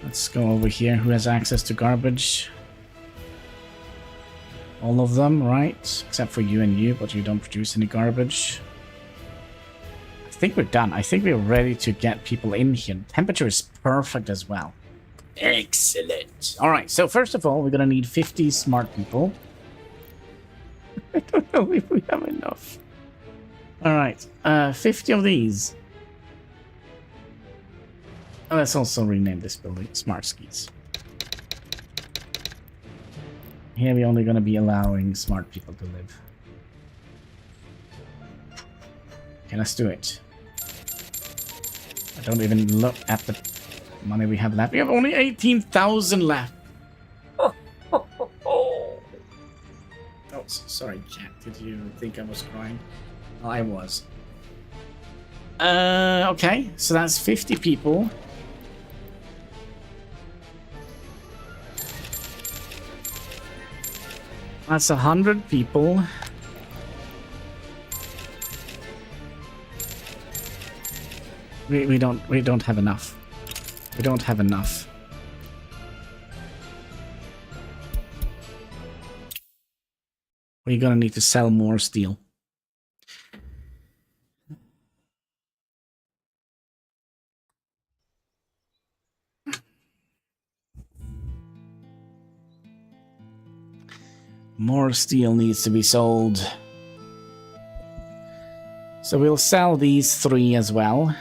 Let's go over here. Who has access to garbage? All of them, right? Except for you and you, but you don't produce any garbage. I think we're done. I think we're ready to get people in here. The temperature is perfect as well. Excellent. Alright, so first of all, we're gonna need 50 smart people. I don't know if we have enough. Alright, 50 of these. Let's also rename this building Smart Skis. Here we're only going to be allowing smart people to live. Okay, let's do it. I don't even look at the money we have left. We have only 18,000 left. Oh, sorry, chat. Did you think I was crying? Oh, I was. Okay, so that's 50 people. That's 100 people. We don't have enough. We don't have enough. We're gonna need to sell more steel. More steel needs to be sold. So we'll sell these 3 as well.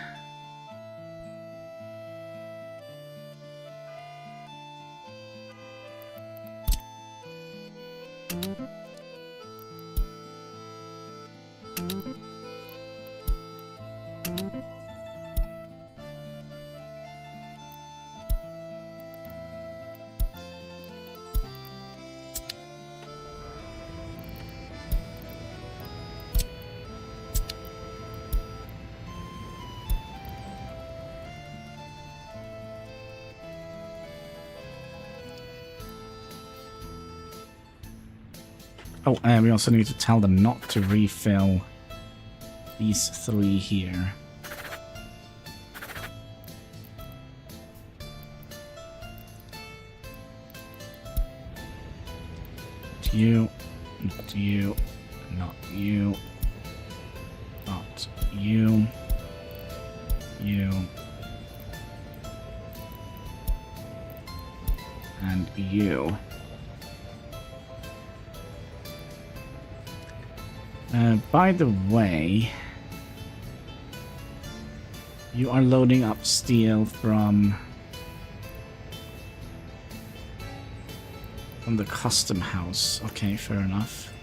Oh, and we also need to tell them not to refill these 3 here. Not you, not you, not you, not you, you, and you. By the way, you are loading up steel from the custom house. Okay, fair enough.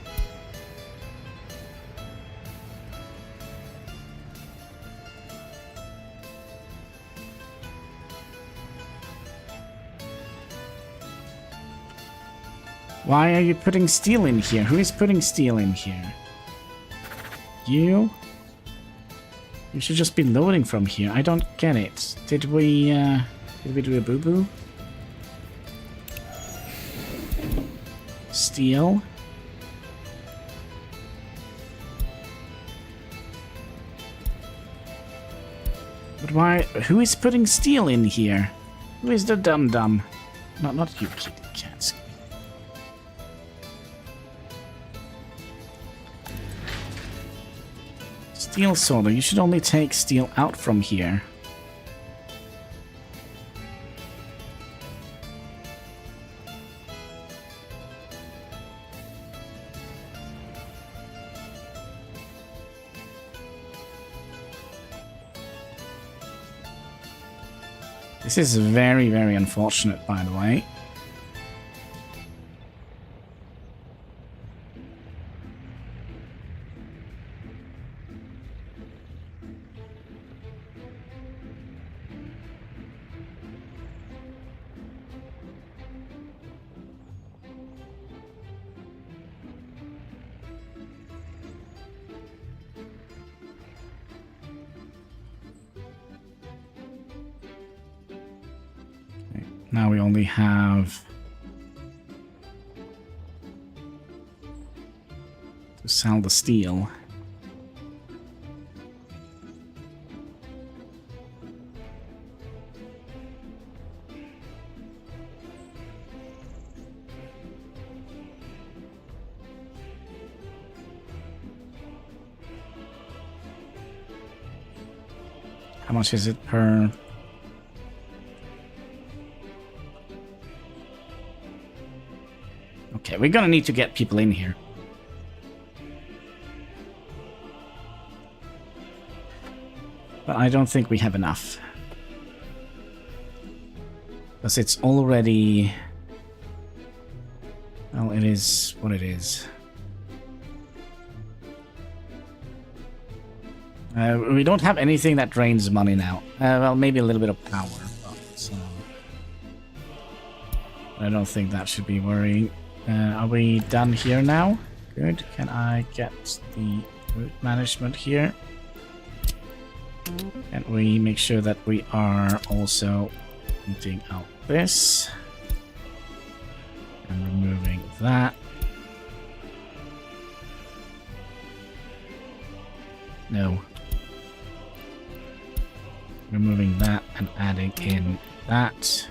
Why are you putting steel in here? Who is putting steel in here? You? You should just be loading from here. I don't get it. Did we do a boo-boo? Steel? But why? Who is putting steel in here? Who is the dum-dum? Not you, kitty cats. Steel solder. You should only take steel out from here. This is very, very unfortunate, by the way. Now we only have to sell the steel. How much is it per? Okay, we're gonna need to get people in here. But I don't think we have enough. Because it's already... Well, it is what it is. We don't have anything that drains money now. Well, maybe a little bit of power, but I don't think that should be worrying. Are we done here now? Good. Can I get the route management here? And we make sure that we are also emptying out this and removing that. No. Removing that and adding in that.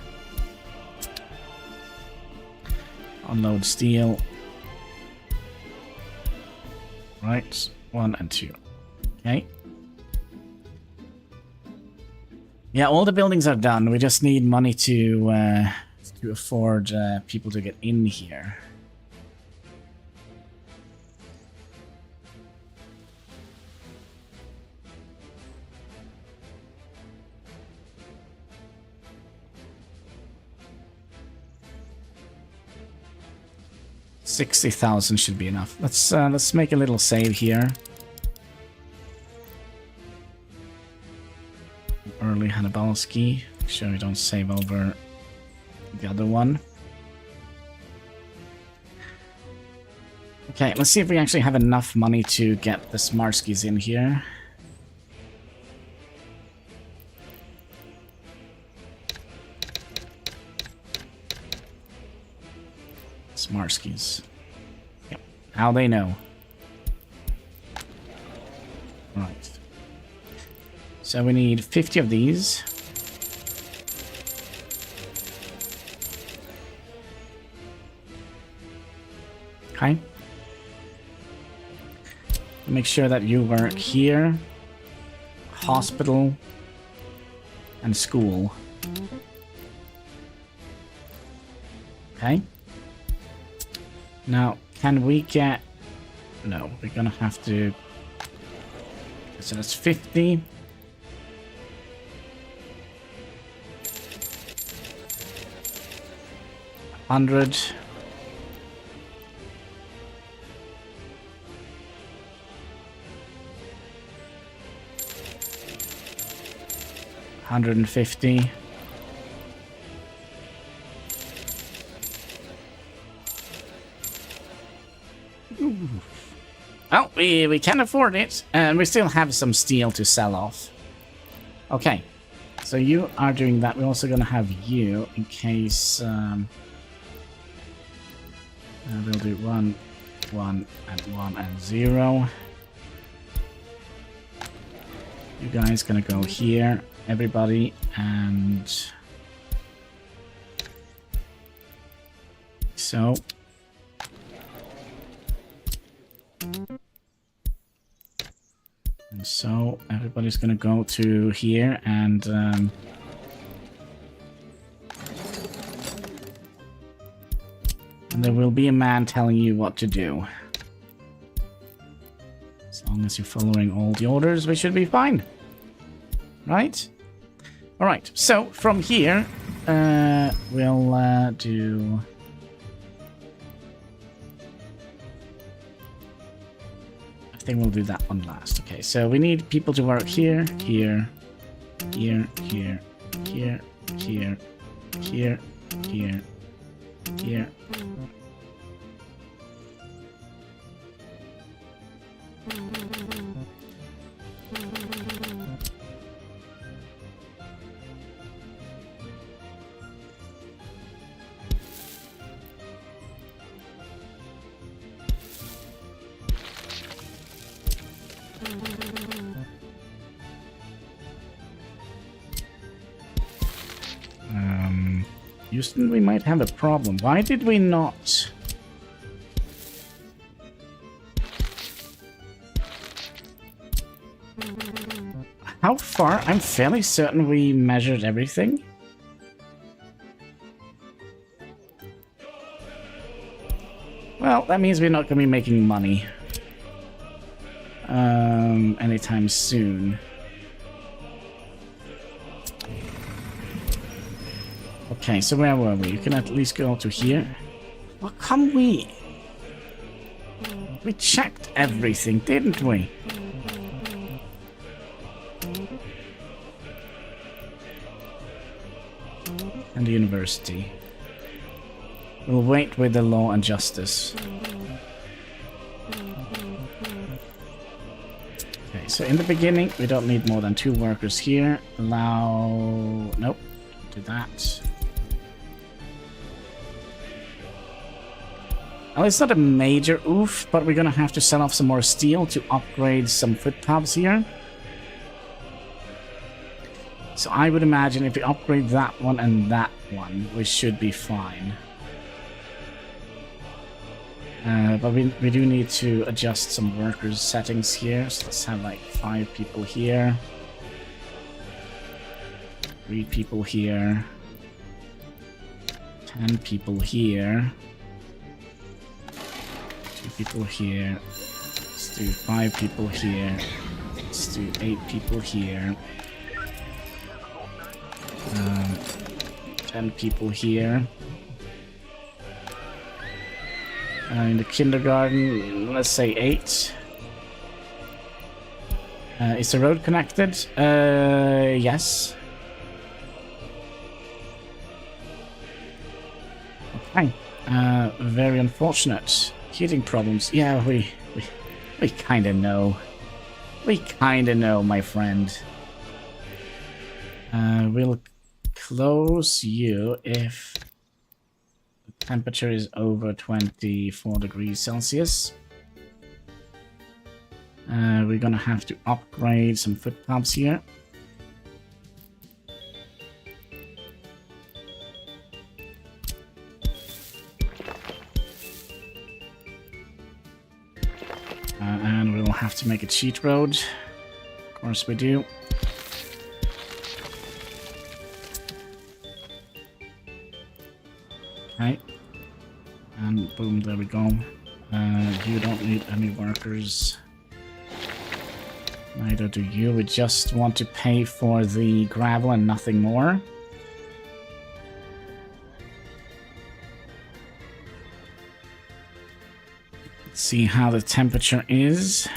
Unload steel. Right, 1 and 2. Okay. Yeah, all the buildings are done. We just need money to afford people to get in here. $60,000 should be enough. Let's make a little save here. Early Hannibalski. Make sure we don't save over the other one. Okay, let's see if we actually have enough money to get the Smarskis in here. Smarskis. Yep. How they know. Right. So we need 50 of these. Okay. Make sure that you work here, hospital, and school. Okay. Now, can we get... No, we're gonna have to... So that's 50. 100. 150. Oh, we can afford it, and we still have some steel to sell off. Okay, so you are doing that. We're also going to have you in case we'll do 1, 1, and 1, and 0. You guys gonna go here, everybody, and so. And so everybody's gonna go to here, and there will be a man telling you what to do. As long as you're following all the orders, we should be fine. Right? Alright, so from here, we'll do... I think we'll do that one last. Okay, so we need people to work here, here, here, here, here, here, here, here, here. Houston, we might have a problem. Why did we not... How far? I'm fairly certain we measured everything. Well, that means we're not going to be making money anytime soon. Okay, so where were we? You can at least go to here. Well, come we? We checked everything, didn't we? And the university. We'll wait with the law and justice. Okay, so in the beginning, we don't need more than 2 workers here. Allow... Nope. Do that. Well, it's not a major oof, but we're gonna have to sell off some more steel to upgrade some footpaths here. So I would imagine if we upgrade that one and that one, we should be fine. But we do need to adjust some workers settings here. So let's have like 5 people here. 3 people here. 10 people here. 2 people here. Let's do 5 people here. Let's do 8 people here. 10 people here. In the kindergarten, let's say 8. Is the road connected? Yes. Okay. Very unfortunate. Heating problems. Yeah, we kind of know. We kind of know, my friend. We'll close you if the temperature is over 24 degrees Celsius. We're gonna have to upgrade some footpaths here. And we'll have to make a cheat road. Of course we do. Okay. And boom, there we go. You don't need any workers. Neither do you. We just want to pay for the gravel and nothing more. Let's see how the temperature is.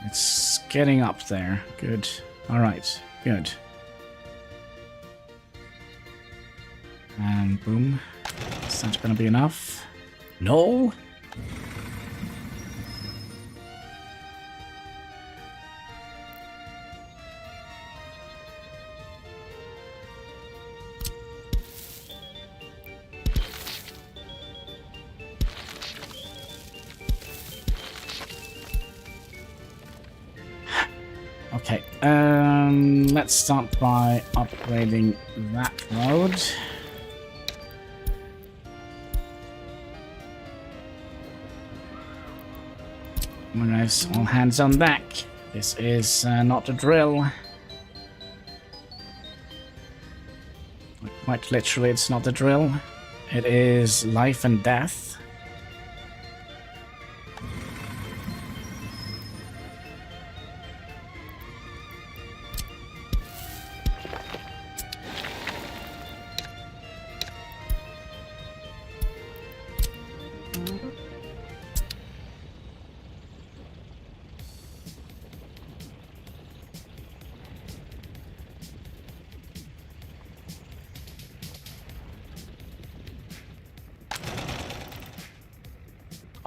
It's getting up there. Good. Alright, good. And boom. Is that gonna be enough? No? Okay, let's start by upgrading that road. Alright, all hands on deck. This is not a drill. Quite literally, it's not a drill. It is life and death.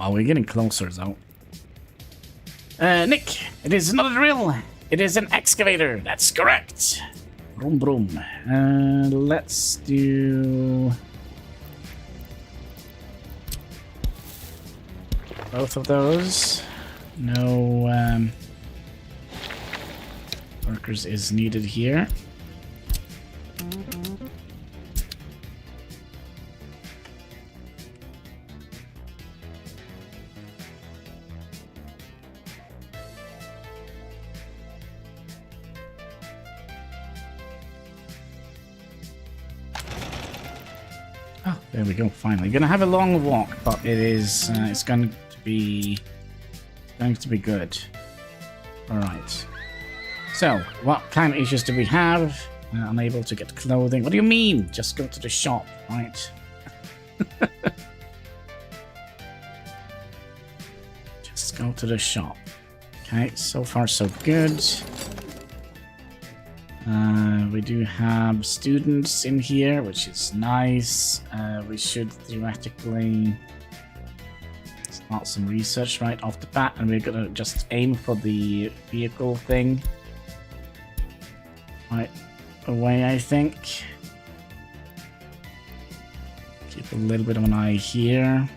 Oh, we're getting closer, though. Nick, it is not a drill. It is an excavator. That's correct. Broom, broom. Let's do both of those. No workers is needed here. Oh, there we go. Finally, gonna have a long walk, but it is it's going to be good. All right. So, what kind of issues do we have? Unable to get clothing. What do you mean? Just go to the shop, right? Just go to the shop. Okay, so far so good. We do have students in here, which is nice. We should theoretically start some research right off the bat, and we're gonna just aim for the vehicle thing right away, I think. Keep a little bit of an eye here.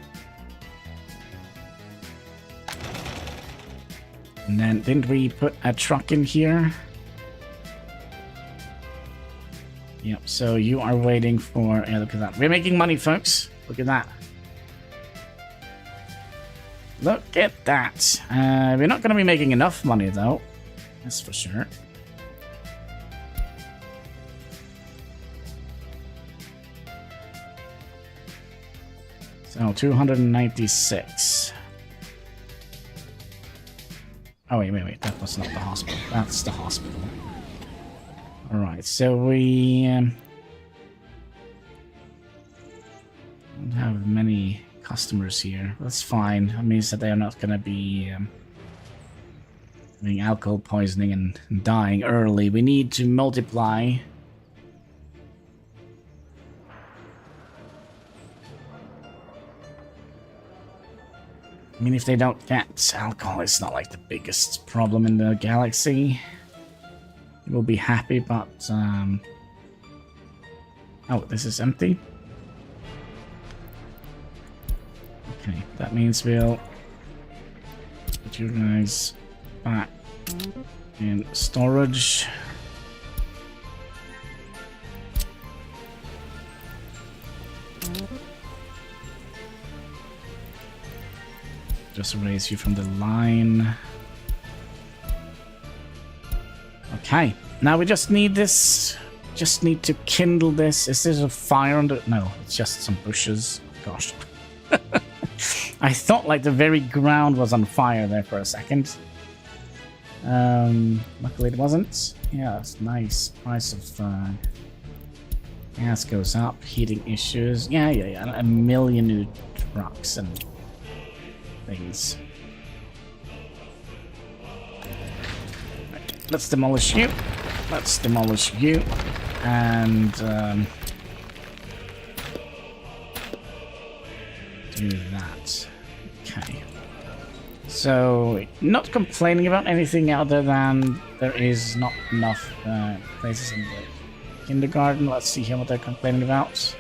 And then, didn't we put a truck in here? Yep, so you are waiting for... Yeah, look at that. We're making money, folks. Look at that. Look at that. We're not going to be making enough money, though. That's for sure. So, 296. Oh, wait. That was not the hospital. That's the hospital. Alright, so we don't have many customers here. That's fine. That means that they are not going to be having alcohol poisoning and dying early. We need to multiply. I mean, if they don't get alcohol, it's not like the biggest problem in the galaxy. We'll be happy, but oh, this is empty. Okay, that means we'll put you guys back in storage. Just erase you from the line. Okay, now we just need this. Just need to kindle this. Is there a fire under? No, it's just some bushes. Gosh. I thought like the very ground was on fire there for a second. Luckily it wasn't. Yeah, that's nice. Price of gas goes up. Heating issues. Yeah. A million new trucks and things. Let's demolish you. Let's demolish you. And do that. Okay. So, not complaining about anything other than there is not enough places in the kindergarten. Let's see here what they're complaining about.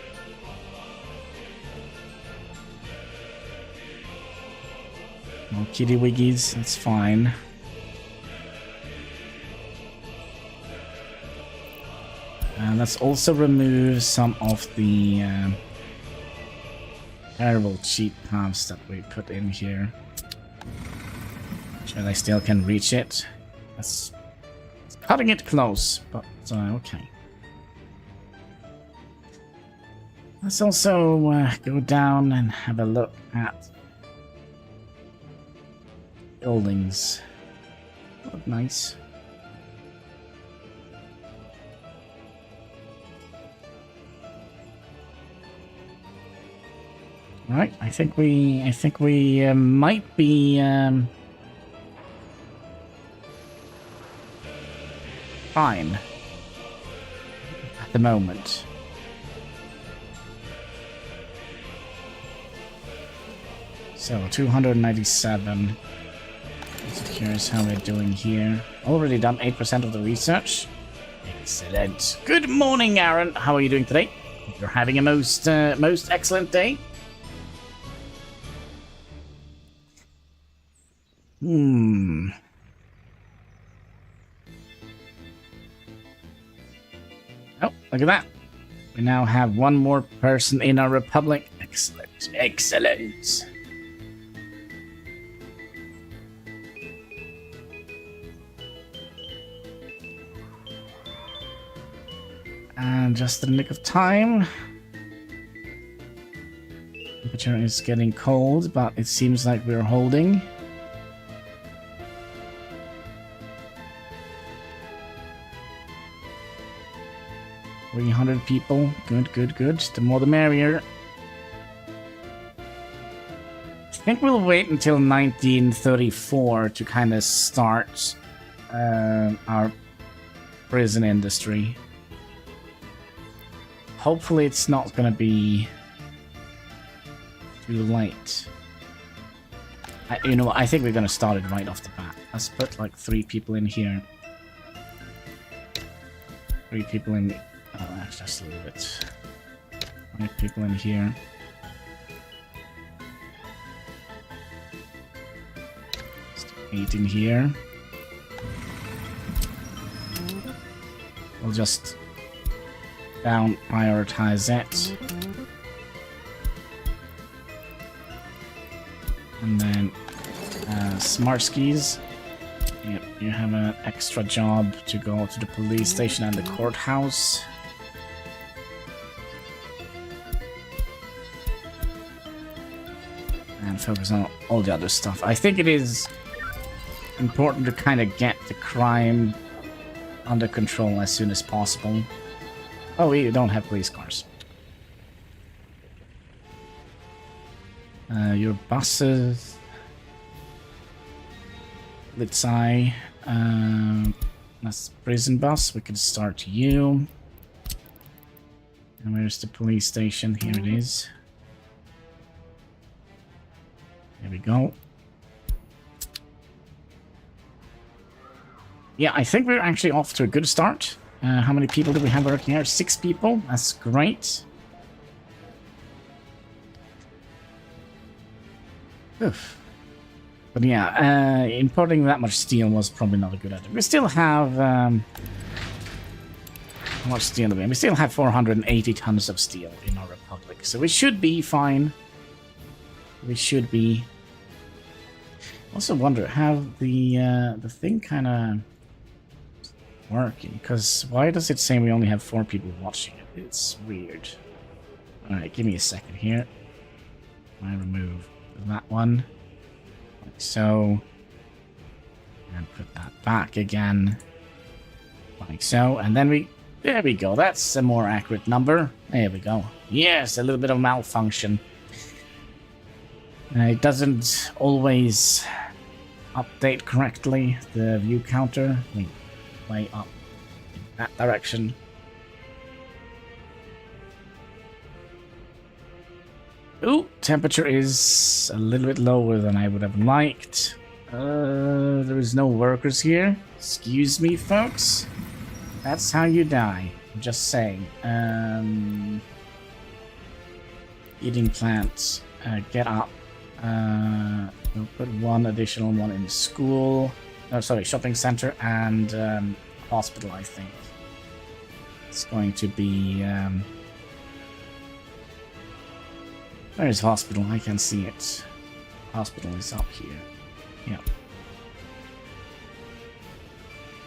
More kitty wiggies, that's fine. And let's also remove some of the terrible cheap paths that we put in here. Sure, they still can reach it. That's cutting it close, but okay. Let's also go down and have a look at buildings. Look nice. Right, I think we might be fine at the moment. So 297. Just curious how we're doing here. Already done 8% of the research. Excellent. Good morning, Aaron. How are you doing today? Hope you're having a most excellent day. Oh, look at that. We now have one more person in our republic. Excellent. Excellent. And just in the nick of time. Temperature is getting cold, but it seems like we're holding. $300 people. Good, good, good. The more the merrier. I think we'll wait until 1934 to kind of start our prison industry. Hopefully it's not going to be too late. You know what? I think we're going to start it right off the bat. Let's put like 3 people in here. 3 people in... Oh, that's just a little bit. 5 people in here. Just 8 in here. We'll just down prioritize it. And then smart skis. Yep, you have an extra job to go to the police station and the courthouse. And focus on all the other stuff. I think it is important to kind of get the crime under control as soon as possible. Oh, we don't have police cars. Your buses. Let's say that's prison bus. We can start you. And where's the police station? Here it is. There we go. Yeah, I think we're actually off to a good start. How many people do we have working here? 6 people. That's great. Oof. But yeah, importing that much steel was probably not a good idea. We still have... how much steel do we have? We still have 480 tons of steel in our republic. So we should be fine. We should be... Also wonder how the thing kind of... working, because why does it say we only have 4 people watching it? It's weird. Alright, give me a second here. I remove that one. Like so. And put that back again. Like so. And then we... There we go. That's a more accurate number. There we go. Yes, a little bit of malfunction. It doesn't always update correctly, the view counter. Way up in that direction. Ooh, temperature is a little bit lower than I would have liked. There is no workers here. Excuse me, folks. That's how you die. I'm just saying. Eating plants. Get up. We'll put 1 additional one in school. No, sorry, shopping center and hospital, I think. It's going to be... where is hospital? I can see it. Hospital is up here. Yep.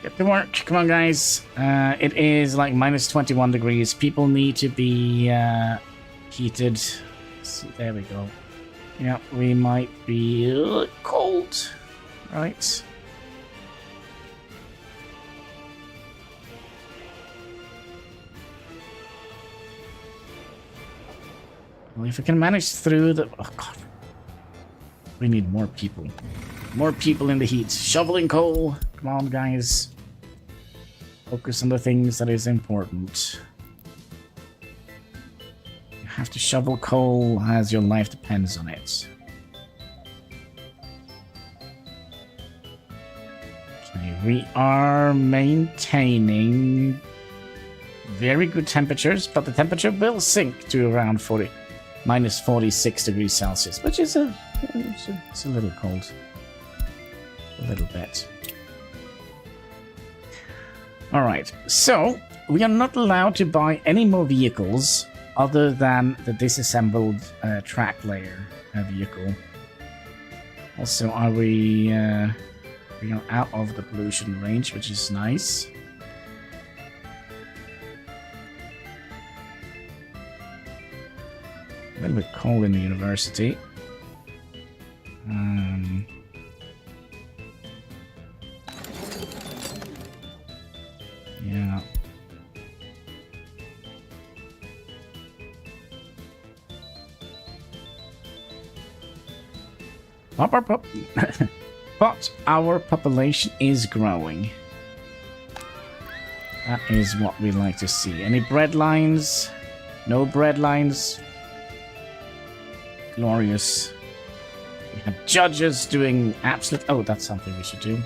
Get to work. Come on, guys. It is like minus 21 degrees. People need to be heated. See, there we go. Yeah, we might be cold. Right. Well, if we can manage through the... Oh, God. We need more people. More people in the heat. Shoveling coal. Come on, guys. Focus on the things that is important. You have to shovel coal as your life depends on it. we are maintaining very good temperatures, but the temperature will sink to around minus 46 degrees Celsius, which is it's a little cold. A little bit. Alright, so we are not allowed to buy any more vehicles other than the disassembled track layer vehicle. Also, we are out of the pollution range, which is nice. A little bit cold in the university. Yeah. But our population is growing. That is what we like to see. Any bread lines? No bread lines. Glorious. We have judges doing absolute... Oh, that's something we should do.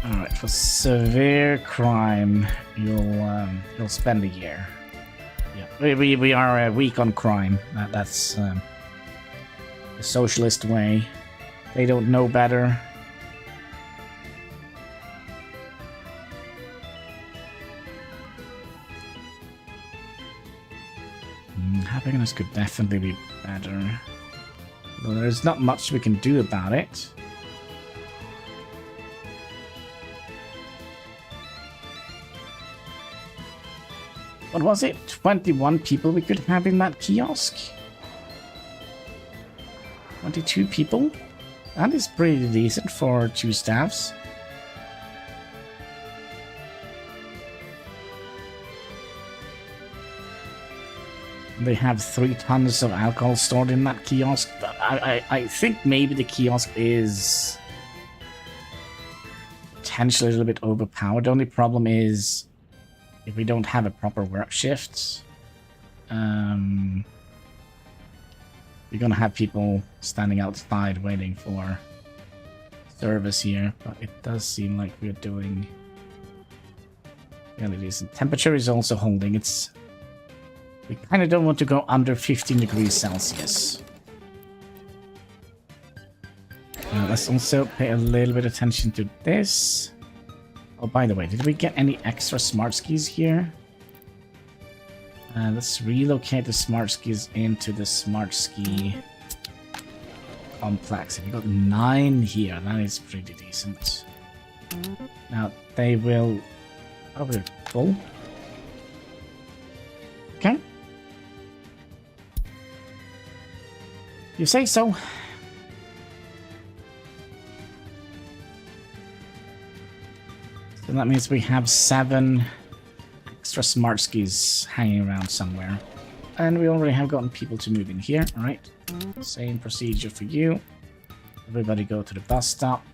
Alright, for severe crime, you'll spend a year. Yeah, we are weak on crime. That's the socialist way. They don't know better. Happiness could definitely be better. Though there's not much we can do about it. What was it? 21 people we could have in that kiosk? 22 people? That is pretty decent for 2 staffs. They have 3 tons of alcohol stored in that kiosk. But I think maybe the kiosk is potentially a little bit overpowered. The only problem is if we don't have a proper work shift, we're gonna have people standing outside waiting for service here. But it does seem like we're doing fairly decent. Temperature is also holding. We kind of don't want to go under 15 degrees Celsius. Let's also pay a little bit of attention to this. Oh, by the way, did we get any extra smart skis here? Let's relocate the smart skis into the smart ski complex. We got 9 here. That is pretty decent. Now, they will... Oh, we're full. Okay. You say so. So that means we have 7 extra smart skis hanging around somewhere. And we already have gotten people to move in here. Alright. Same procedure for you. Everybody go to the bus stop.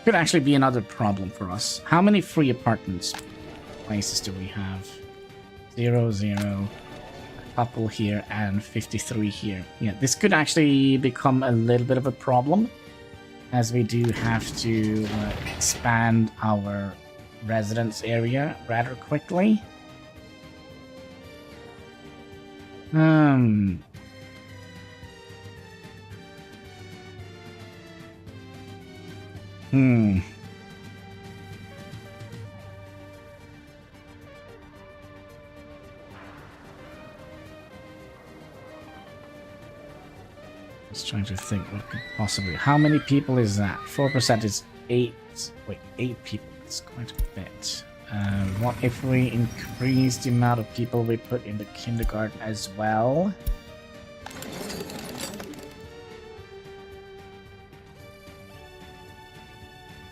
Could actually be another problem for us. How many free apartments places do we have? 0, 0. A couple here and 53 here. Yeah, this could actually become a little bit of a problem, as we do have to expand our residence area rather quickly. Just trying to think what could possibly... How many people is that? 4% is 8... Wait, 8 people. That's quite a bit. What if we increase the amount of people we put in the kindergarten as well?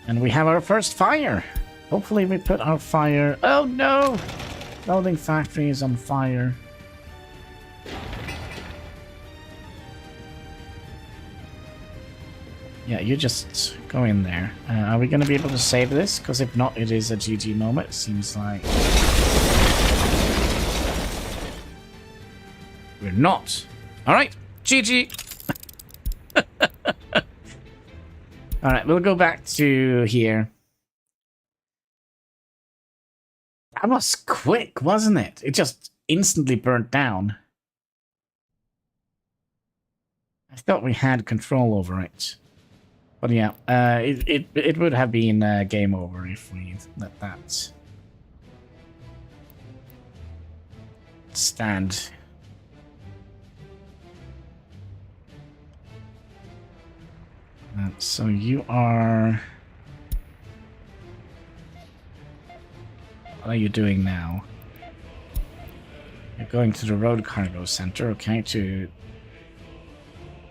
And we have our first fire! Hopefully we put our fire... Oh no! Clothing factory is on fire. Yeah, you just go in there. Are we going to be able to save this? Because if not, it is a GG moment. It seems like... We're not. Alright, GG. Alright, we'll go back to here. That was quick, wasn't it? It just instantly burnt down. I thought we had control over it. But yeah, it would have been game over if we let that stand. So you are... What are you doing now? You're going to the road cargo center, okay, to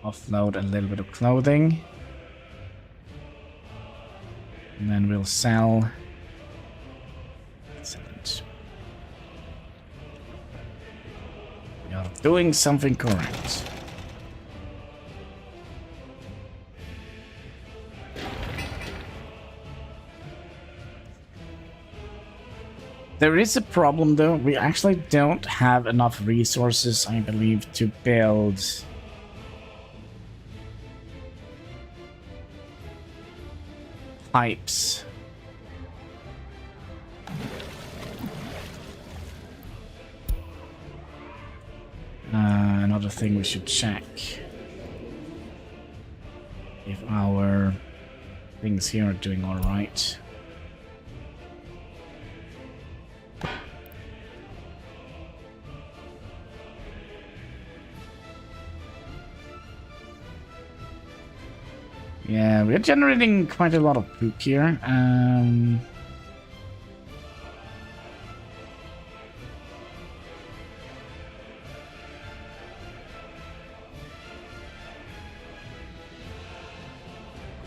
offload a little bit of clothing. And then we'll sell... Excellent. We are doing something correct. There is a problem though. We actually don't have enough resources, I believe, to build pipes. Another thing we should check. If our things here are doing alright. Yeah, we're generating quite a lot of poop here.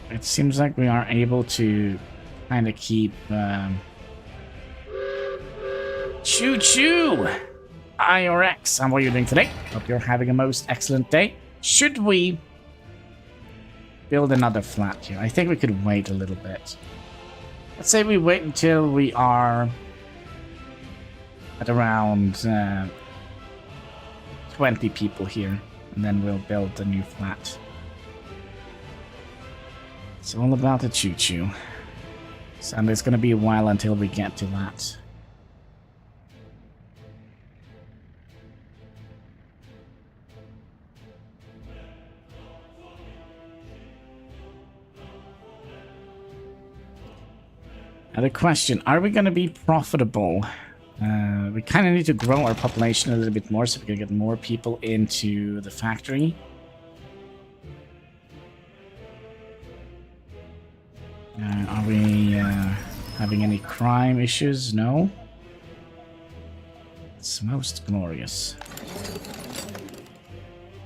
It seems like we are able to kind of keep... Choo-choo! IRX, and what are you doing today? Hope you're having a most excellent day. Should we build another flat here? I think we could wait a little bit. Let's say we wait until we are at around 20 people here, and then we'll build a new flat. It's all about the choo-choo. So, and it's going to be a while until we get to that. Now the question, are we going to be profitable? We kind of need to grow our population a little bit more so we can get more people into the factory. Are we having any crime issues? No. It's most glorious.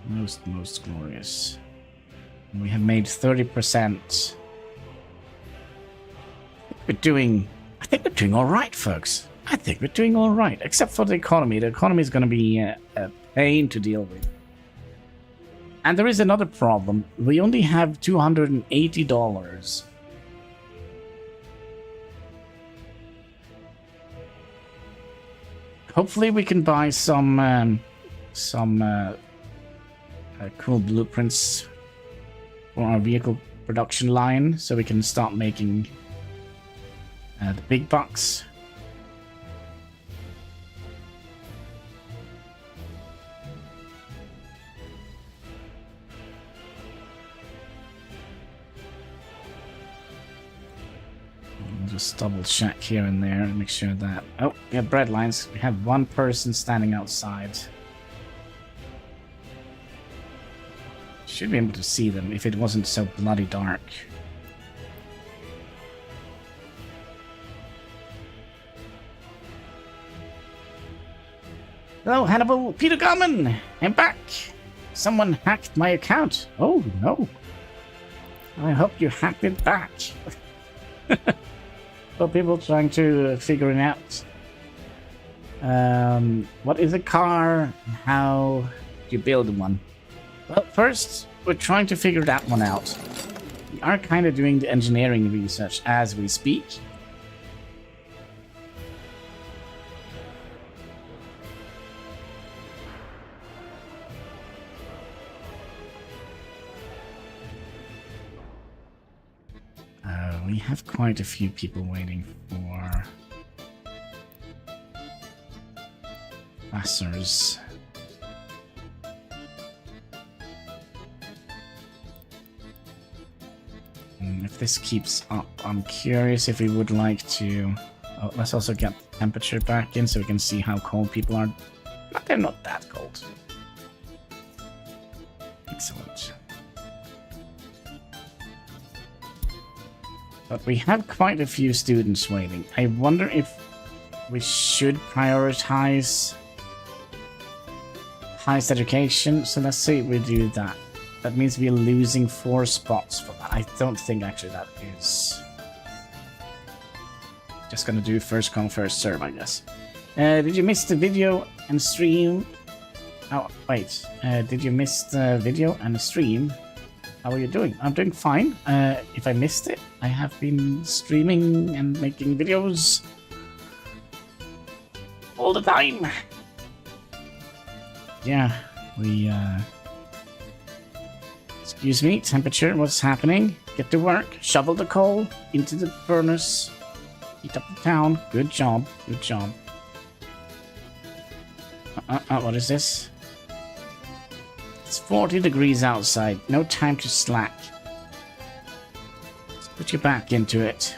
Most glorious. And we have made 30%. I think we're doing all right, folks. I think we're doing all right, except for the economy. The economy is going to be a pain to deal with. And there is another problem. We only have $280. Hopefully we can buy some cool blueprints for our vehicle production line, so we can start making the big bucks. We'll just double check here and there and make sure that... Oh, we have bread lines. We have one person standing outside. Should be able to see them if it wasn't so bloody dark. Hello, Hannibal. Peter Garman. I'm back. Someone hacked my account. Oh, no. I hope you hacked it back. For people trying to figure it out. What is a car? How do you build one? Well, first, we're trying to figure that one out. We are kind of doing the engineering research as we speak. We have quite a few people waiting for Vassars. If this keeps up, I'm curious if we would like to... Oh, let's also get the temperature back in so we can see how cold people are. But they're not that cold. Excellent. But we have quite a few students waiting. I wonder if we should prioritize highest education. So let's say we do that. That means we're losing 4 spots for that. I don't think actually that is... Just gonna do first come, first serve, I guess. Did you miss the video and stream? Oh, wait. Did you miss the video and the stream? How are you doing? I'm doing fine. If I missed it, I have been streaming and making videos all the time. Yeah, we, excuse me, temperature, what's happening? Get to work, shovel the coal into the furnace, heat up the town. Good job, good job. What is this? It's 40 degrees outside. No time to slack. Let's put you back into it.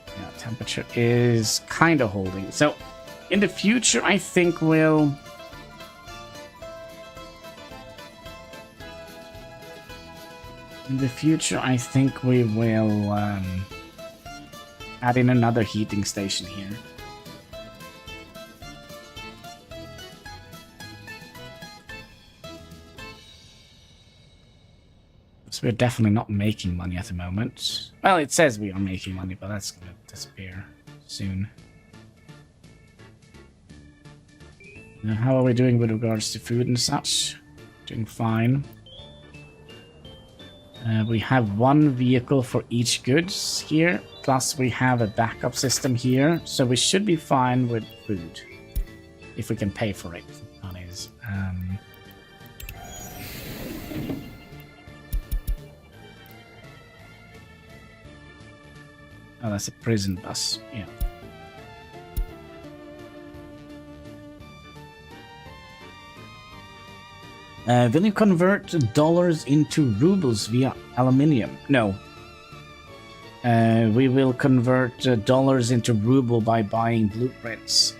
Yeah, temperature is kind of holding. So, in the future, I think we'll... In the future, I think we will add in another heating station here. So we're definitely not making money at the moment. Well, it says we are making money, but that's going to disappear soon. Now, how are we doing with regards to food and such? Doing fine. We have 1 vehicle for each goods here, plus we have a backup system here, so we should be fine with food. If we can pay for it, that is. Oh, that's a prison bus, yeah. Will you convert dollars into rubles via aluminium? No. We will convert dollars into ruble by buying blueprints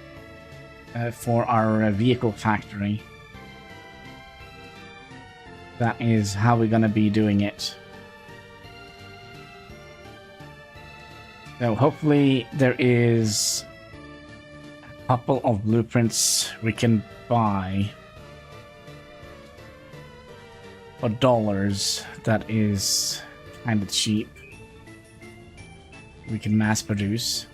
for our vehicle factory. That is how we're gonna be doing it. So hopefully there is a couple of blueprints we can buy for dollars that is kind of cheap. We can mass produce.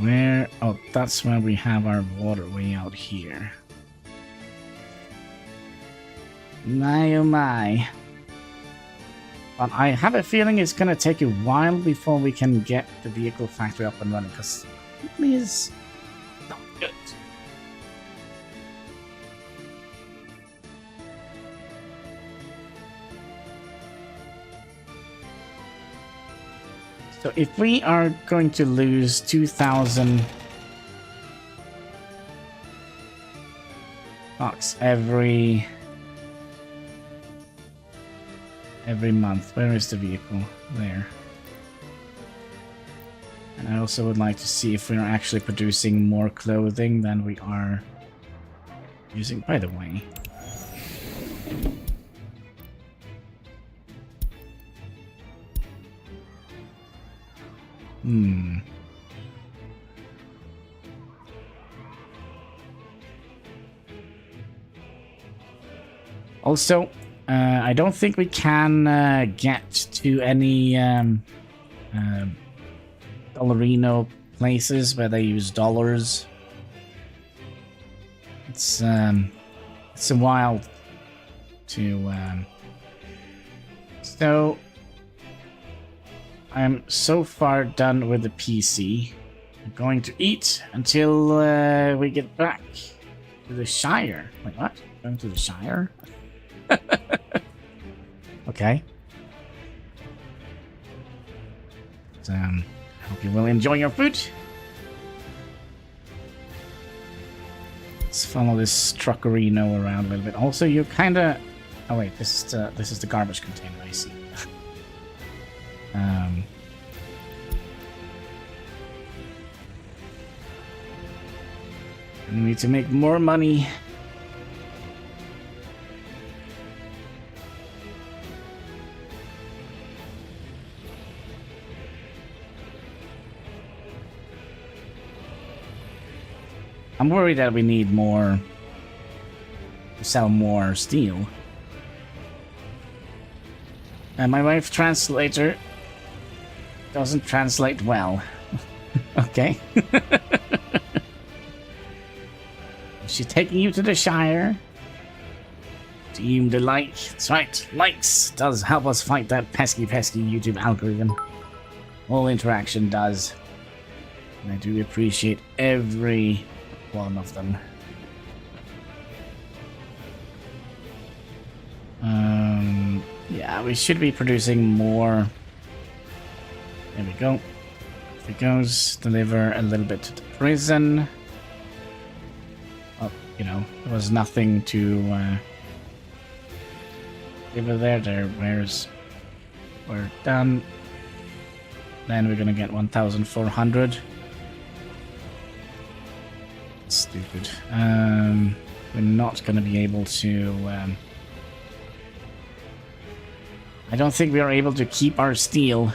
Where? Oh, that's where we have our waterway out here. My oh my. But I have a feeling it's gonna take a while before we can get the vehicle factory up and running, because it is not good. So if we are going to lose 2,000 bucks every month. Where is the vehicle? There. And I also would like to see if we're actually producing more clothing than we are using. By the way. Also, I don't think we can get to any Dollarino places where they use dollars. It's a while to so I'm so far done with the PC. I'm going to eat until we get back to the Shire. Wait, what? Going to the Shire? Okay. Hope you will enjoy your food. Let's follow this truckerino around a little bit. Also, you kind of... Oh wait, this is the garbage container. I see. I need to make more money. I'm worried that we need more to sell more steel. And my wife translator doesn't translate well. Okay. Is she taking you to the Shire? Deem the like. That's right. Likes does help us fight that pesky YouTube algorithm. All interaction does. And I do appreciate every one of them. Yeah, we should be producing more. There we go. If it goes, deliver a little bit to the prison. Oh, you know, there was nothing to deliver there. We're done. Then we're gonna get 1,400. Stupid. We're not gonna be able to. I don't think we are able to keep our steel.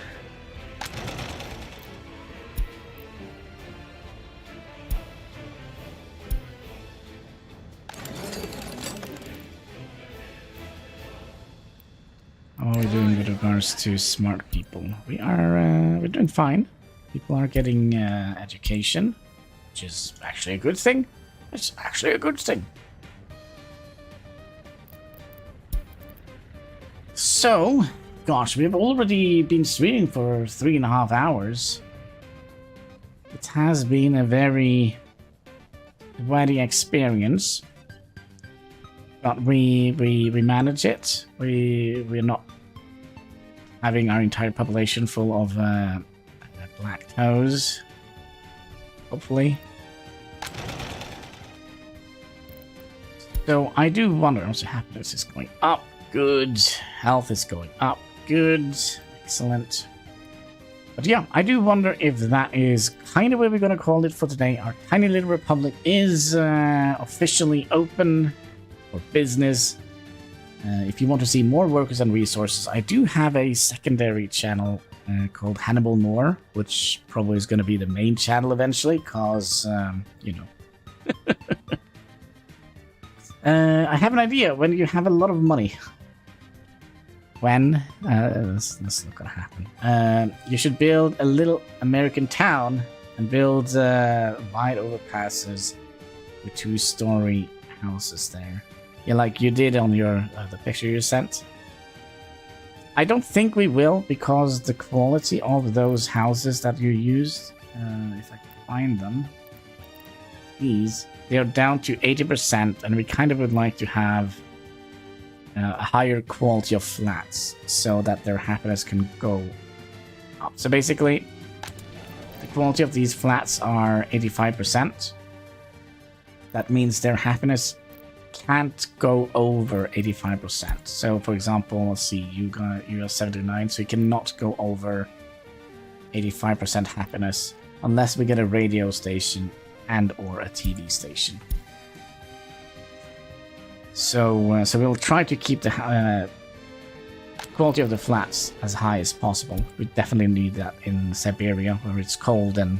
How are we doing with regards to smart people? We are. We're doing fine. People are getting education, which is actually a good thing. It's actually a good thing. So, gosh, we've already been streaming for 3.5 hours. It has been a very experience, but we manage it. We're not having our entire population full of black toes. Hopefully. So I do wonder. Also, happiness is going up. Good. Health is going up. Good. Excellent. But yeah, I do wonder if that is kind of where we're going to call it for today. Our tiny little republic is officially open for business. If you want to see more workers and resources, I do have a secondary channel called HanniballNOR, which probably is going to be the main channel eventually, because, you know. I have an idea. When you have a lot of money, when that's not gonna happen. You should build a little American town and build wide overpasses with 2-story houses there. Yeah, like you did on your the picture you sent. I don't think we will, because the quality of those houses that you used, if I can find them, these. They are down to 80%, and we kind of would like to have a higher quality of flats so that their happiness can go up. So basically, the quality of these flats are 85%. That means their happiness can't go over 85%. So, for example, let's see, you are 79, so you cannot go over 85% happiness unless we get a radio station and or a TV station. So we'll try to keep the quality of the flats as high as possible. We definitely need that in Siberia, where it's cold and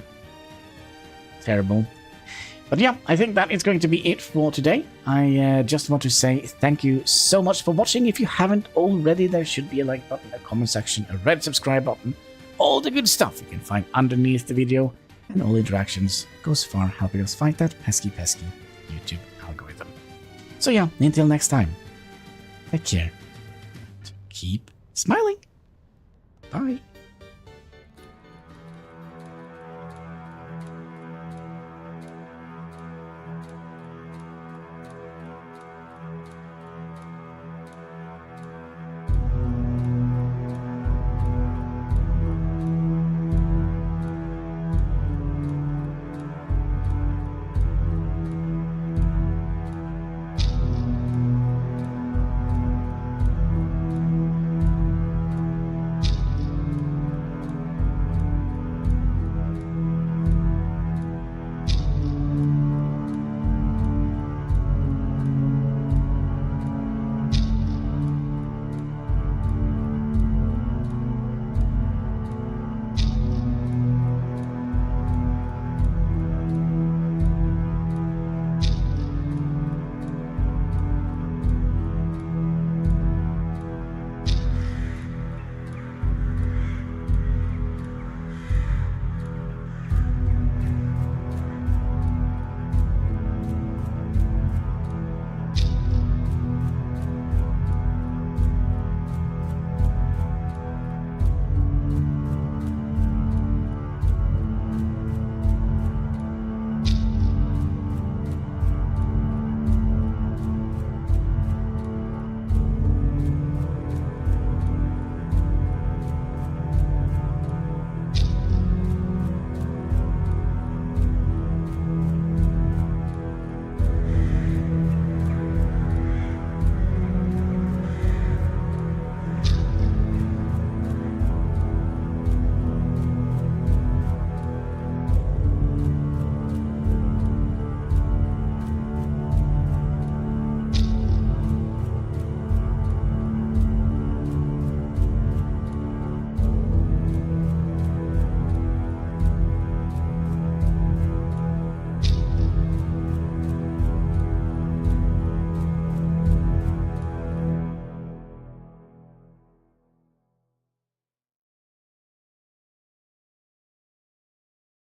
terrible. But yeah, I think that is going to be it for today. I just want to say thank you so much for watching. If you haven't already, there should be a like button, a comment section, a red subscribe button, all the good stuff you can find underneath the video, and all interactions goes far helping us fight that pesky YouTube algorithm. So yeah, until next time, take care. Keep smiling. Bye.